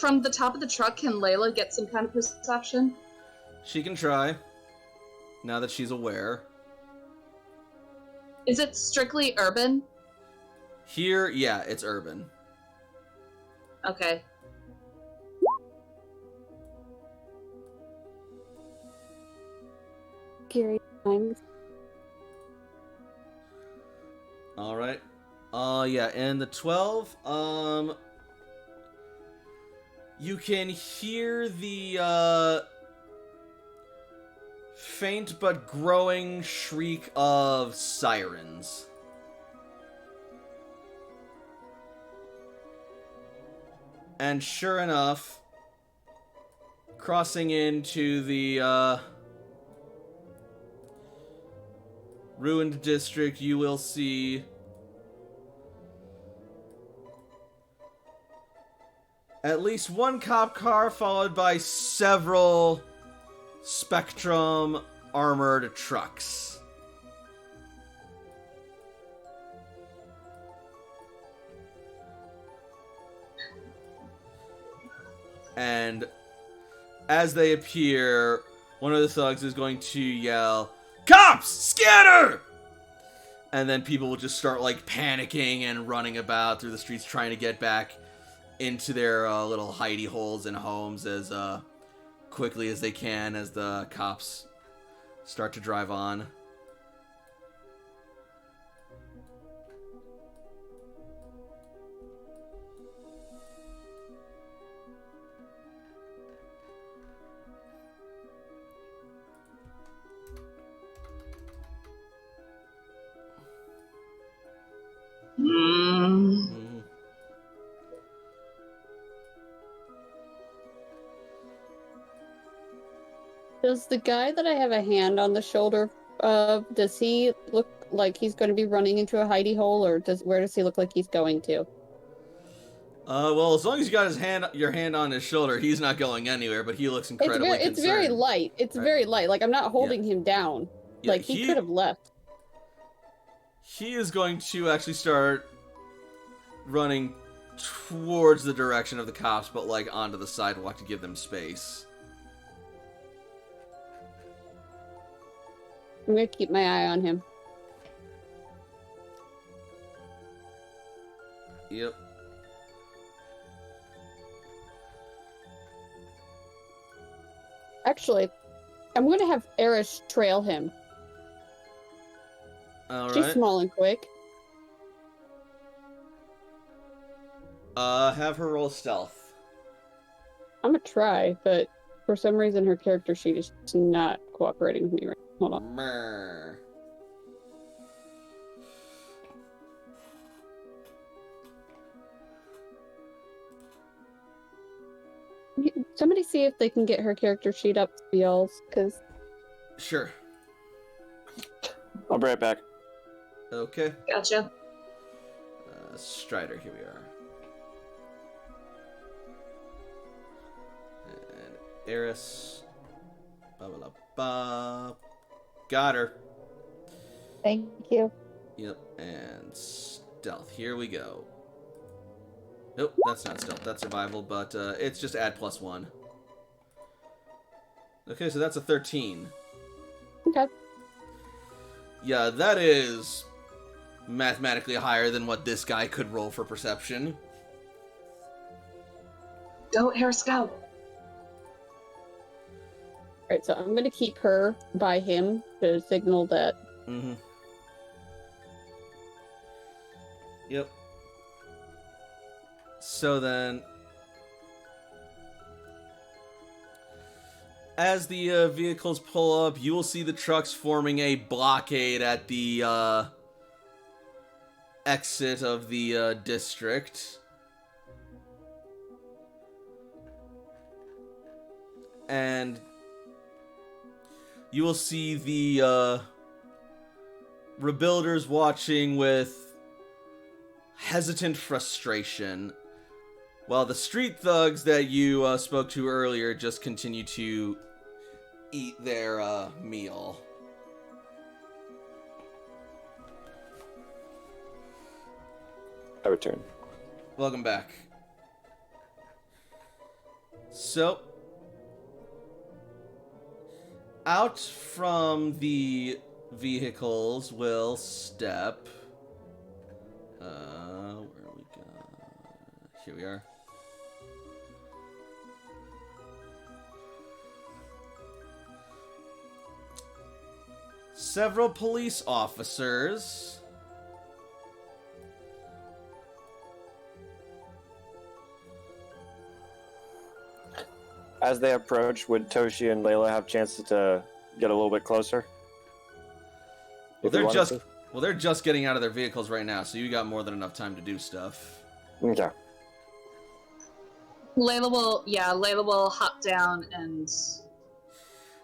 Speaker 2: from the top of the truck, can Layla get some kind of perception?
Speaker 1: She can try. Now that she's aware.
Speaker 2: Is it strictly urban?
Speaker 1: Here, yeah, it's urban.
Speaker 2: Okay.
Speaker 3: Scary times.
Speaker 1: Alright. Yeah, and the 12, you can hear the, faint but growing shriek of sirens. And sure enough, crossing into the, ruined district, you will see at least one cop car followed by several Spectrum armored trucks. And as they appear, one of the thugs is going to yell, "Cops! Scatter!" And then people will just start, like, panicking and running about through the streets trying to get back into their little hidey holes and homes as quickly as they can as the cops start to drive on. Mhm.
Speaker 3: Does the guy that I have a hand on the shoulder of, does he look like he's going to be running into a hidey hole, or where does he look like he's going to?
Speaker 1: Well, as long as you got your hand on his shoulder, he's not going anywhere, but he looks incredibly concerned.
Speaker 3: It's very light. It's very light. Like, I'm not holding him down.
Speaker 1: Yeah,
Speaker 3: like, he could have left.
Speaker 1: He is going to actually start running towards the direction of the cops, but, like, onto the sidewalk to give them space.
Speaker 3: I'm going to keep my eye on him.
Speaker 1: Yep.
Speaker 3: Actually, I'm going to have Eris trail him.
Speaker 1: Alright.
Speaker 3: She's small and quick.
Speaker 1: Have her roll stealth.
Speaker 3: I'm going to try, but for some reason her character sheet is just not cooperating with me right now. Hold on.
Speaker 1: Mrr.
Speaker 3: Somebody see if they can get her character sheet up to y'all's, because...
Speaker 1: Sure.
Speaker 5: I'll be right back.
Speaker 1: Okay.
Speaker 2: Gotcha.
Speaker 1: Strider, here we are. And Eris. Ba ba ba. Got her.
Speaker 3: Thank you.
Speaker 1: Yep, and stealth. Here we go. Nope, that's not stealth. That's survival, but it's just add +1. Okay, so that's a 13.
Speaker 3: Okay.
Speaker 1: Yeah, that is mathematically higher than what this guy could roll for perception.
Speaker 2: Go, Eris, go.
Speaker 3: Alright, so I'm going to keep her by him to signal that...
Speaker 1: Mm-hmm. Yep. So then, as the vehicles pull up, you will see the trucks forming a blockade at the exit of the district. And you will see the rebuilders watching with hesitant frustration while the street thugs that you spoke to earlier just continue to eat their meal.
Speaker 5: I return.
Speaker 1: Welcome back. So, out from the vehicles will step... where are we going? Here we are. Several police officers.
Speaker 5: As they approach, would Toshi and Layla have chances to get a little bit closer?
Speaker 1: Well,
Speaker 5: If we wanted
Speaker 1: they're just getting out of their vehicles right now, so you got more than enough time to do stuff.
Speaker 5: to? Okay.
Speaker 2: Layla will hop down and...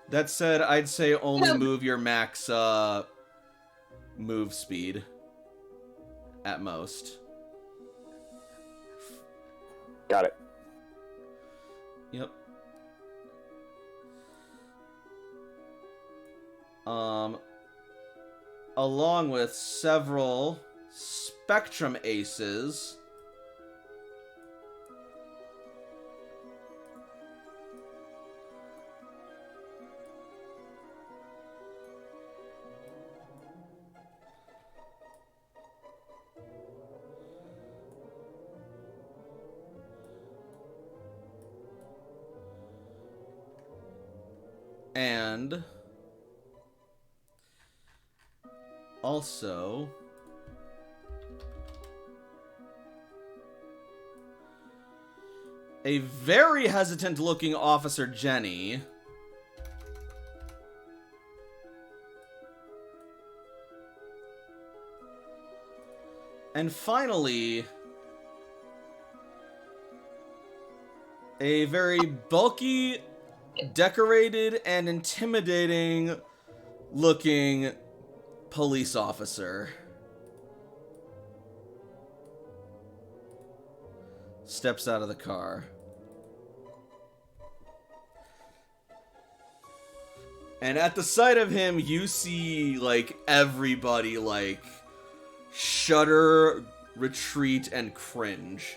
Speaker 1: That said, I'd say only
Speaker 2: Yeah.
Speaker 1: move your max move speed at most.
Speaker 5: Got it.
Speaker 1: Yep. Along with several Spectrum Aces. And also a very hesitant looking Officer Jenny. And finally, a very bulky, decorated, and intimidating looking police officer steps out of the car. And at the sight of him, you see, like, everybody, like, shudder, retreat, and cringe.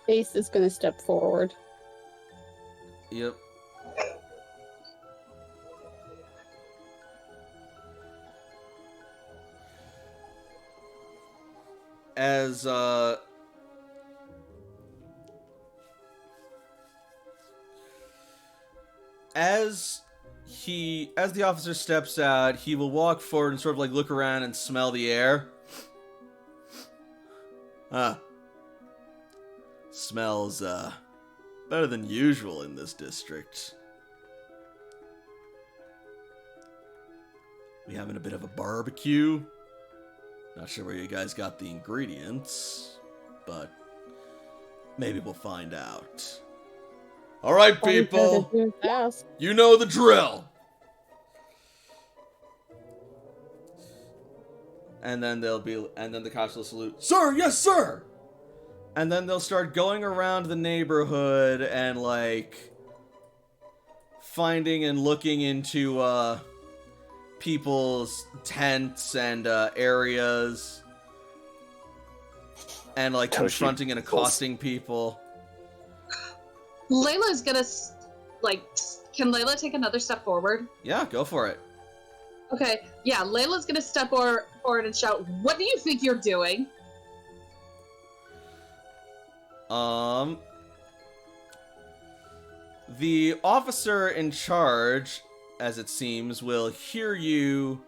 Speaker 3: Ace is going to step forward.
Speaker 1: Yep. As the officer steps out, he will walk forward and sort of like look around and smell the air. Smells better than usual in this district. We having a bit of a barbecue. Not sure where you guys got the ingredients, but maybe we'll find out. All right, people, you know the drill. And then the cops will salute, "Sir, yes, sir." And then they'll start going around the neighborhood and like finding and looking into people's tents and areas, and like confronting and accosting people.
Speaker 2: Layla's gonna, can Layla take another step forward?
Speaker 1: Yeah, go for it.
Speaker 2: Okay, yeah, Layla's gonna step forward and shout, "What do you think you're doing?"
Speaker 1: The officer in charge, as it seems, will hear you,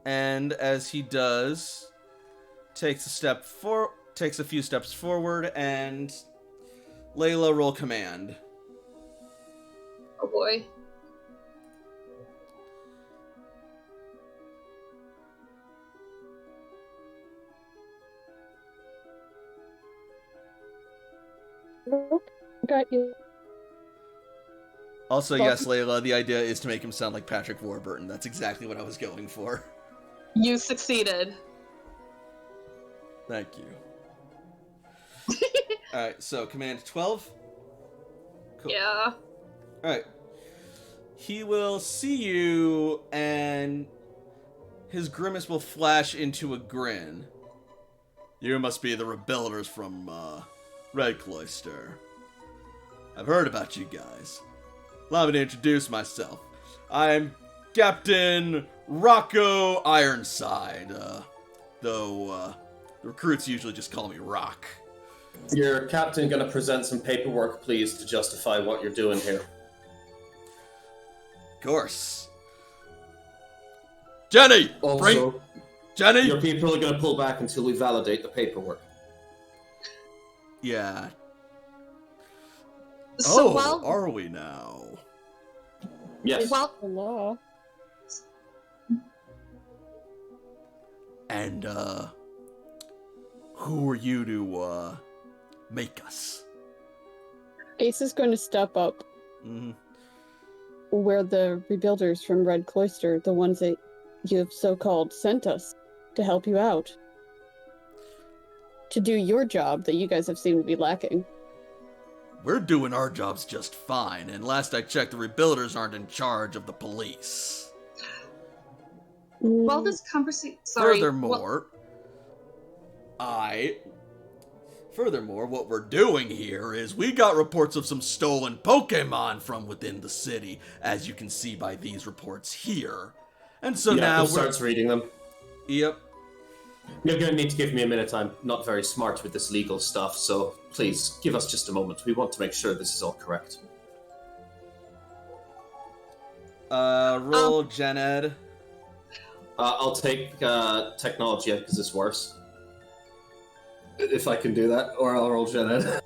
Speaker 1: and as he does, takes a few steps forward, and Layla, roll command.
Speaker 2: Oh boy.
Speaker 3: Got you.
Speaker 1: Also,
Speaker 3: Well-
Speaker 1: yes, Layla, the idea is to make him sound like Patrick Warburton. That's exactly what I was going for.
Speaker 2: You succeeded.
Speaker 1: Thank you. Alright, so command 12. Cool.
Speaker 2: Yeah.
Speaker 1: Alright. He will see you, and his grimace will flash into a grin. You must be the rebuilders from, Red Cloister. I've heard about you guys. Allow me to introduce myself. I'm Captain Rocco Ironside, though, recruits usually just call me Rock.
Speaker 6: Your captain gonna present some paperwork, please, to justify what you're doing here.
Speaker 1: Of course. Jenny!
Speaker 6: Also,
Speaker 1: Jenny!
Speaker 6: your people are gonna pull back until we validate the paperwork.
Speaker 1: Yeah.
Speaker 2: So
Speaker 1: Oh,
Speaker 2: while
Speaker 1: are we now?
Speaker 6: Yes.
Speaker 2: while
Speaker 3: Hello.
Speaker 1: And, who are you to, make us?
Speaker 3: Ace is going to step up
Speaker 1: Mm-hmm.
Speaker 3: where the rebuilders from Red Cloister, the ones that you have so-called sent us to help you out. To do your job that you guys have seemed to be lacking.
Speaker 1: We're doing our jobs just fine, and last I checked, the rebuilders aren't in charge of the police.
Speaker 2: while this conversation, sorry.
Speaker 1: Furthermore, what we're doing here is we got reports of some stolen Pokemon from within the city, as you can see by these reports here. And so now
Speaker 6: starts reading them.
Speaker 1: Yep.
Speaker 6: You're gonna need to give me a minute. I'm not very smart with this legal stuff, so please give us just a moment. We want to make sure this is all correct.
Speaker 1: Roll Gen Ed.
Speaker 6: I'll take technology because it's worse. If I can do that, or I'll roll Gen Ed.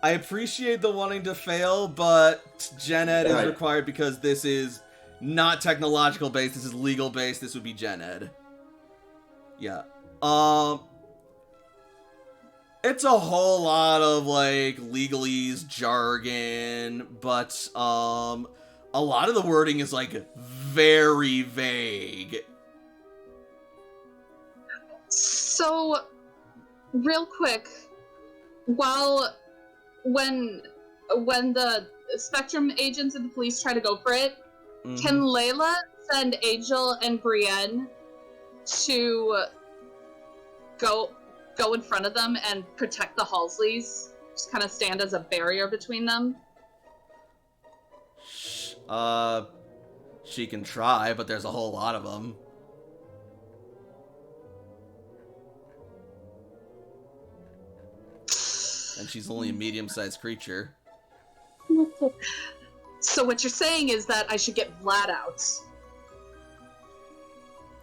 Speaker 1: I appreciate the wanting to fail, but Gen Ed is
Speaker 6: Right.
Speaker 1: required because this is not technological based, this is legal based, this would be Gen Ed. Yeah. It's a whole lot of, like, legalese jargon, but, a lot of the wording is, like, very vague.
Speaker 2: So, real quick, when the Spectrum agents and the police try to go for it,
Speaker 1: Mhm.
Speaker 2: can Layla send Angel and Brienne to go in front of them and protect the Halsleys? Just kind of stand as a barrier between them?
Speaker 1: She can try, but there's a whole lot of them. And she's only a medium-sized creature.
Speaker 3: What the?
Speaker 2: So what you're saying is that I should get Vlad out.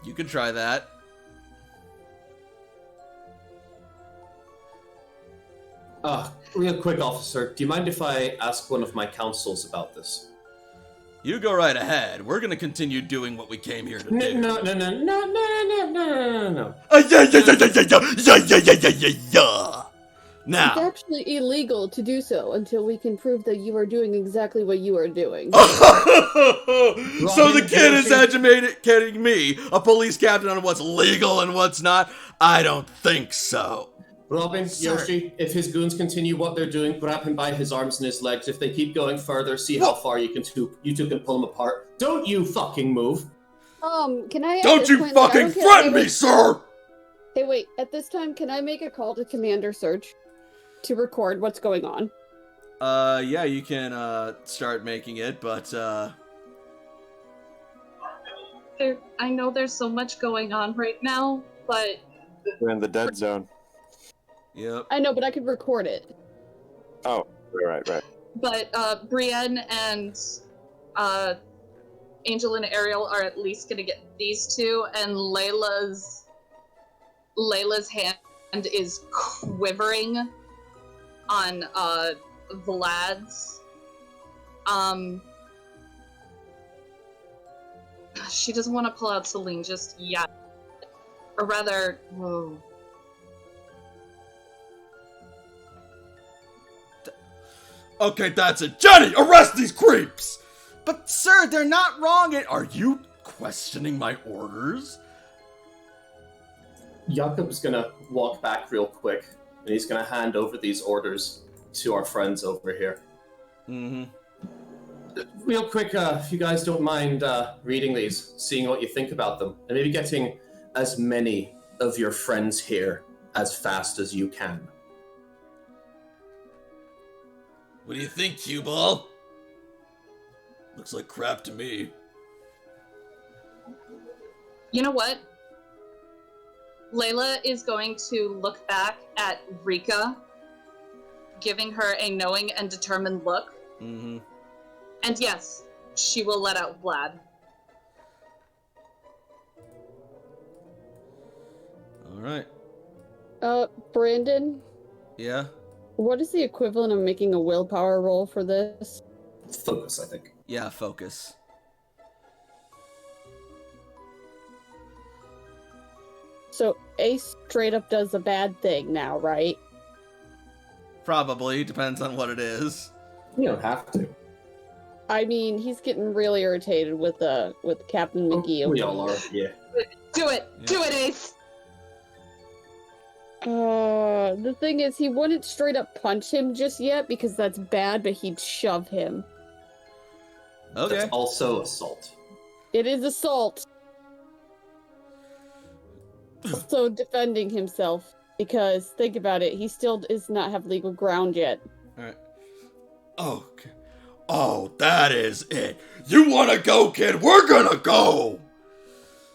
Speaker 1: You can try that.
Speaker 6: Real quick, officer, do you mind if I ask one of my counsels about this?
Speaker 1: You go right ahead. We're gonna continue doing what we came here to do.
Speaker 6: No.
Speaker 1: Yeah.
Speaker 3: It's
Speaker 1: Now.
Speaker 3: actually illegal to do so until we can prove that you are doing exactly what you are doing.
Speaker 1: So the kid is
Speaker 6: Robin,
Speaker 1: educating me, a police captain, on what's legal and what's not? I don't think so.
Speaker 6: Robin,
Speaker 1: Sir.
Speaker 6: Yoshi, if his goons continue what they're doing, grab him by his arms and his legs. If they keep going further, see how far you two can pull them apart. Don't you fucking move.
Speaker 3: Can I? at
Speaker 1: Don't
Speaker 3: this
Speaker 1: you
Speaker 3: point, like, I
Speaker 1: fucking
Speaker 3: don't care-
Speaker 1: threaten
Speaker 3: hey,
Speaker 1: me,
Speaker 3: wait.
Speaker 1: sir!
Speaker 3: Hey, wait. At this time, can I make a call to Commander Search to record what's going on?
Speaker 1: Yeah, you can, start making it, but,
Speaker 2: I know there's so much going on right now, but
Speaker 5: We're in the dead zone.
Speaker 1: yep.
Speaker 3: I know, but I could record it.
Speaker 5: Oh, right.
Speaker 2: Brienne and Angel and Ariel are at least gonna get these two, and Layla's hand is quivering on Vlad's. She doesn't want to pull out Celine just yet, or rather, whoa.
Speaker 7: Okay, that's it. Jenny, arrest these creeps!
Speaker 1: But sir, they're not wrong.
Speaker 7: Are you questioning my orders?
Speaker 6: Jakob's gonna walk back real quick, and he's gonna hand over these orders to our friends over here.
Speaker 1: Mm-hmm.
Speaker 6: Real quick, if you guys don't mind reading these, seeing what you think about them, and maybe getting as many of your friends here as fast as you can.
Speaker 7: What do you think, cue ball? Looks like crap to me.
Speaker 2: You know what? Layla is going to look back at Rika, giving her a knowing and determined look.
Speaker 1: Mm-hmm.
Speaker 2: And yes, she will let out Vlad.
Speaker 1: All right.
Speaker 3: Brandon,
Speaker 1: Yeah.
Speaker 3: what is the equivalent of making a willpower roll for this?
Speaker 6: Focus, I think.
Speaker 1: Yeah. Focus.
Speaker 3: So Ace straight up does a bad thing now, right?
Speaker 1: Probably depends on what it is.
Speaker 6: You don't have to.
Speaker 3: I mean, he's getting really irritated with Captain McGee.
Speaker 6: We all are, yeah.
Speaker 2: Do it!
Speaker 1: Yeah.
Speaker 2: Do it, Ace!
Speaker 3: The thing is, he wouldn't straight up punch him just yet because that's bad, but he'd shove him.
Speaker 1: Okay.
Speaker 6: That's also assault.
Speaker 3: It is assault. So defending himself, because think about it, he still does not have legal ground yet.
Speaker 1: All right.
Speaker 7: Okay. Oh, that is it. You wanna go, kid? We're gonna go!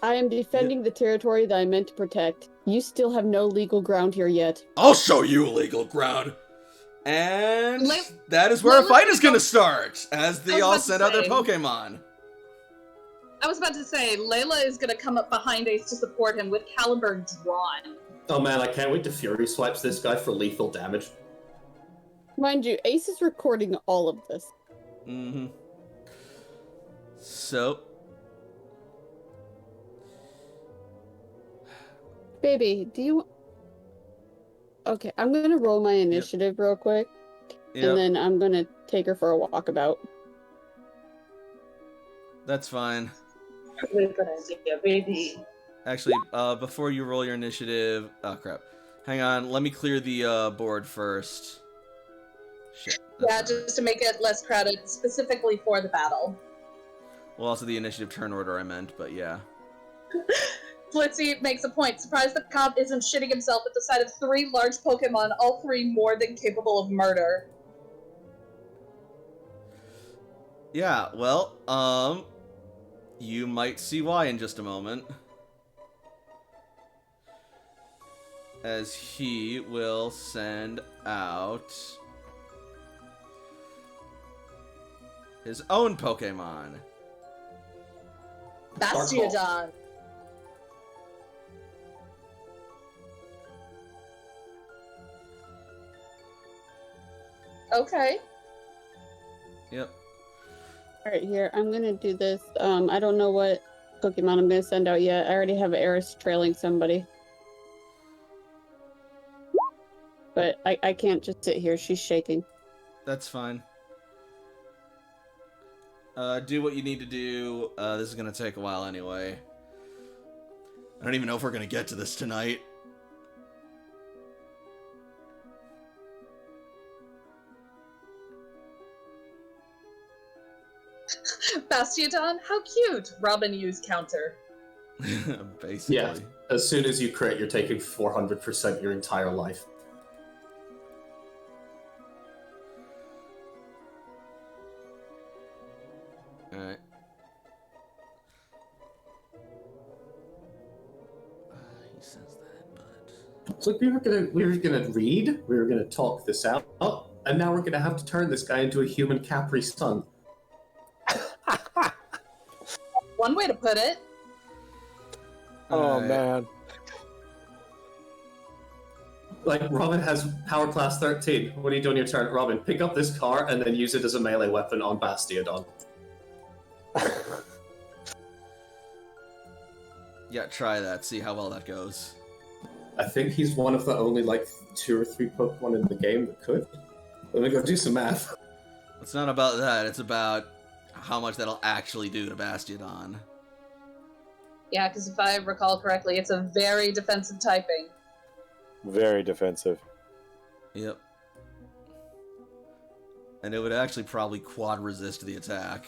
Speaker 3: I am defending the territory that I meant to protect. You still have no legal ground here yet.
Speaker 7: I'll show you legal ground.
Speaker 1: And
Speaker 2: Lay-
Speaker 1: that is where a
Speaker 2: Layla's
Speaker 1: fight is
Speaker 2: gonna
Speaker 1: gonna start as
Speaker 2: I
Speaker 1: they
Speaker 2: was
Speaker 1: all
Speaker 2: about to
Speaker 1: send out their
Speaker 2: say-
Speaker 1: Pokemon.
Speaker 2: I was about to say, Layla is gonna come up behind Ace to support him with caliber drawn.
Speaker 6: Oh man, I can't wait to Fury Swipes this guy for lethal damage.
Speaker 3: Mind you, Ace is recording all of this.
Speaker 1: Mm-hmm. So,
Speaker 3: Baby, do you... Okay, I'm gonna roll my initiative real quick,
Speaker 1: yep,
Speaker 3: and then I'm gonna take her for a walkabout.
Speaker 1: that's fine.
Speaker 2: We're gonna see a baby.
Speaker 1: Actually, before you roll your initiative... Oh, crap. Hang on, let me clear the board first. Shit. that's
Speaker 2: Yeah,
Speaker 1: not right.
Speaker 2: just to make it less crowded, specifically for the battle.
Speaker 1: Well, also the initiative turn order I meant, but yeah.
Speaker 2: Flitzy makes a point. Surprised the cop isn't shitting himself at the sight of 3 large Pokemon, all 3 more than capable of murder.
Speaker 1: Yeah, well, you might see why in just a moment. As he will send out his own Pokemon.
Speaker 2: Bastiodon. Okay.
Speaker 1: Yep.
Speaker 3: Alright, here, I'm gonna do this. I don't know what Pokemon I'm gonna send out yet. I already have Eris trailing somebody. But I can't just sit here, she's shaking.
Speaker 1: That's fine. Do what you need to do. This is gonna take a while anyway. I don't even know if we're gonna get to this tonight.
Speaker 2: Bastiodon, how cute! Robin used counter.
Speaker 1: Basically.
Speaker 6: Yeah. As soon as you crit, you're taking 400% your entire life.
Speaker 1: Alright. He says that, but...
Speaker 6: It's like we were gonna read, we were gonna talk this out, and now we're gonna have to turn this guy into a human Capri Sun.
Speaker 2: One way to put it.
Speaker 5: Oh
Speaker 1: Alright.
Speaker 5: man.
Speaker 6: Like, Robin has power class 13. What are you doing your turn? Robin, pick up this car and then use it as a melee weapon on Bastiodon.
Speaker 1: Yeah, try that. See how well that goes.
Speaker 6: I think he's one of the only, 2 or 3 Pokemon in the game that could. Let me go do some math.
Speaker 1: It's not about that, it's about how much that'll actually do to Bastiodon.
Speaker 2: Yeah, because if I recall correctly, it's a very defensive typing.
Speaker 5: Very defensive.
Speaker 1: Yep. And it would actually probably quad resist the attack.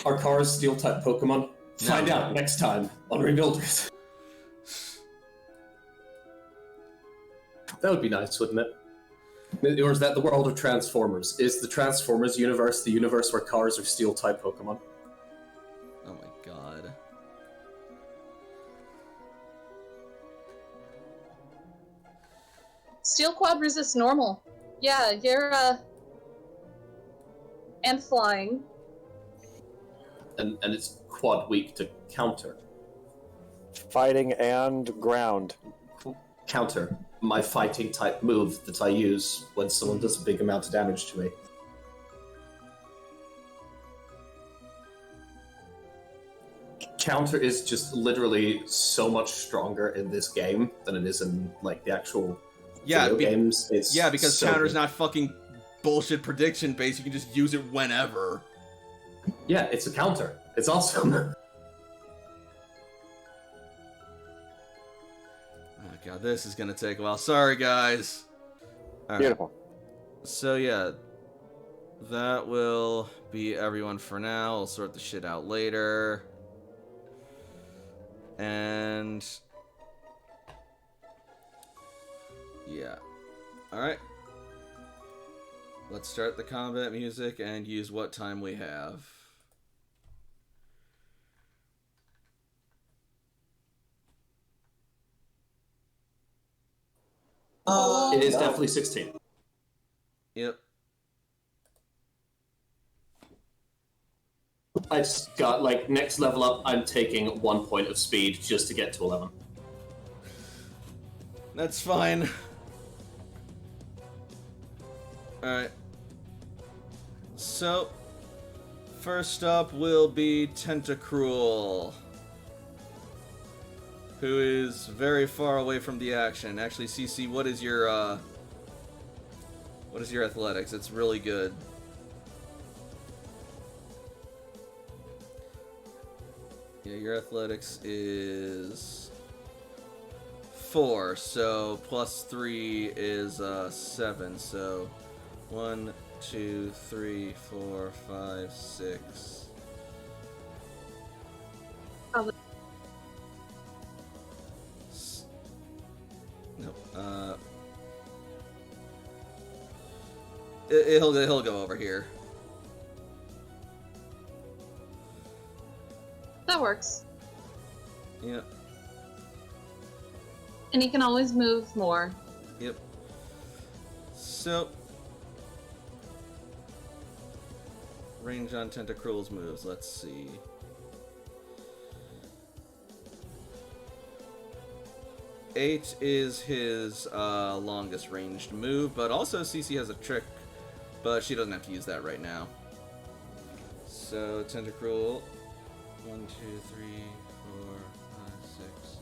Speaker 6: Are cars steel-type Pokemon?
Speaker 1: No.
Speaker 6: Find out next time on Rebuilders. That would be nice, wouldn't it? Or is that the world of Transformers? Is the Transformers universe the universe where cars are steel-type Pokemon?
Speaker 1: Oh my god.
Speaker 2: Steel Quad resists normal. Yeah, you're, and flying.
Speaker 6: And it's quad weak to counter.
Speaker 5: Fighting and ground.
Speaker 6: Counter. My fighting type move that I use when someone does a big amount of damage to me. Counter is just literally so much stronger in this game than it is in like the actual video games. It's
Speaker 1: because
Speaker 6: so
Speaker 1: counter's
Speaker 6: good.
Speaker 1: not fucking bullshit prediction based, you can just use it whenever.
Speaker 6: Yeah, it's a counter. It's awesome.
Speaker 1: Oh god, this is gonna take a while. Sorry, guys. All right.
Speaker 5: Beautiful.
Speaker 1: So yeah, that will be everyone for now. I'll sort the shit out later. And yeah. Alright. Let's start the combat music and use what time we have.
Speaker 6: It is definitely 16.
Speaker 1: Yep.
Speaker 6: I just got, like, next level up, I'm taking 1 point of speed just to get to 11.
Speaker 1: That's fine. Alright. So, first up will be Tentacruel, who is very far away from the action. Actually, CC, what is your athletics? It's really good. Yeah, your athletics is 4, so plus 3 is 7, so 1, 2, 3, 4, 5, 6. Nope. He'll go over here.
Speaker 2: That works.
Speaker 1: Yep.
Speaker 2: And he can always move more.
Speaker 1: Yep. So, range on Tentacruel's moves. Let's see. Eight is his longest ranged move, but also CC has a trick, but she doesn't have to use that right now. So Tentacruel, 1, 2, 3, 4, 5, 6,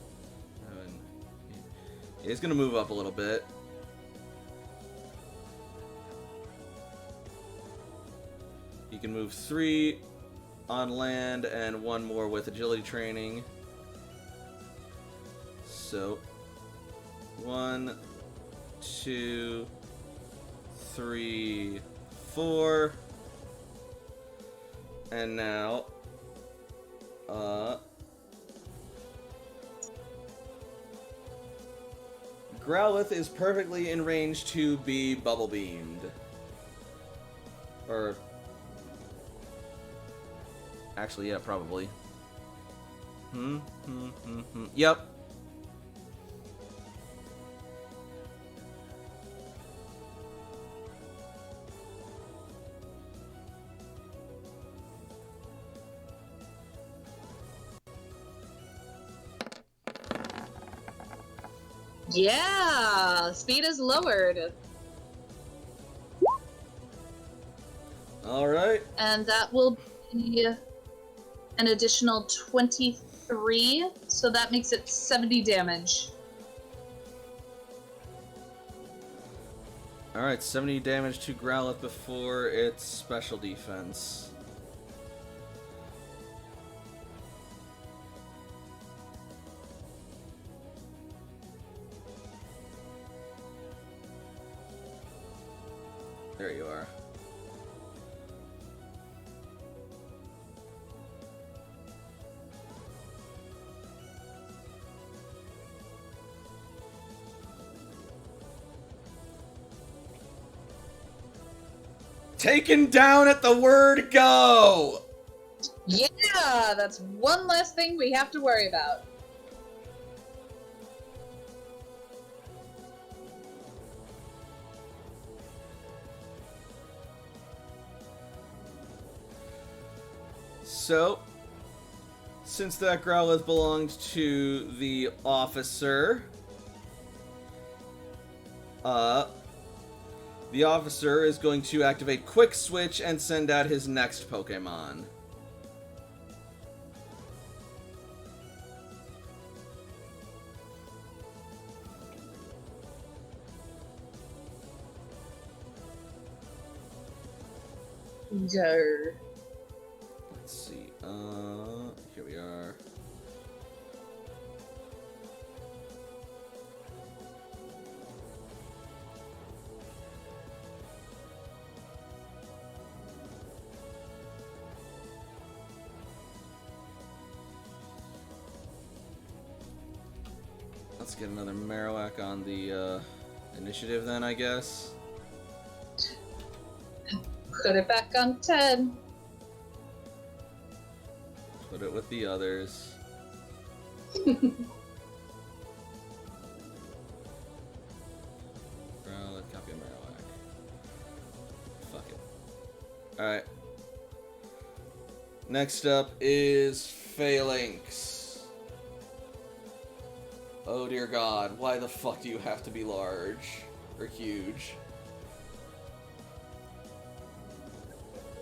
Speaker 1: 7, 8. Yeah, he's gonna move up a little bit. He can move 3 on land and 1 more with agility training. So 1, 2, 3, 4. And now Growlithe is perfectly in range to be bubble beamed. Or actually, yeah, probably. Yep.
Speaker 2: Yeah! Speed is lowered.
Speaker 1: Alright.
Speaker 2: And that will be an additional 23, so that makes it 70 damage.
Speaker 1: Alright, 70 damage to Growlithe before its special defense. There you are. Taken down at the word go!
Speaker 2: Yeah, that's one less thing we have to worry about.
Speaker 1: So, since that Growlithe belonged to the officer, the officer is going to activate Quick Switch and send out his next Pokemon.
Speaker 2: Grr.
Speaker 1: Let's see. Here we are. Let's get another Marowak on the initiative then, I guess.
Speaker 2: Put it back on 10.
Speaker 1: Put it with the others. Let's copy Marowak. Fuck it. Alright. Next up is Phalanx. Oh dear god, why the fuck do you have to be large? Or huge?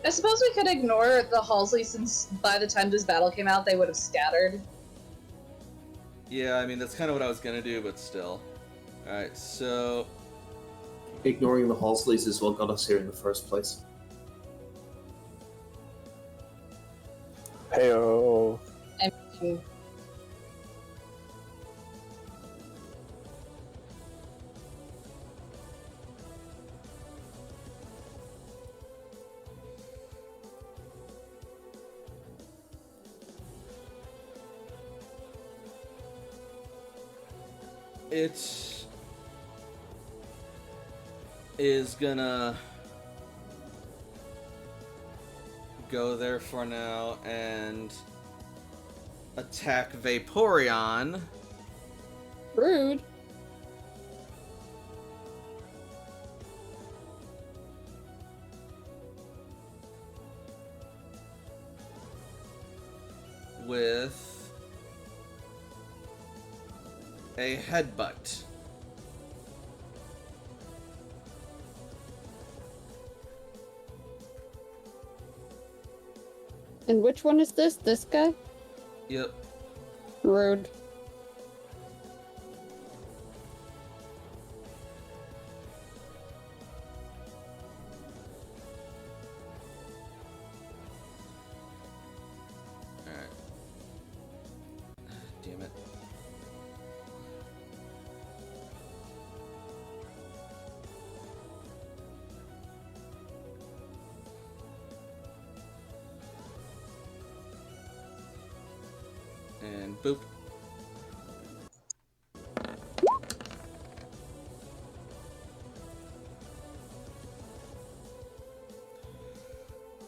Speaker 2: I suppose we could ignore the Halsey since by the time this battle came out, they would have scattered.
Speaker 1: Yeah, I mean, that's kind of what I was gonna do, but still. Alright, so...
Speaker 6: Ignoring the Halsleys is what got us here in the first place.
Speaker 5: Heyo.
Speaker 2: I mean,
Speaker 1: it is gonna go there for now and attack Vaporeon.
Speaker 3: Rude.
Speaker 1: With a headbutt.
Speaker 3: And which one is this? This guy?
Speaker 1: Yep.
Speaker 3: Rude.
Speaker 1: Alright. Damn it. And boop.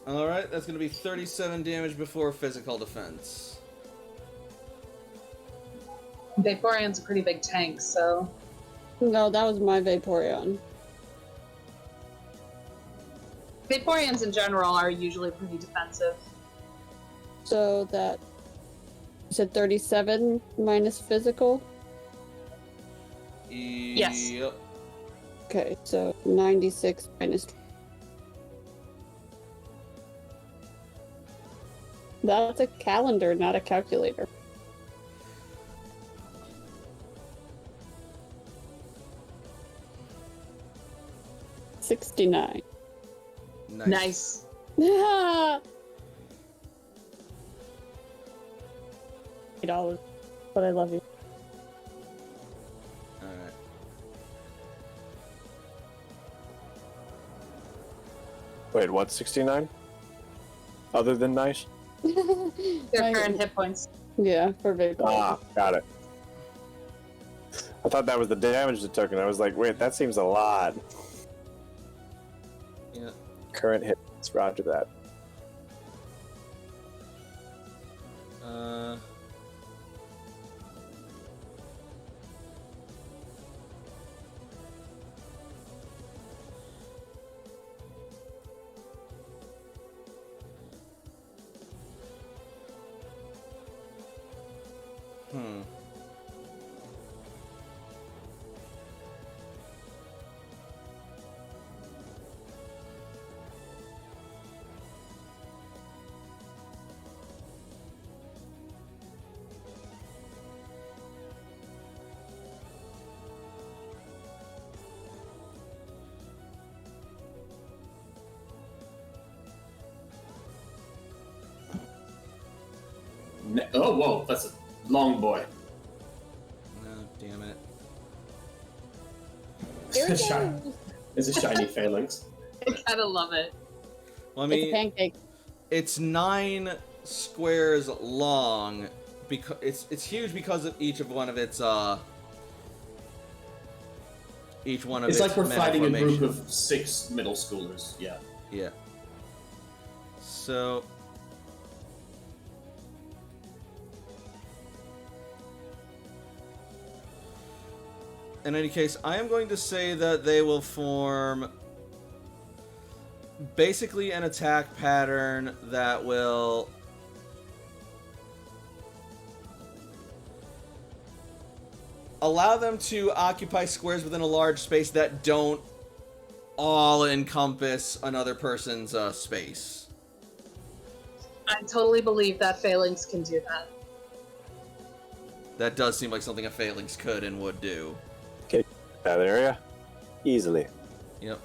Speaker 1: Alright, that's gonna be 37 damage before physical defense.
Speaker 2: Vaporeon's a pretty big tank, so...
Speaker 3: No, that was my Vaporeon.
Speaker 2: Vaporeons in general are usually pretty defensive.
Speaker 3: So that... You said 37 minus physical?
Speaker 2: Yes.
Speaker 1: Yep.
Speaker 3: Okay, so 96 minus... That's a calendar, not a calculator. 69.
Speaker 2: Nice.
Speaker 3: $8, but I love you.
Speaker 1: Alright.
Speaker 5: Wait, what's 69? Other than nice?
Speaker 2: Their current hit points.
Speaker 3: Yeah, for big.
Speaker 5: Ah, got it. I thought that was the damage it took, and I was like, wait, that seems a lot.
Speaker 1: Yeah.
Speaker 5: Current hits, roger that.
Speaker 1: Hmm.
Speaker 6: Oh, whoa, that's a long boy.
Speaker 1: No, damn it.
Speaker 3: Here
Speaker 6: It's
Speaker 3: it
Speaker 6: a shiny,
Speaker 3: goes.
Speaker 6: it's a shiny phalanx.
Speaker 2: I kind of love it.
Speaker 1: Well, I
Speaker 3: It's a
Speaker 1: mean,
Speaker 3: pancake.
Speaker 1: it's 9 squares long. Because it's huge because of each one of its
Speaker 6: It's like we're
Speaker 1: mana
Speaker 6: fighting a group
Speaker 1: formation.
Speaker 6: of 6 middle schoolers. Yeah.
Speaker 1: Yeah. So. In any case, I am going to say that they will form basically an attack pattern that will allow them to occupy squares within a large space that don't all encompass another person's space.
Speaker 2: I totally believe that Phalanx can do that.
Speaker 1: That does seem like something a Phalanx could and would do.
Speaker 5: That area? Easily.
Speaker 1: Yep.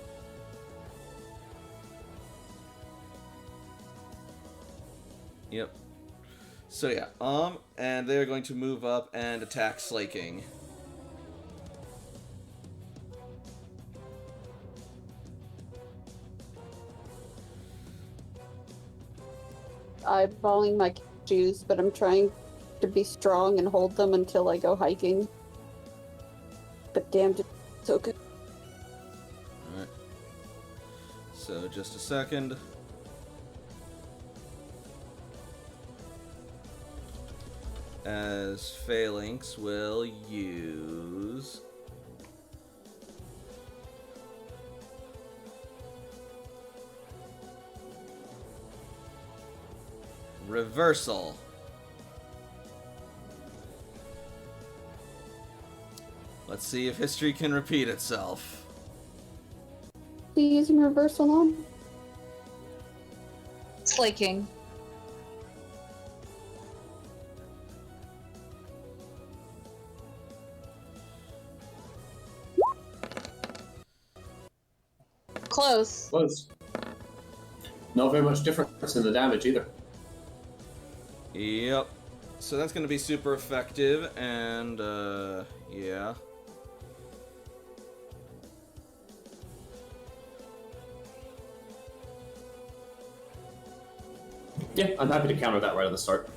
Speaker 1: Yep. So yeah, and they're going to move up and attack Slaking.
Speaker 3: Eyeballing my shoes, but I'm trying to be strong and hold them until I go hiking. But damn, it's so good.
Speaker 1: Alright. So just a second. As Phalanx will use Reversal. Let's see if history can repeat itself.
Speaker 3: Please, in reversal on.
Speaker 2: Slaking. Close.
Speaker 6: Close. Not very much difference in the damage either.
Speaker 1: Yep. So that's going to be super effective, and, yeah.
Speaker 6: Yeah, I'm happy to counter that right at the start.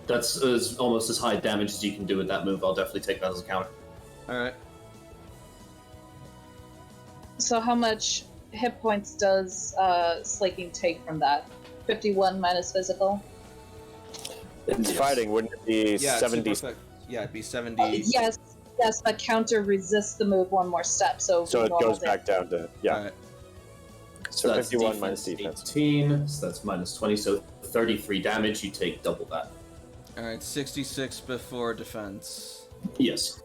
Speaker 6: That's almost as high damage as you can do with that move. I'll definitely take that as a counter.
Speaker 1: Alright.
Speaker 2: So how much hit points does Slaking take from that? 51 minus physical?
Speaker 5: It's
Speaker 6: Yes.
Speaker 5: fighting, wouldn't it be
Speaker 1: Yeah,
Speaker 5: 70?
Speaker 1: super effect- yeah, it'd be 70.
Speaker 2: Yes, but counter resists the move one more step, so
Speaker 5: So it
Speaker 2: normal
Speaker 5: goes back down to, yeah.
Speaker 1: Alright.
Speaker 5: So
Speaker 6: that's
Speaker 5: 51 minus defense.
Speaker 6: 18, so that's minus 20, so 33 damage. You take double that.
Speaker 1: Alright, 66 before defense.
Speaker 6: Yes.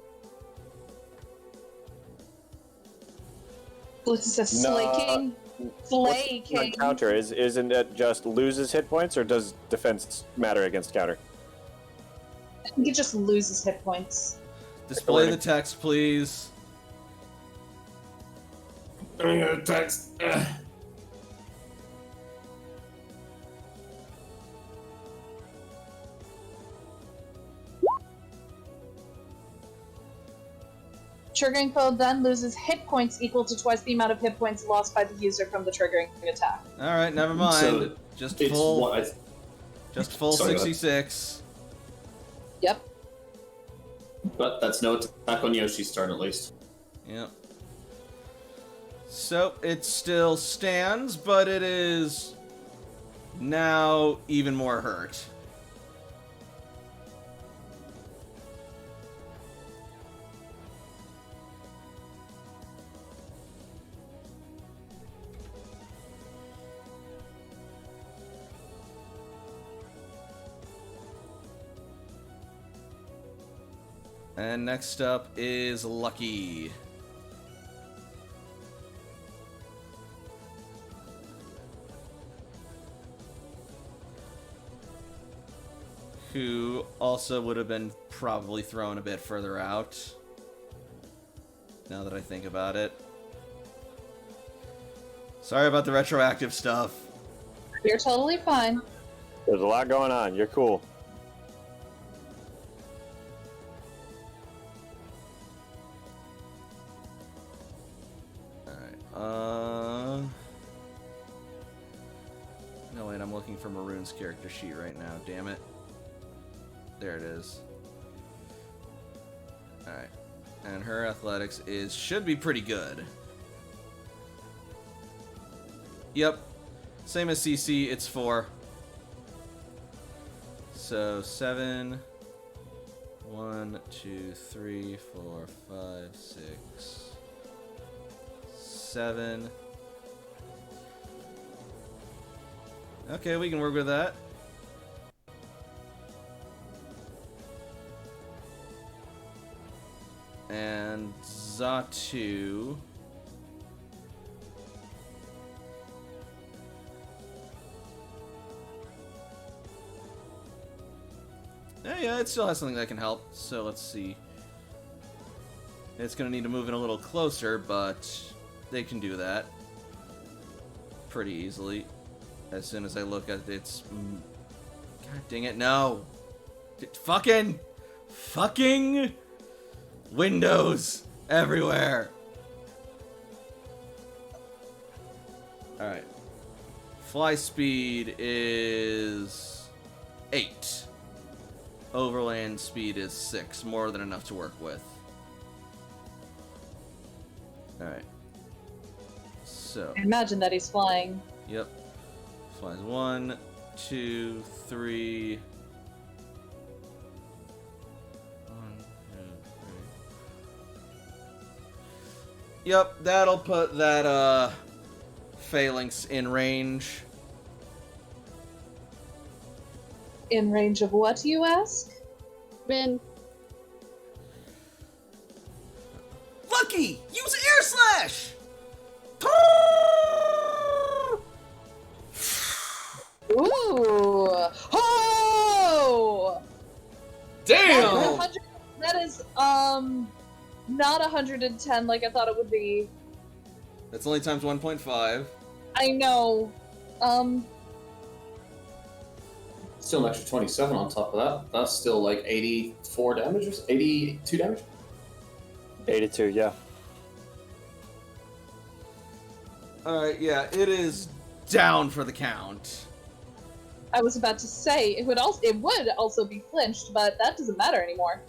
Speaker 2: This is a slaking,
Speaker 5: What's
Speaker 2: flaking.
Speaker 5: counter? Isn't it just loses hit points, or does defense matter against counter?
Speaker 2: I think it just loses hit points.
Speaker 1: Display the text, please.
Speaker 6: I'm gonna text.
Speaker 2: Triggering code then loses hit points equal to twice the amount of hit points lost by the user from the triggering attack.
Speaker 1: All right, never mind.
Speaker 6: So
Speaker 1: just
Speaker 6: it's
Speaker 1: full,
Speaker 6: what?
Speaker 1: just full
Speaker 6: Sorry,
Speaker 1: 66.
Speaker 2: Yep.
Speaker 6: But that's no attack on Yoshi's turn, at least.
Speaker 1: Yep. So it still stands, but it is now even more hurt. And next up is Lucky. Who also would have been probably thrown a bit further out. Now that I think about it. Sorry about the retroactive stuff.
Speaker 2: You're totally fine.
Speaker 5: There's a lot going on. You're cool.
Speaker 1: No, wait, I'm looking for Maroon's character sheet right now, damn it. There it is. Alright. And her athletics should be pretty good. Yep. Same as CC, it's 4. So 7. 1, 2, 3, 4, 5, 6, 7. Okay, we can work with that. And Zatu. Yeah, it still has something that can help. So let's see. It's gonna need to move in a little closer, but they can do that pretty easily. As soon as I look at its... God dang it, no! Fucking windows everywhere! Alright. Fly speed is 8. Overland speed is 6. More than enough to work with. Alright. So.
Speaker 2: Imagine that he's flying.
Speaker 1: Yep. Flies 1, 2, 3. 1, 2, 3. Yep, that'll put that Phalanx in range.
Speaker 2: In range of what, you ask?
Speaker 3: Ben,
Speaker 1: Lucky! Use air slash!
Speaker 2: Ooh! Oh!
Speaker 1: Damn!
Speaker 2: That is, not 110 like I thought it would be.
Speaker 1: That's only times 1.5.
Speaker 2: I know.
Speaker 6: Still an extra 27 on top of that. That's still like 84 damage or 82 damage?
Speaker 5: 82, yeah.
Speaker 1: Alright, yeah, it is down for the count.
Speaker 2: I was about to say it would also be flinched, but that doesn't matter anymore.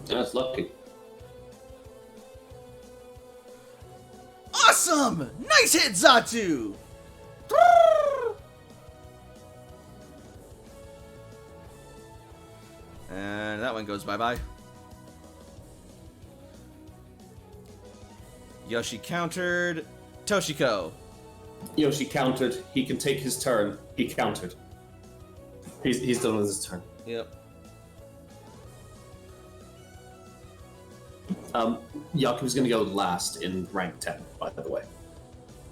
Speaker 6: That's lucky.
Speaker 1: Awesome! Nice hit, Zatu! And that one goes bye-bye. Yoshi countered. Toshiko.
Speaker 6: Yoshi countered. He can take his turn. He countered. He's done with his turn.
Speaker 1: Yep.
Speaker 6: Yaku's gonna go last in rank 10, by the way.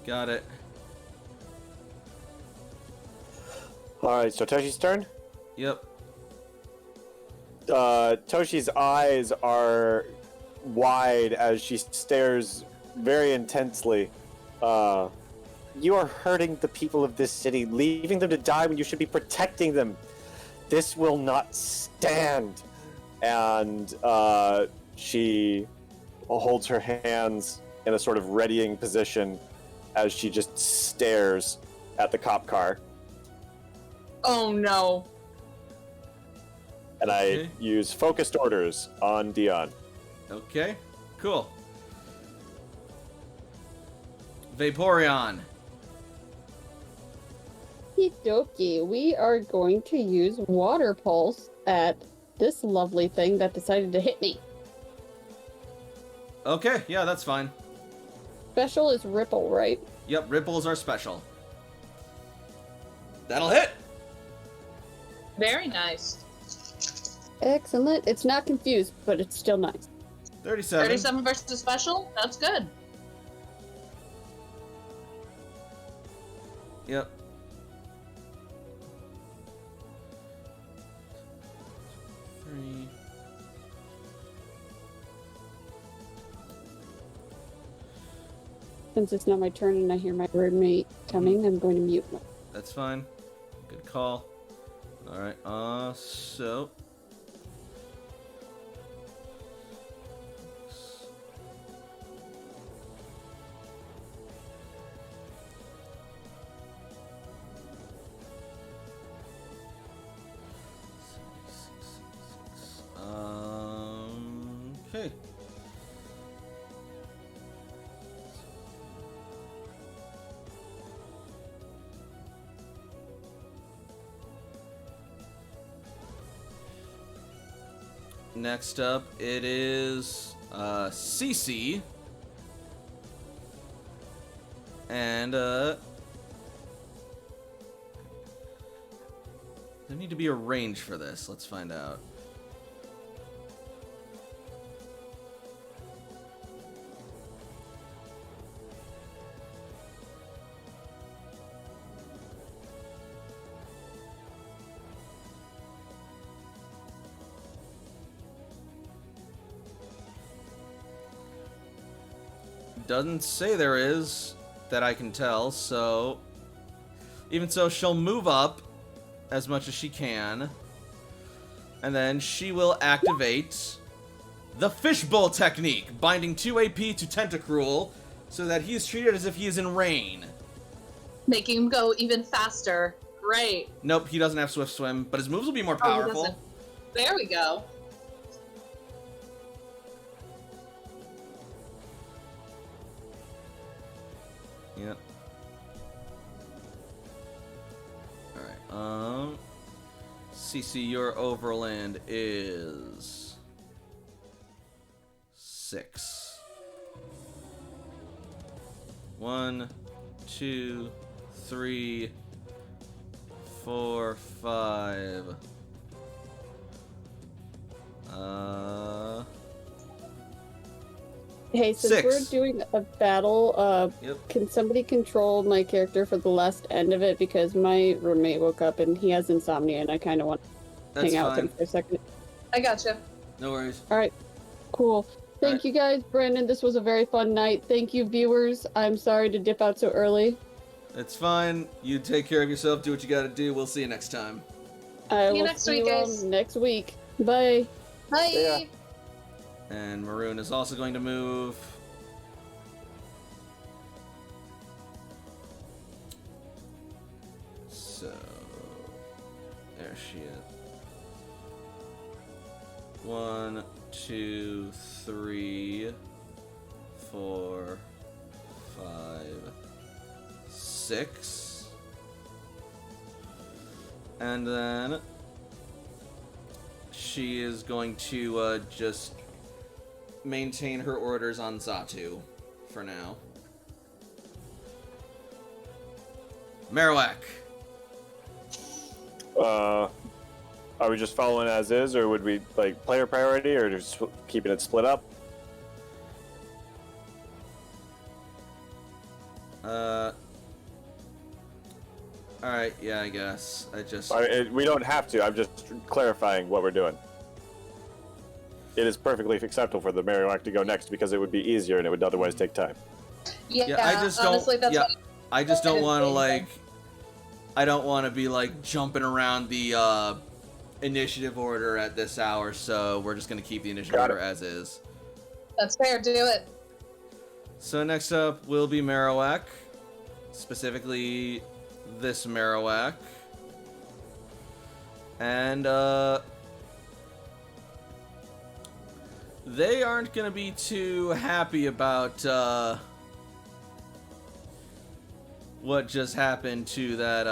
Speaker 1: Got it.
Speaker 5: Alright, so Toshi's turn?
Speaker 1: Yep.
Speaker 5: Toshi's eyes are wide as she stares very intensely. You are hurting the people of this city, leaving them to die when you should be protecting them. This will not stand. And she holds her hands in a sort of readying position as she just stares at the cop car.
Speaker 2: Oh no.
Speaker 5: And
Speaker 1: Okay.
Speaker 5: I use focused orders on Dion.
Speaker 1: Okay, cool. Vaporeon.
Speaker 3: Okie we are going to use Water Pulse at this lovely thing that decided to hit me.
Speaker 1: Okay, yeah, that's fine.
Speaker 3: Special is Ripple, right?
Speaker 1: Yep, ripples are special. That'll hit.
Speaker 2: Very nice.
Speaker 3: Excellent. It's not confused, but it's still nice.
Speaker 1: 37.
Speaker 2: 37 versus special? That's good.
Speaker 1: Yep. Three.
Speaker 3: Since it's not my turn and I hear my roommate coming, I'm going to mute my...
Speaker 1: That's fine. Good call. Alright, so... Okay. Next up, it is Cece. And there need to be a range for this. Let's find out. Doesn't say there is, that I can tell, so... Even so, she'll move up as much as she can. And then she will activate the fishbowl technique, binding 2 AP to Tentacruel, so that he is treated as if he is in rain.
Speaker 2: Making him go even faster. Great.
Speaker 1: Nope, he doesn't have Swift Swim, but his moves will be more
Speaker 2: Oh, he
Speaker 1: powerful.
Speaker 2: doesn't. There we go.
Speaker 1: Yep. Alright, CC, your overland is 6. 1, 2, 3, 4, 5.
Speaker 3: Hey, since
Speaker 1: 6.
Speaker 3: we're doing a battle,
Speaker 1: Yep.
Speaker 3: can somebody control my character for the last end of it? Because my roommate woke up and he has insomnia and I kind of want to
Speaker 1: That's
Speaker 3: hang out with
Speaker 1: fine.
Speaker 3: him for a second.
Speaker 2: I gotcha.
Speaker 1: No worries.
Speaker 3: Alright, cool. Thank
Speaker 1: Alright.
Speaker 3: you guys, Brandon. This was a very fun night. Thank you, viewers. I'm sorry to dip out so early.
Speaker 1: It's fine. You take care of yourself. Do what you gotta do. We'll see you next time.
Speaker 3: I
Speaker 2: See you
Speaker 3: will
Speaker 2: next
Speaker 3: see
Speaker 2: week,
Speaker 3: you all
Speaker 2: guys.
Speaker 3: next week. Bye.
Speaker 2: Bye.
Speaker 5: Yeah.
Speaker 1: And Maroon is also going to move. So, there she is. 1, 2, 3, 4, 5, 6. And then she is going to just maintain her orders on Zatu for now. Marowak.
Speaker 5: Are we just following as is, or would we like player priority, or just keeping it split up?
Speaker 1: Alright, yeah, I guess. I just...
Speaker 5: We don't have to. I'm just clarifying what we're doing. it is perfectly acceptable for the Marowak to go next because it would be easier and it would otherwise take time.
Speaker 2: Yeah,
Speaker 1: I just
Speaker 2: honestly,
Speaker 1: don't.
Speaker 2: that's
Speaker 1: Yeah,
Speaker 2: what
Speaker 1: I just don't
Speaker 2: I
Speaker 1: want to
Speaker 2: think.
Speaker 1: like. I don't want to be like jumping around the initiative order at this hour, so we're just gonna keep the initiative
Speaker 5: Got it.
Speaker 1: order as is.
Speaker 2: That's fair. Do it.
Speaker 1: So next up will be Marowak, specifically this Marowak, and they aren't gonna be too happy about what just happened to that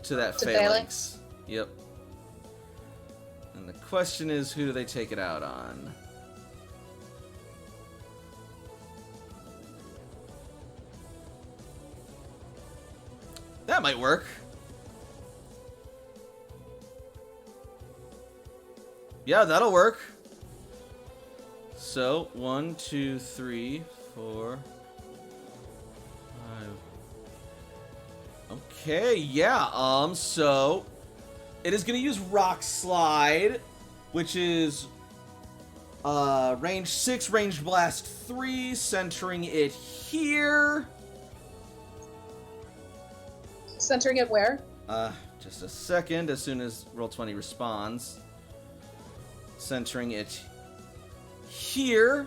Speaker 2: To
Speaker 1: Phalanx. Yep. And the question is, who do they take it out on? That might work. Yeah, that'll work. So, 1, 2, 3, 4, 5. Okay, yeah, so it is gonna use Rock Slide, which is range 6, ranged blast 3, centering it here.
Speaker 2: Centering it where?
Speaker 1: Just a second, as soon as Roll20 responds. Centering it here.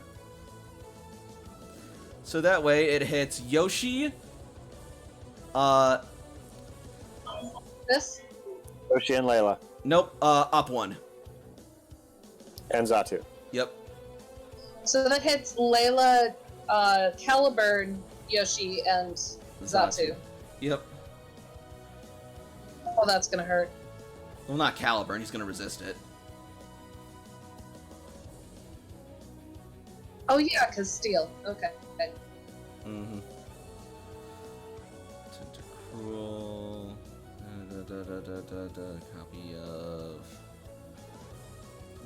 Speaker 1: So that way it hits Yoshi.
Speaker 2: This?
Speaker 5: Yoshi and Layla.
Speaker 1: Nope, up 1.
Speaker 5: And Zatu.
Speaker 1: Yep.
Speaker 2: So that hits Layla, Caliburn, Yoshi, and Zatu.
Speaker 1: Yep.
Speaker 2: Oh, that's gonna hurt.
Speaker 1: Well, not Caliburn, he's gonna resist it.
Speaker 2: Oh yeah, because steel. Okay.
Speaker 1: Mm-hmm. Tentacruel. Copy of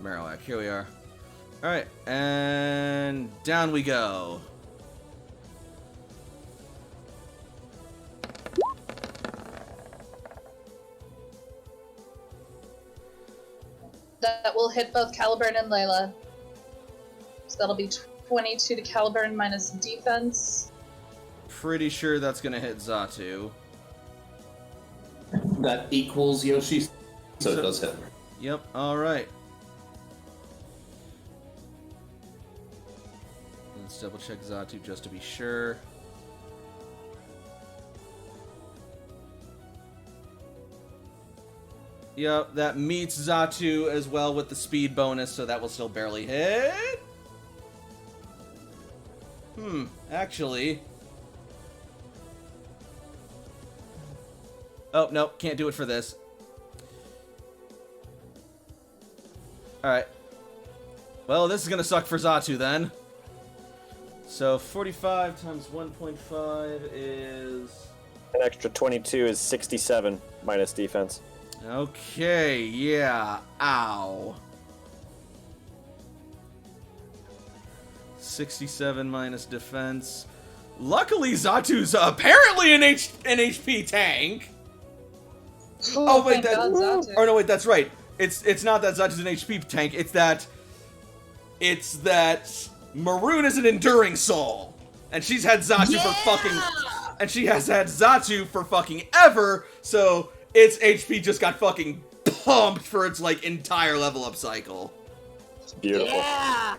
Speaker 1: Marowak. Here we are. Alright, and down we go.
Speaker 2: That will hit both Caliburn and Layla. So that'll be 22 to Caliburn minus defense.
Speaker 1: Pretty sure that's gonna hit Zatu.
Speaker 6: That equals Yoshi, so it does hit.
Speaker 1: Yep, alright. Let's double check Zatu just to be sure. Yep, that meets Zatu as well with the speed bonus, so that will still barely hit. Actually. Oh, no, can't do it for this. Alright. Well, this is gonna suck for Zatu then. So 45 times 1.5 is...
Speaker 5: An extra 22 is 67 minus defense.
Speaker 1: Okay, yeah. Ow. 67 minus defense. Luckily, Zatu's apparently an HP tank. Oh wait,
Speaker 2: thank God, Zatu.
Speaker 1: or no, wait, that's right. It's not that Zatu's an HP tank. It's that Maroon is an enduring soul, and she's had Zatu for fucking, and she has had Zatu for fucking ever. So its HP just got fucking pumped for its like entire level up cycle.
Speaker 5: It's beautiful.
Speaker 2: Yeah.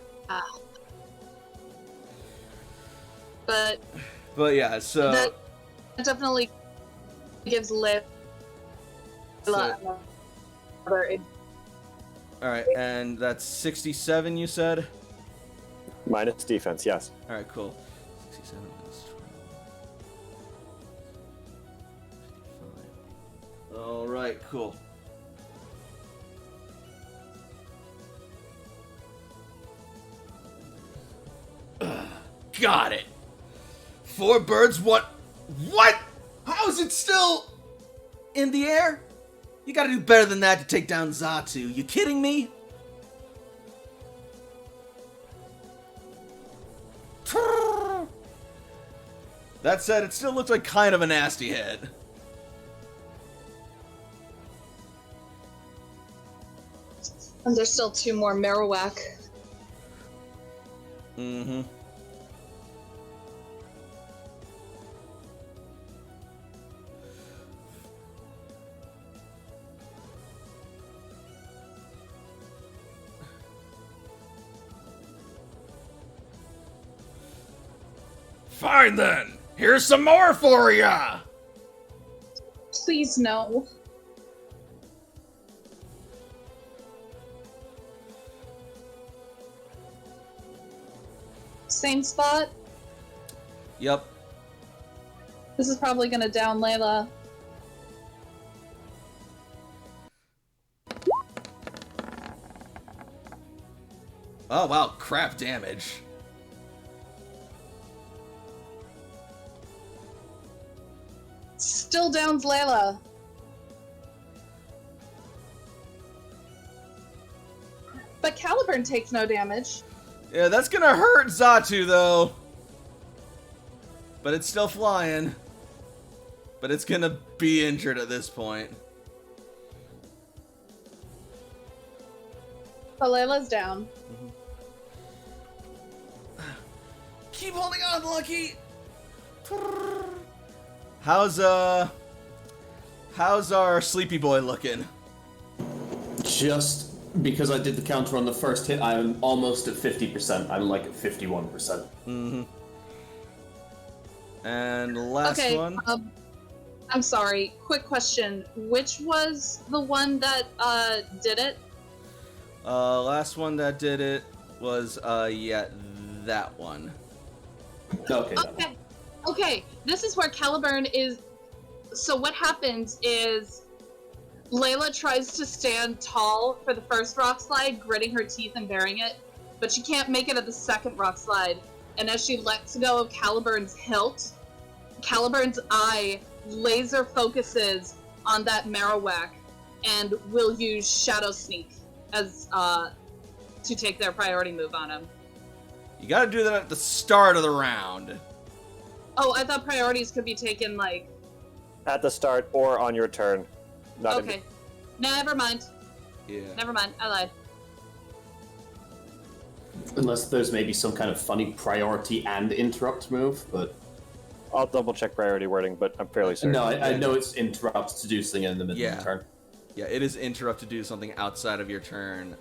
Speaker 1: But yeah, so
Speaker 2: that definitely gives Layla
Speaker 1: So-
Speaker 2: another.
Speaker 1: all right, and that's 67. You said.
Speaker 5: Minus defense, yes.
Speaker 1: All right, cool. 67 minus 12. All right, cool. Got it. 4 birds, what? What? How is it still in the air? You gotta do better than that to take down Zatu. You kidding me? That said, it still looks like kind of a nasty hit.
Speaker 2: And there's still 2 more Marowak.
Speaker 1: Mm-hmm.
Speaker 7: Fine then. Here's some more for ya.
Speaker 2: Please no. Same spot.
Speaker 1: Yep.
Speaker 2: This is probably gonna down Layla.
Speaker 1: Oh, wow. Crap damage.
Speaker 2: Still downs Layla. But Caliburn takes no damage.
Speaker 1: Yeah, that's gonna hurt Zatu, though. But it's still flying. But it's gonna be injured at this point.
Speaker 2: But Layla's down.
Speaker 1: Keep holding on, Lucky! How's our sleepy boy looking?
Speaker 6: Just because I did the counter on the first hit, I'm almost at 50%. I'm like at 51%.
Speaker 1: Mm-hmm. And last one?
Speaker 2: I'm sorry. Quick question. Which was the one that did it?
Speaker 1: Last one that did it was, yeah, that one.
Speaker 6: Okay.
Speaker 2: Okay. This is where Caliburn is. So what happens is Layla tries to stand tall for the first rock slide, gritting her teeth and bearing it, but she can't make it at the second rock slide. And as she lets go of Caliburn's hilt, Caliburn's eye laser focuses on that Marowak and will use Shadow Sneak as to take their priority move on him.
Speaker 1: You gotta do that at the start of the round.
Speaker 2: Oh, I thought priorities could be taken like...
Speaker 5: At the start or on your turn. Not in-
Speaker 2: Okay. Never mind.
Speaker 1: Yeah.
Speaker 2: Never mind. I lied.
Speaker 6: Unless there's maybe some kind of funny priority and interrupt move, but...
Speaker 5: I'll double check priority wording, but I'm fairly certain.
Speaker 6: No, I know it's interrupt to do something in the middle of the turn.
Speaker 1: Yeah, it is interrupt to do something outside of your turn.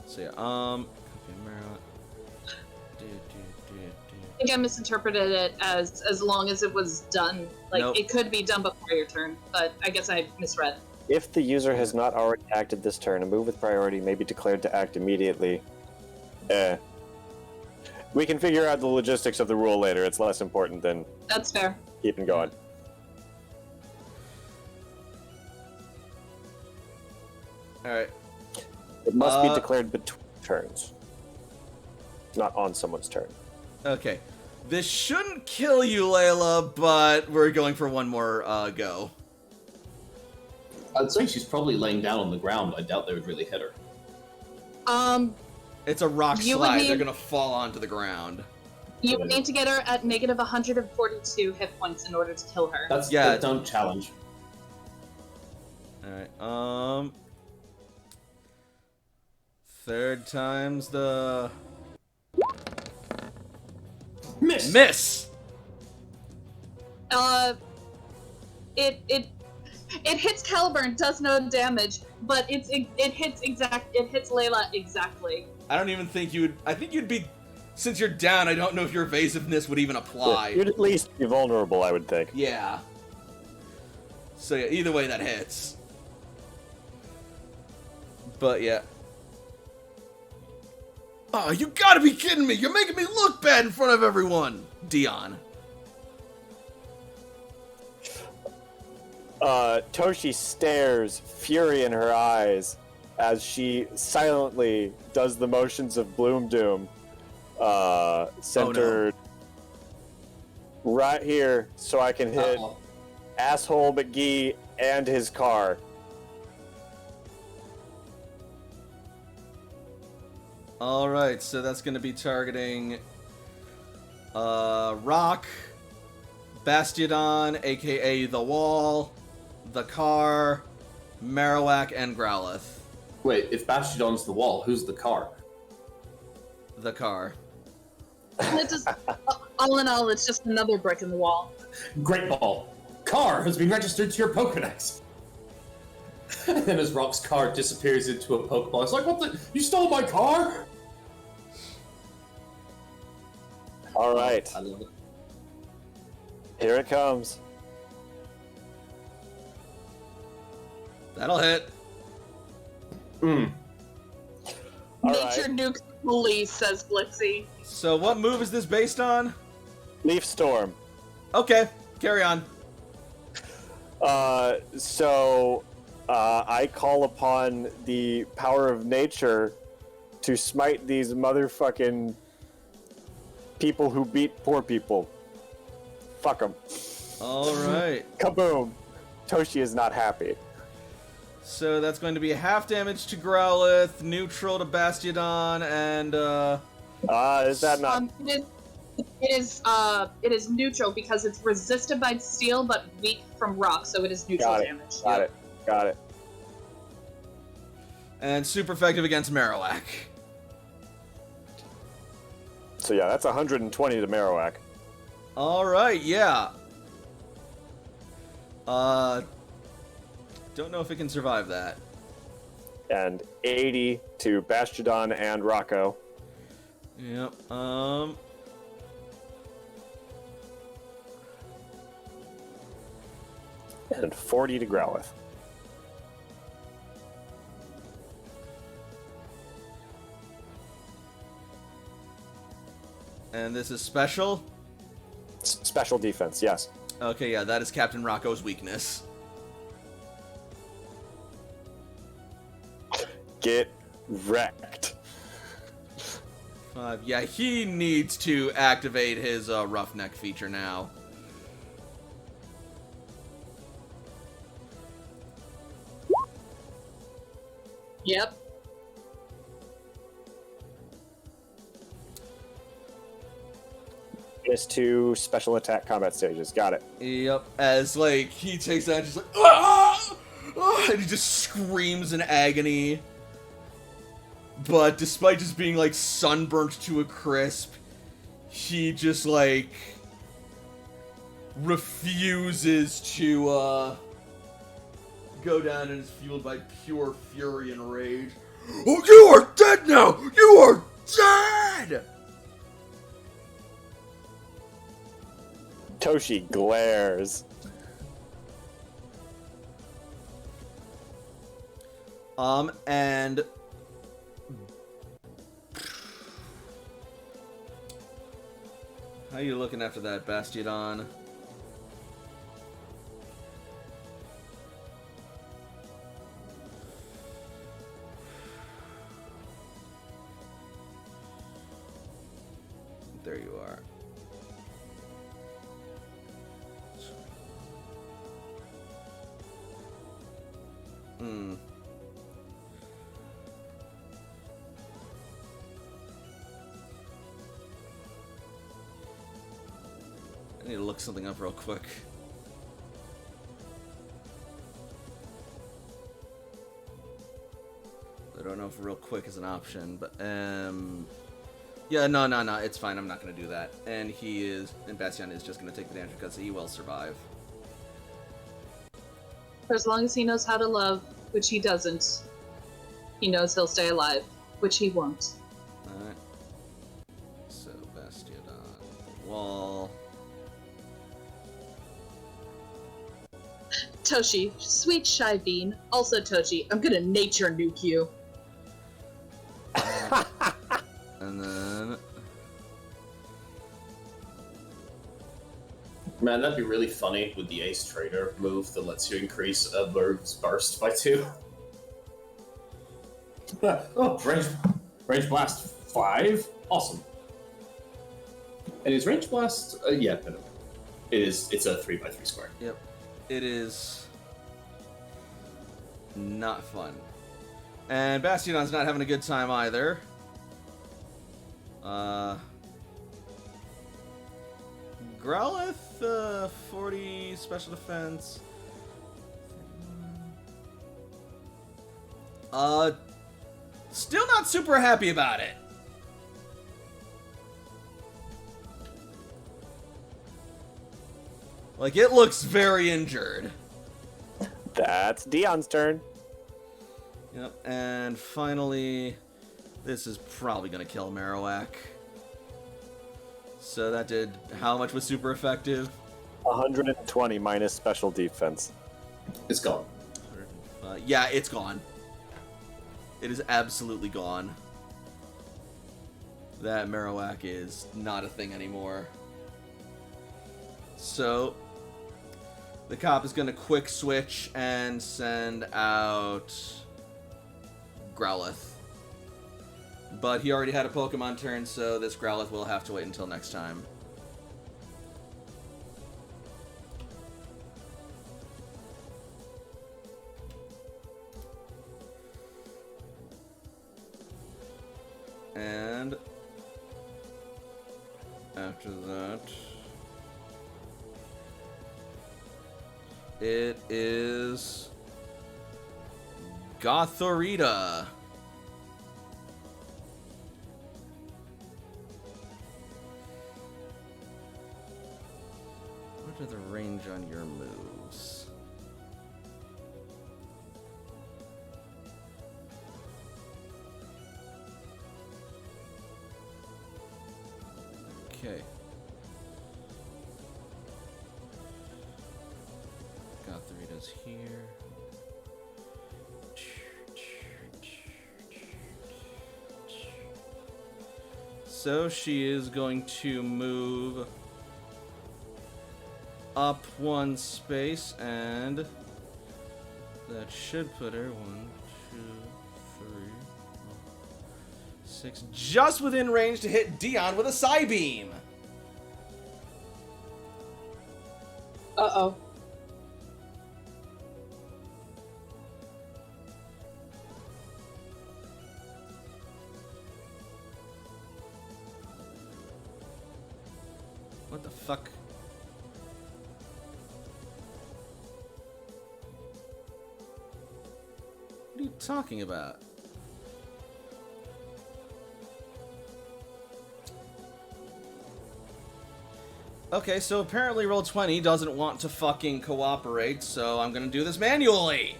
Speaker 1: So yeah, okay,
Speaker 2: I think I misinterpreted it as long as it was done. Like,
Speaker 1: Nope.
Speaker 2: it could be done before your turn, but I guess I misread.
Speaker 5: If the user has not already acted this turn, a move with priority may be declared to act immediately. We can figure out the logistics of the rule later. It's less important than
Speaker 2: That's fair.
Speaker 5: keeping going.
Speaker 1: Alright.
Speaker 5: It must be declared between turns, not on someone's turn.
Speaker 1: Okay. This shouldn't kill you, Layla, but we're going for one more go.
Speaker 6: I'd say she's probably laying down on the ground. I doubt they would really hit her.
Speaker 1: It's a rock
Speaker 2: You would
Speaker 1: slide.
Speaker 2: need-
Speaker 1: They're gonna fall onto the ground.
Speaker 2: You would need to get her at negative 142 hit points in order to kill her.
Speaker 6: That's
Speaker 1: Yeah.
Speaker 6: don't challenge.
Speaker 1: Alright, third time's the...
Speaker 6: Miss!
Speaker 1: Miss!
Speaker 2: It hits Caliburn, does no damage, but it hits Layla exactly.
Speaker 1: I don't even think you would... I think you'd be... Since you're down, I don't know if your evasiveness would even apply.
Speaker 5: You'd at least be vulnerable, I would think.
Speaker 1: Yeah. So yeah, either way that hits. But yeah. Oh, you gotta be kidding me! You're making me look bad in front of everyone! Dion.
Speaker 5: Toshi stares, fury in her eyes, as she silently does the motions of Bloom Doom. Centered right here, so I can hit Asshole McGee and his car.
Speaker 1: Alright, so that's gonna be targeting Rock, Bastiodon, aka the Wall, the car, Marowak, and Growlithe.
Speaker 6: Wait, if Bastardon's the wall, who's the car?
Speaker 1: The car.
Speaker 2: It just, all in all, it's just another brick in the wall.
Speaker 6: Great ball. Car has been registered to your Pokedex. And then as Rock's car disappears into a Pokeball, it's like, what the? You stole my car?
Speaker 5: All right,
Speaker 6: I love it.
Speaker 5: here it comes.
Speaker 1: That'll hit.
Speaker 5: All
Speaker 2: Nature
Speaker 5: right.
Speaker 2: nukes police, says Blixie.
Speaker 1: So what move is this based on?
Speaker 5: Leaf Storm.
Speaker 1: Okay, carry on.
Speaker 5: I call upon the power of nature to smite these motherfucking people who beat poor people. Fuck them.
Speaker 1: All right.
Speaker 5: Kaboom. Toshi is not happy.
Speaker 1: So that's going to be half damage to Growlithe, neutral to Bastiodon, and
Speaker 5: Is that not...
Speaker 2: It is neutral because it's resisted by steel but weak from rock, so it is neutral damage.
Speaker 5: Got it.
Speaker 1: and super effective against Marowak.
Speaker 5: So yeah, that's 120 to Marowak.
Speaker 1: All right, yeah. Don't know if it can survive that.
Speaker 5: And 80 to Bastiodon and Rocco.
Speaker 1: Yep.
Speaker 5: And 40 to Growlithe.
Speaker 1: And this is special.
Speaker 5: Special defense, yes.
Speaker 1: Okay, yeah, that is Captain Rocco's weakness.
Speaker 5: Get wrecked.
Speaker 1: Yeah, he needs to activate his Roughneck feature now.
Speaker 2: Yep.
Speaker 5: Is 2 special attack combat stages. Got it.
Speaker 1: Yep, as, like, he takes that and just like, ah! Ah! And he just screams in agony. But despite just being, like, sunburnt to a crisp, he just, like, refuses to, go down and is fueled by pure fury and rage. Oh, you are dead now! You are dead!
Speaker 5: Toshi glares.
Speaker 1: And how you looking after that, Bastiodon? There you are. I need to look something up real quick. I don't know if real quick is an option, but yeah, no, it's fine. I'm not gonna do that. And Bastian is just gonna take the damage because he will survive.
Speaker 2: For as long as he knows how to love, which he doesn't, he knows he'll stay alive, which he won't.
Speaker 1: Alright. So, Bastiodon. Wall.
Speaker 2: Toshi, sweet shy bean. Also, Toshi, I'm gonna nature nuke you.
Speaker 1: And then...
Speaker 6: Man, that'd be really funny with the Ace Trader move that lets you increase a move's burst by 2. Oh, range blast 5? Awesome. And is range blast... yeah, no. It's a 3x3 square.
Speaker 1: Yep. It is... not fun. And Bastiodon's not having a good time either. Growlithe, 40 special defense. Still not super happy about it. Like, it looks very injured.
Speaker 5: That's Dion's turn.
Speaker 1: Yep, and finally, this is probably going to kill Marowak. So that did how much was super effective?
Speaker 5: 120 minus special defense.
Speaker 6: It's gone.
Speaker 1: Yeah, it's gone. It is absolutely gone. That Marowak is not a thing anymore. So, the cop is going to quick switch and send out Growlithe. But he already had a Pokemon turn, so this Growlithe will have to wait until next time. And after that, it is Gothorita. What are the range on your moves? Okay. Gothorita's here. So she is going to move up one space, and that should put her 1, 2, 3, 6, just within range to hit Dion with a Psybeam.
Speaker 2: Uh-oh.
Speaker 1: What the fuck? What are you talking about? Okay, so apparently Roll20 doesn't want to fucking cooperate, so I'm gonna do this manually.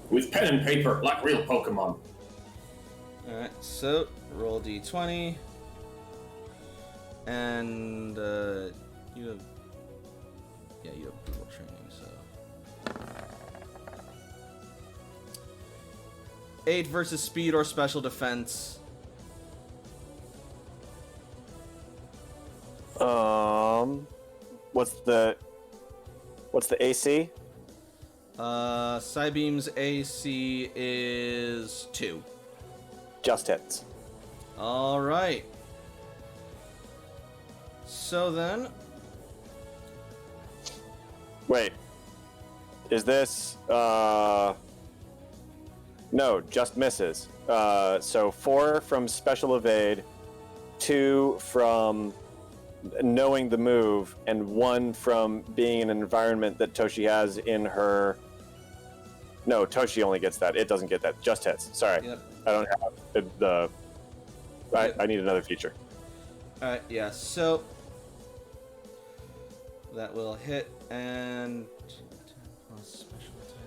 Speaker 6: With pen and paper, like real Pokemon.
Speaker 1: Alright, so roll d20. And, you have... Yeah, you have brutal training, so... 8 versus speed or special defense.
Speaker 5: What's the AC?
Speaker 1: Psybeam's AC is 2.
Speaker 5: Just hits.
Speaker 1: Alright. So then...
Speaker 5: Wait. Is this, no, just misses. So 4 from special evade, 2 from knowing the move, and 1 from being in an environment that Toshi has in her... No, Toshi only gets that. It doesn't get that. Just hits. Sorry.
Speaker 1: Yep.
Speaker 5: I don't have the...
Speaker 1: Yep.
Speaker 5: I need another feature.
Speaker 1: Alright, yeah, so... That will hit, and... 10 plus special attack.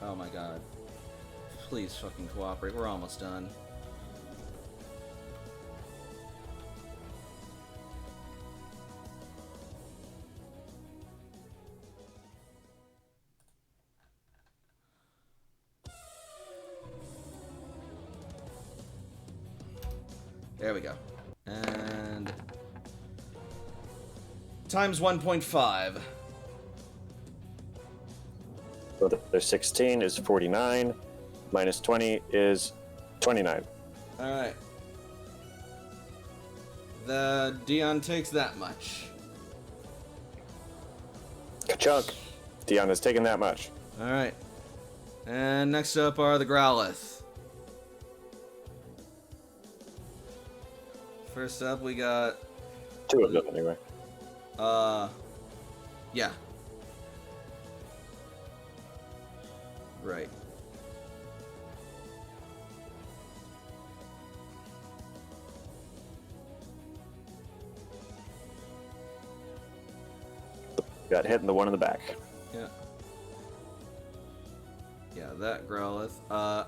Speaker 1: Oh my god. Please fucking cooperate. We're almost done. There we go. And... Times 1.5.
Speaker 5: So there's 16 is 49, minus 20 is 29.
Speaker 1: Alright. The Dion takes that much.
Speaker 5: Ka-chunk. Dion has taken that much.
Speaker 1: Alright. And next up are the Growlithe. First up, we got...
Speaker 5: 2 of them, anyway.
Speaker 1: Yeah. Right.
Speaker 5: Got hit in the one in the back.
Speaker 1: Yeah. Yeah, that Growlithe.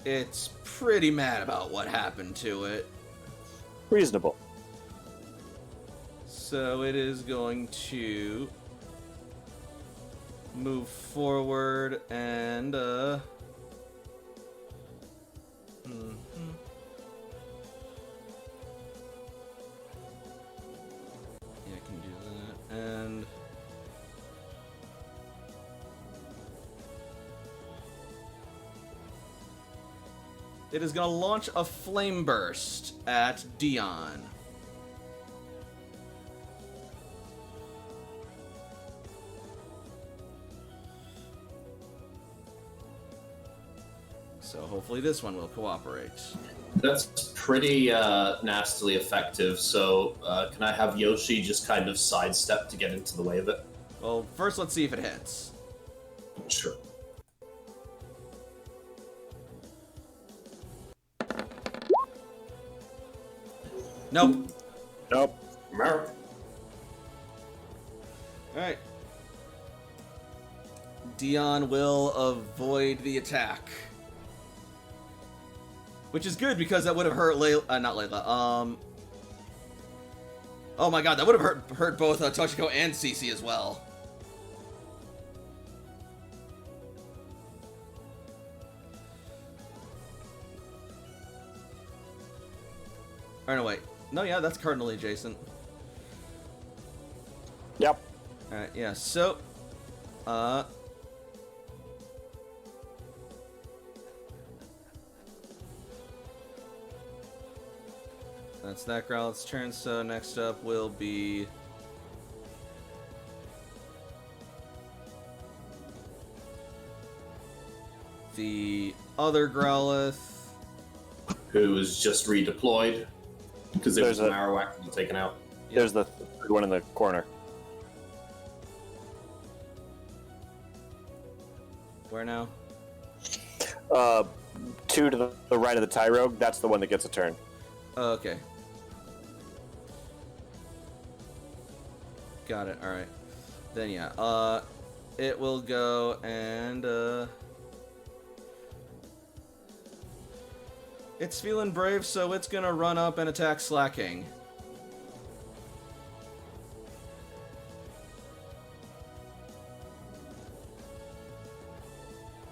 Speaker 1: It's pretty mad about what happened to it.
Speaker 5: Reasonable.
Speaker 1: So it is going to move forward and mhm. Yeah, I can do that. And it is going to launch a Flame Burst at Dion. So hopefully this one will cooperate.
Speaker 6: That's pretty nastily effective. So can I have Yoshi just kind of sidestep to get into the way of it?
Speaker 1: Well, first let's see if it hits.
Speaker 6: Sure.
Speaker 1: Nope.
Speaker 5: Nope.
Speaker 1: Alright. Dion will avoid the attack. Which is good because that would have hurt not Layla. Oh my god, that would have hurt both Toshiko and Cece as well. Or no, wait. No, yeah, that's cardinally adjacent.
Speaker 5: Yep.
Speaker 1: Alright, yeah, so... That's that Growlithe's turn, so next up will be... the other Growlithe.
Speaker 6: Who was just redeployed because there was
Speaker 5: There's
Speaker 6: a
Speaker 5: a-
Speaker 6: Marowak to be taken out.
Speaker 5: There's the third one in the corner.
Speaker 1: Where now?
Speaker 5: Two to the right of the Tyrogue. That's the one that gets a turn.
Speaker 1: Oh, okay. Got it, alright. Then yeah, it will go and, it's feeling brave, so it's gonna run up and attack Slacking.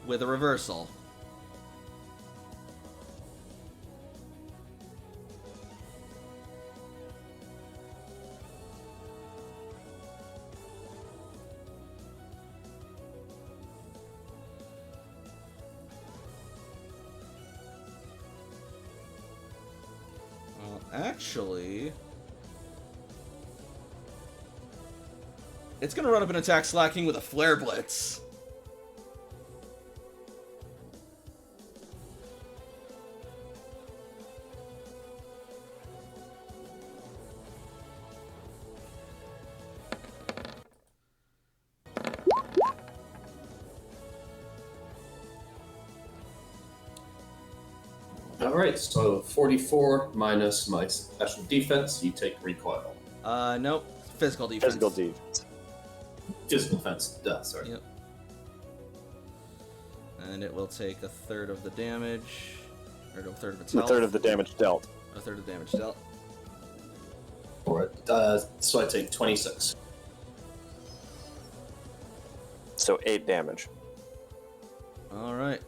Speaker 1: With a reversal. Well, actually... it's gonna run up and attack Slacking with a Flare Blitz.
Speaker 6: Alright, so 44 minus my special defense, you take recoil.
Speaker 1: Nope. Physical defense.
Speaker 5: Physical defense.
Speaker 6: Physical defense, sorry.
Speaker 1: Yep. And it will take a third of the damage. Or a third of its
Speaker 5: A
Speaker 1: health.
Speaker 5: third of the damage dealt.
Speaker 1: A third of the damage dealt.
Speaker 6: Alright, so I take 26.
Speaker 5: So 8 damage.
Speaker 1: Alright.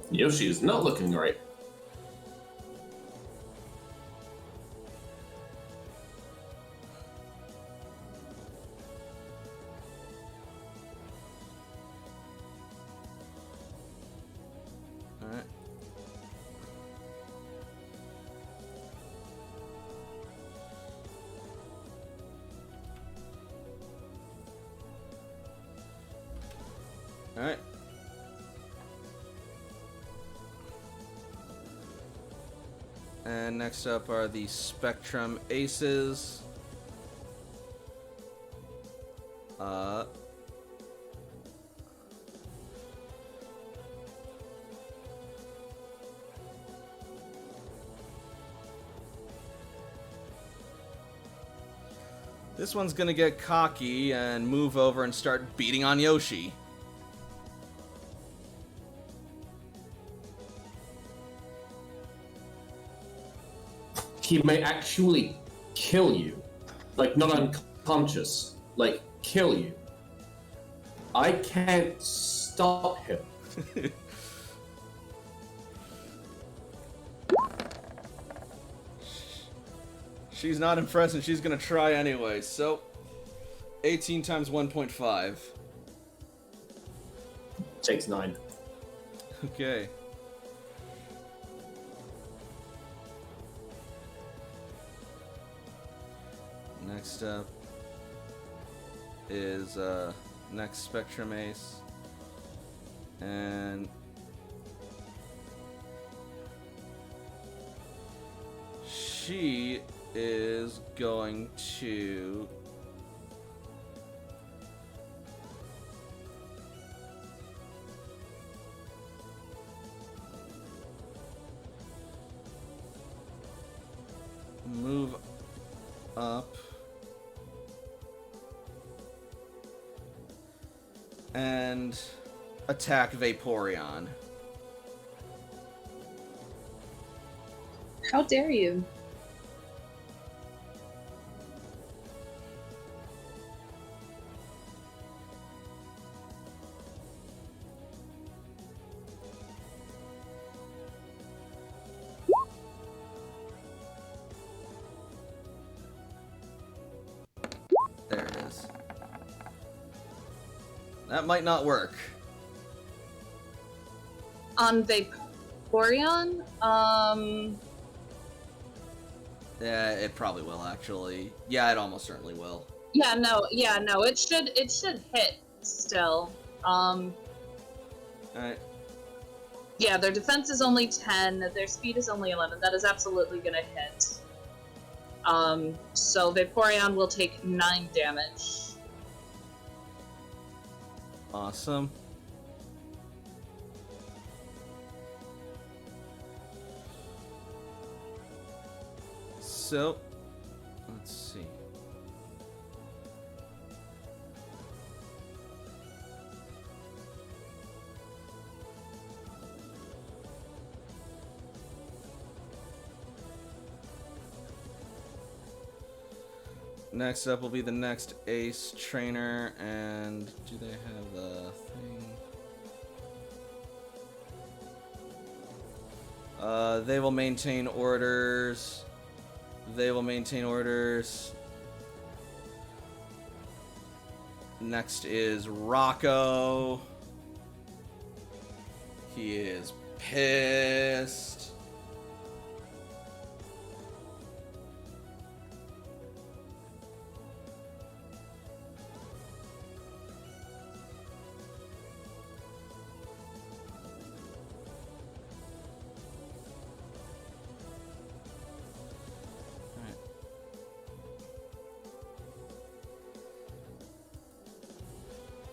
Speaker 6: Yoshi is not looking great.
Speaker 1: Alright. Alright. And next up are the Spectrum Aces. This one's gonna get cocky and move over and start beating on Yoshi.
Speaker 6: He may actually kill you. Like, not unconscious. Like, kill you. I can't stop him.
Speaker 1: She's not impressed and she's gonna try anyway, so 18 times 1.5.
Speaker 6: Takes 9.
Speaker 1: Okay. Next up is next Spectrum Ace. And she is going to move up and attack Vaporeon.
Speaker 2: How dare you?
Speaker 1: There it is. That might not work.
Speaker 2: On Vaporeon?
Speaker 1: Yeah, it probably will actually. Yeah, it almost certainly will.
Speaker 2: Yeah, no, it should hit still.
Speaker 1: Alright.
Speaker 2: Yeah, their defense is only 10, their speed is only 11. That is absolutely gonna hit. So Vaporeon will take 9 damage.
Speaker 1: Awesome. So, let's see. Next up will be the next Ace Trainer, and do they have the thing? They will maintain orders. They will maintain orders. Next is Rocco. He is pissed.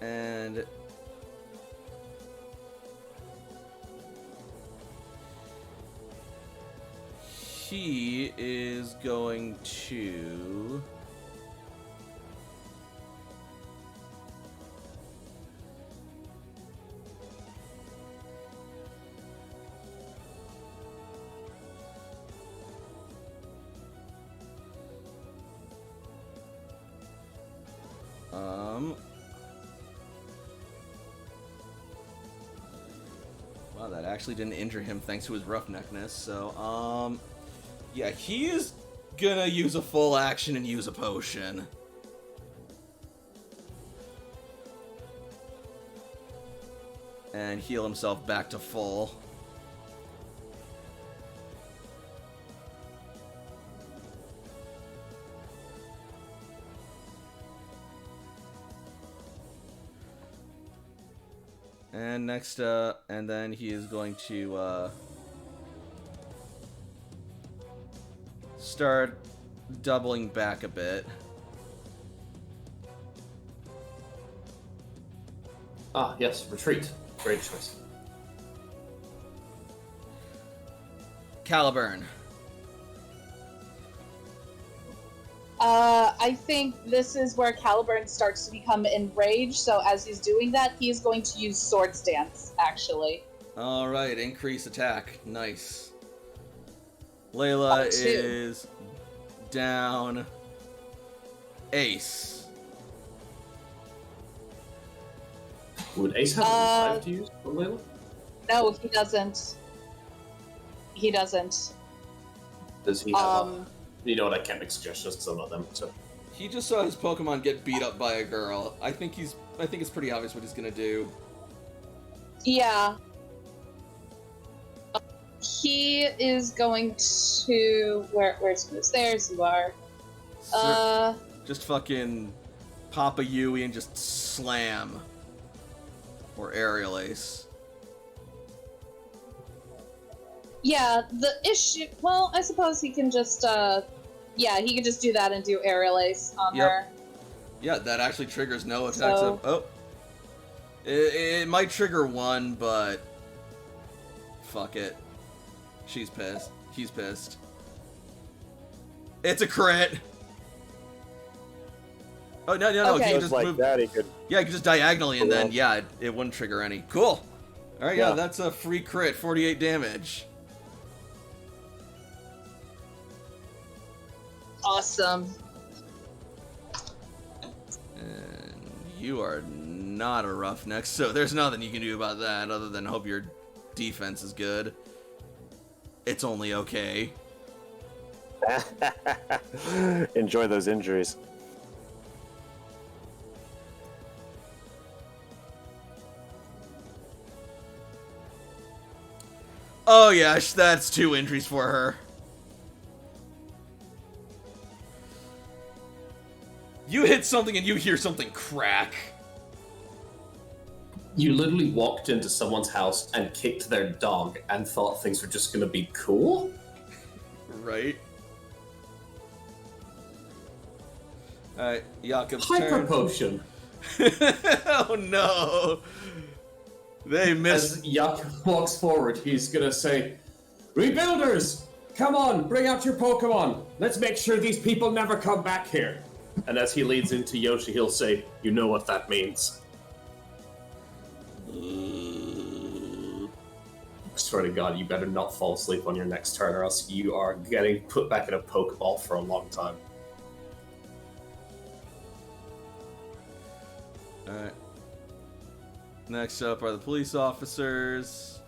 Speaker 1: And he is going to wow, that actually didn't injure him thanks to his roughneckness. So, yeah, he is gonna use a full action and use a potion. And heal himself back to full. And next, and then he is going to, start doubling back a bit.
Speaker 6: Ah, yes, retreat. Great choice.
Speaker 1: Caliburn.
Speaker 2: I think this is where Caliburn starts to become enraged, so as he's doing that, he is going to use Sword Stance, actually.
Speaker 1: Alright, increase attack. Nice. Layla
Speaker 2: Two.
Speaker 1: is down. Ace.
Speaker 6: Would Ace have a 5 to use on Layla?
Speaker 2: No, he doesn't. He doesn't.
Speaker 6: Does he have You know what, I can't make suggestions because I'm not them, so...
Speaker 1: He just saw his Pokemon get beat up by a girl. I think it's pretty obvious what he's gonna do.
Speaker 2: Yeah. He is going to... Where's Moose? There's you are.
Speaker 1: Just fucking pop a Yui and just slam. Or Aerial Ace.
Speaker 2: Yeah, the issue... Well, I suppose he can just, yeah, he can just do that and do Aerial Ace on her.
Speaker 1: Yeah, that actually triggers no attacks
Speaker 2: So-
Speaker 1: of... Oh. It might trigger one, but... Fuck it. She's pissed. He's pissed. It's a crit! Oh, no,
Speaker 2: Okay.
Speaker 1: he
Speaker 5: Just
Speaker 1: just
Speaker 5: like
Speaker 1: moved...
Speaker 5: that, he could.
Speaker 1: Yeah, he could just diagonally, and then, yeah, it wouldn't trigger any. Cool! Alright, yeah,
Speaker 5: Yeah.
Speaker 1: that's a free crit. 48 damage.
Speaker 2: Awesome.
Speaker 1: And you are not a roughneck, so there's nothing you can do about that other than hope your defense is good. It's only okay.
Speaker 5: Enjoy those injuries.
Speaker 1: Oh yeah, that's 2 injuries for her. You hit something and you hear something crack.
Speaker 6: You literally walked into someone's house and kicked their dog and thought things were just gonna be cool?
Speaker 1: Right? Alright, Jakob's
Speaker 6: Hyper
Speaker 1: turn.
Speaker 6: potion!
Speaker 1: Oh no! They missed.
Speaker 6: As Jakob walks forward, he's gonna say, Rebuilders! Come on, bring out your Pokemon! Let's make sure these people never come back here! And as he leads into Yoshi, he'll say, You know what that means. I swear to God, you better not fall asleep on your next turn, or else you are getting put back in a Pokeball for a long time.
Speaker 1: Alright. Next up are the police officers.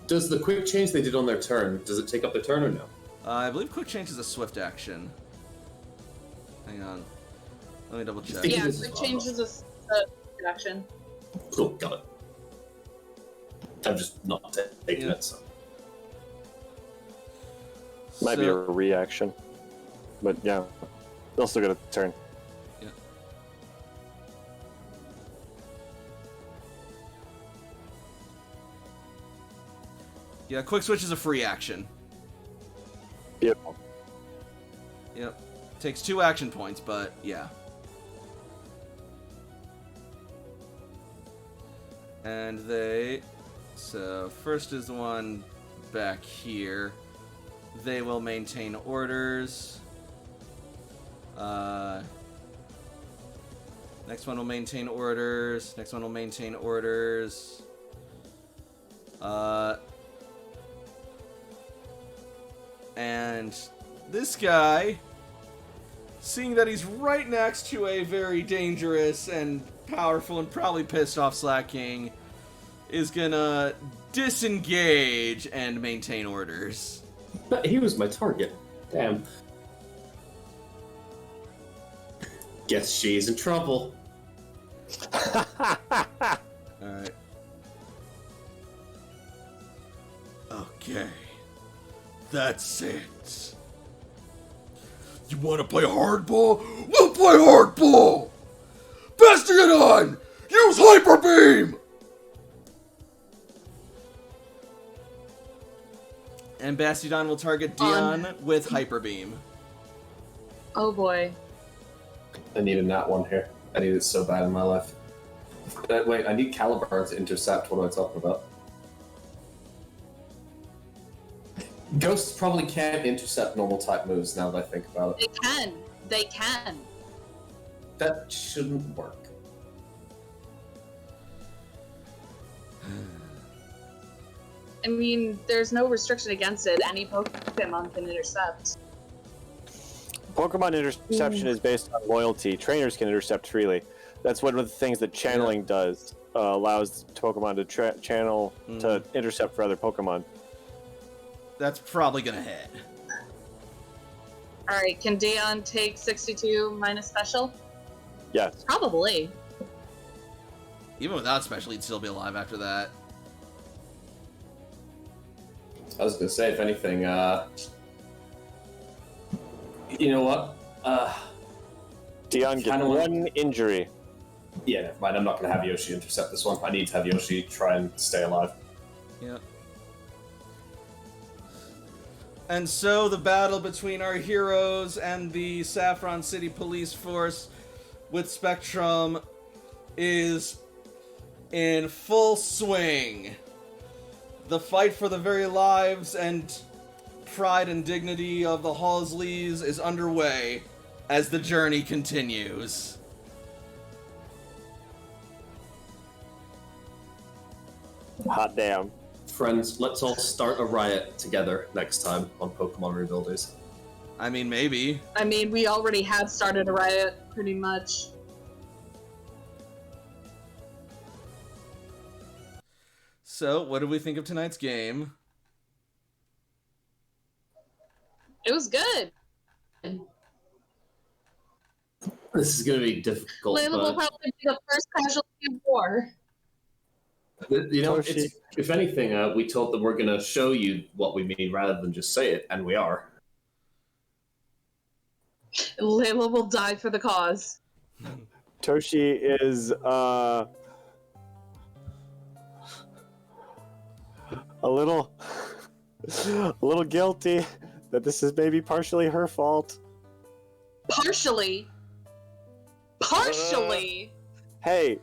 Speaker 6: Does the quick change they did on their turn, does it take up their turn or no?
Speaker 1: I believe quick change is a swift action. Hang on. Let me double check.
Speaker 6: think-
Speaker 2: Yeah,
Speaker 6: this is
Speaker 2: quick
Speaker 6: wrong.
Speaker 2: change is a action.
Speaker 6: Cool, got it. I'm just not taking
Speaker 1: Yeah.
Speaker 6: it, so.
Speaker 5: Might be a reaction. But yeah, they'll still get a turn.
Speaker 1: Yeah, quick switch is a free action.
Speaker 5: Beautiful.
Speaker 1: Yep. Takes 2 action points, but yeah. And they... So, first is the one back here. They will maintain orders. Next one will maintain orders. Next one will maintain orders. And this guy, seeing that he's right next to a very dangerous and powerful and probably pissed off Slack King, is gonna disengage and maintain orders.
Speaker 6: But he was my target. Damn. Guess she's in trouble.
Speaker 1: Alright. Okay. That's it. You wanna play hardball? We'll play hardball! Bastion! Use Hyper Beam! And Bastiodon will target Dion with Hyper Beam.
Speaker 2: Oh boy.
Speaker 6: I needed that one here. I need it so bad in my life. Wait, I need Calibar to intercept. What am I talking about? Ghosts probably can't intercept normal type moves now that I think about it.
Speaker 2: They can. They can.
Speaker 6: That shouldn't work.
Speaker 2: I mean, there's no restriction against it. Any Pokemon can intercept.
Speaker 5: Pokemon interception is based on loyalty. Trainers can intercept freely. That's one of the things that channeling does. Allows Pokemon to channel to intercept for other Pokemon.
Speaker 1: That's probably gonna hit.
Speaker 2: Alright, can Dion take 62 minus special?
Speaker 5: Yes.
Speaker 2: Probably.
Speaker 1: Even without special, he'd still be alive after that.
Speaker 6: I was gonna say, if anything, you know what?
Speaker 5: Dion gets one injury.
Speaker 6: Yeah, never mind. I'm not gonna have Yoshi intercept this one. I need to have Yoshi try and stay alive.
Speaker 1: Yeah. And so the battle between our heroes and the Saffron City police force with Spectrum is in full swing. The fight for the very lives and pride and dignity of the Halsleys is underway as the journey continues.
Speaker 5: Hot damn.
Speaker 6: Friends, let's all start a riot together next time on Pokemon Rebuilders.
Speaker 1: I mean, maybe.
Speaker 2: I mean, we already have started a riot, pretty much.
Speaker 1: So, what do we think of tonight's game?
Speaker 2: It was good.
Speaker 6: This is gonna be difficult,
Speaker 2: Layla will
Speaker 6: but
Speaker 2: probably be the first casualty of war.
Speaker 6: you know, if anything, we told them we're gonna show you what we mean rather than just say it, and we are.
Speaker 2: Layla will die for the cause.
Speaker 5: Toshi is a little guilty that this is maybe partially her fault.
Speaker 2: Partially.
Speaker 5: Hey.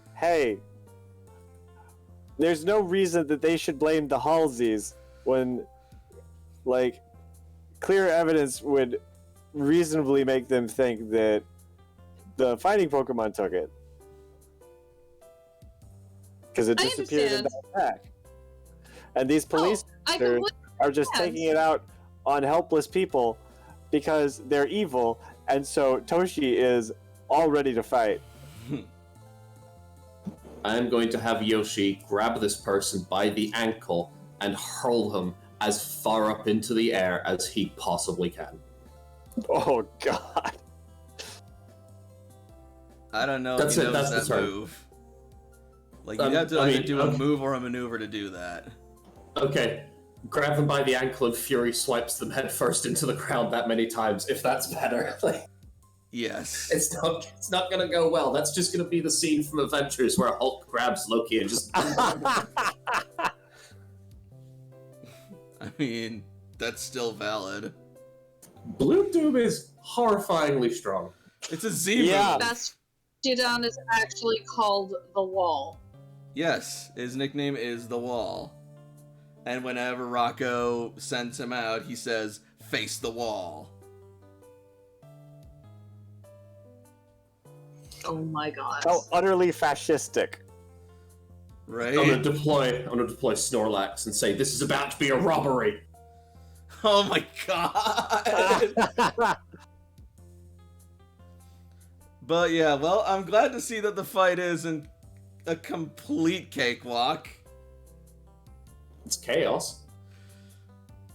Speaker 5: There's no reason that they should blame the Halseys when, like, clear evidence would reasonably make them think that the fighting Pokemon took it. Because it
Speaker 2: I
Speaker 5: disappeared and
Speaker 2: understand.
Speaker 5: bounced back. And these police
Speaker 2: I
Speaker 5: officers
Speaker 2: completely
Speaker 5: are just
Speaker 2: understand.
Speaker 5: taking it out on helpless people because they're evil, and so Toshi is all ready to fight.
Speaker 6: I am going to have Yoshi grab this person by the ankle and hurl him as far up into the air as he possibly can.
Speaker 5: Oh god.
Speaker 1: I don't know
Speaker 6: That's
Speaker 1: if he
Speaker 6: it,
Speaker 1: knows
Speaker 6: that's
Speaker 1: that
Speaker 6: the turn.
Speaker 1: move. Like, you'd have to either do a move or a maneuver to do that.
Speaker 6: Okay, grab him by the ankle and Fury swipes them head first into the ground that many times, if that's better. Like,
Speaker 1: Yes.
Speaker 6: it's not gonna go well. That's just gonna be the scene from Adventures where Hulk grabs Loki and just...
Speaker 1: I mean, that's still valid.
Speaker 6: Blue Doom is horrifyingly strong.
Speaker 1: It's a Z move.
Speaker 5: Yeah.
Speaker 2: Bastiodon is actually called the Wall.
Speaker 1: Yes, his nickname is The Wall. And whenever Rocco sends him out, he says, "Face the wall."
Speaker 2: Oh my god.
Speaker 5: How utterly fascistic.
Speaker 1: Right?
Speaker 6: I'm gonna deploy Snorlax and say, this is about to be a robbery.
Speaker 1: Oh my god! But yeah, well, I'm glad to see that the fight isn't a complete cakewalk.
Speaker 6: It's chaos.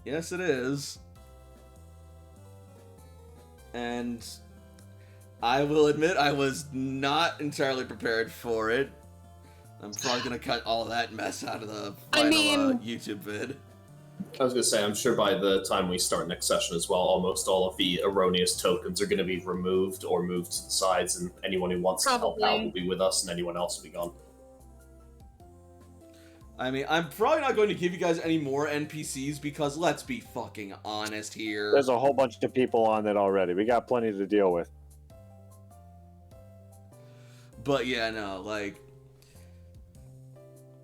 Speaker 1: Yes, it is. And I will admit I was not entirely prepared for it. I'm probably gonna cut all that mess out of the final YouTube vid.
Speaker 6: I was gonna say, I'm sure by the time we start next session as well, almost all of the erroneous tokens are gonna be removed or moved to the sides, and anyone who wants to help out will be with us, and anyone else will be gone.
Speaker 1: I mean, I'm probably not going to give you guys any more NPCs because let's be fucking honest here.
Speaker 5: There's a whole bunch of people on it already. We got plenty to deal with.
Speaker 1: But yeah, no, like,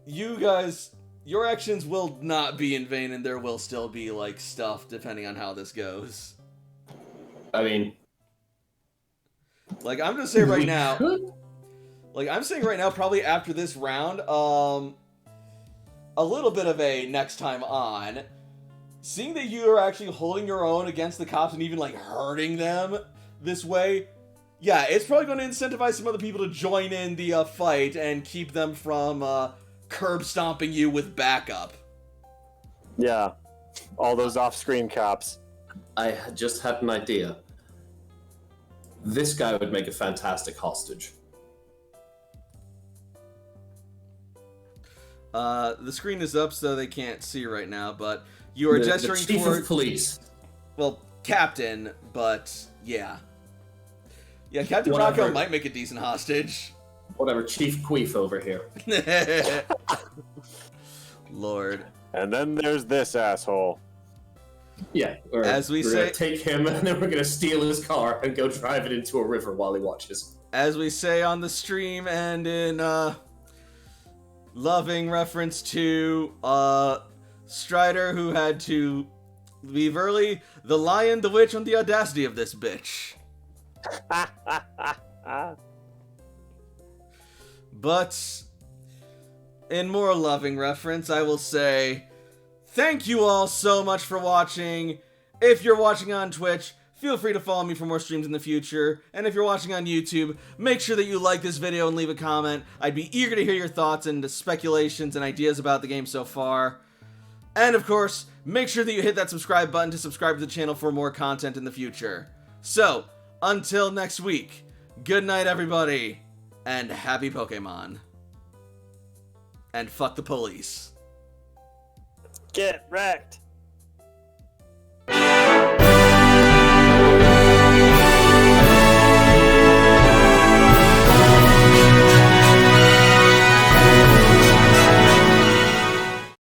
Speaker 1: you guys, your actions will not be in vain, and there will still be, like, stuff depending on how this goes.
Speaker 6: I mean,
Speaker 1: like, I'm gonna say right now,
Speaker 6: could?
Speaker 1: like, I'm saying right now, probably after this round, a little bit of a next time on, seeing that you are actually holding your own against the cops and even, like, hurting them this way, yeah, it's probably going to incentivize some other people to join in the fight and keep them from curb stomping you with backup.
Speaker 5: Yeah, all those off-screen cops.
Speaker 6: I just had an idea. This guy would make a fantastic hostage.
Speaker 1: The screen is up so they can't see right now, but you are gesturing
Speaker 6: the chief
Speaker 1: toward...
Speaker 6: of police.
Speaker 1: Well, Captain, but yeah. Yeah, Captain
Speaker 6: Whatever.
Speaker 1: Rocco might make a decent hostage.
Speaker 6: Whatever, Chief Queef over here.
Speaker 1: Lord.
Speaker 5: And then there's this asshole.
Speaker 6: Yeah,
Speaker 1: As we
Speaker 6: we're
Speaker 1: say-
Speaker 6: gonna take him and then we're gonna steal his car and go drive it into a river while he watches.
Speaker 1: As we say on the stream and in loving reference to Strider, who had to leave early, the lion, the witch, and the audacity of this bitch. But in more loving reference, I will say thank you all so much for watching. If you're watching on Twitch, feel free to follow me for more streams in the future. And if you're watching on YouTube, make sure that you like this video and leave a comment. I'd be eager to hear your thoughts and speculations and ideas about the game so far. And of course, make sure that you hit that subscribe button to subscribe to the channel for more content in the future. So, until next week, good night everybody, and happy Pokemon. And fuck the police.
Speaker 5: Get wrecked.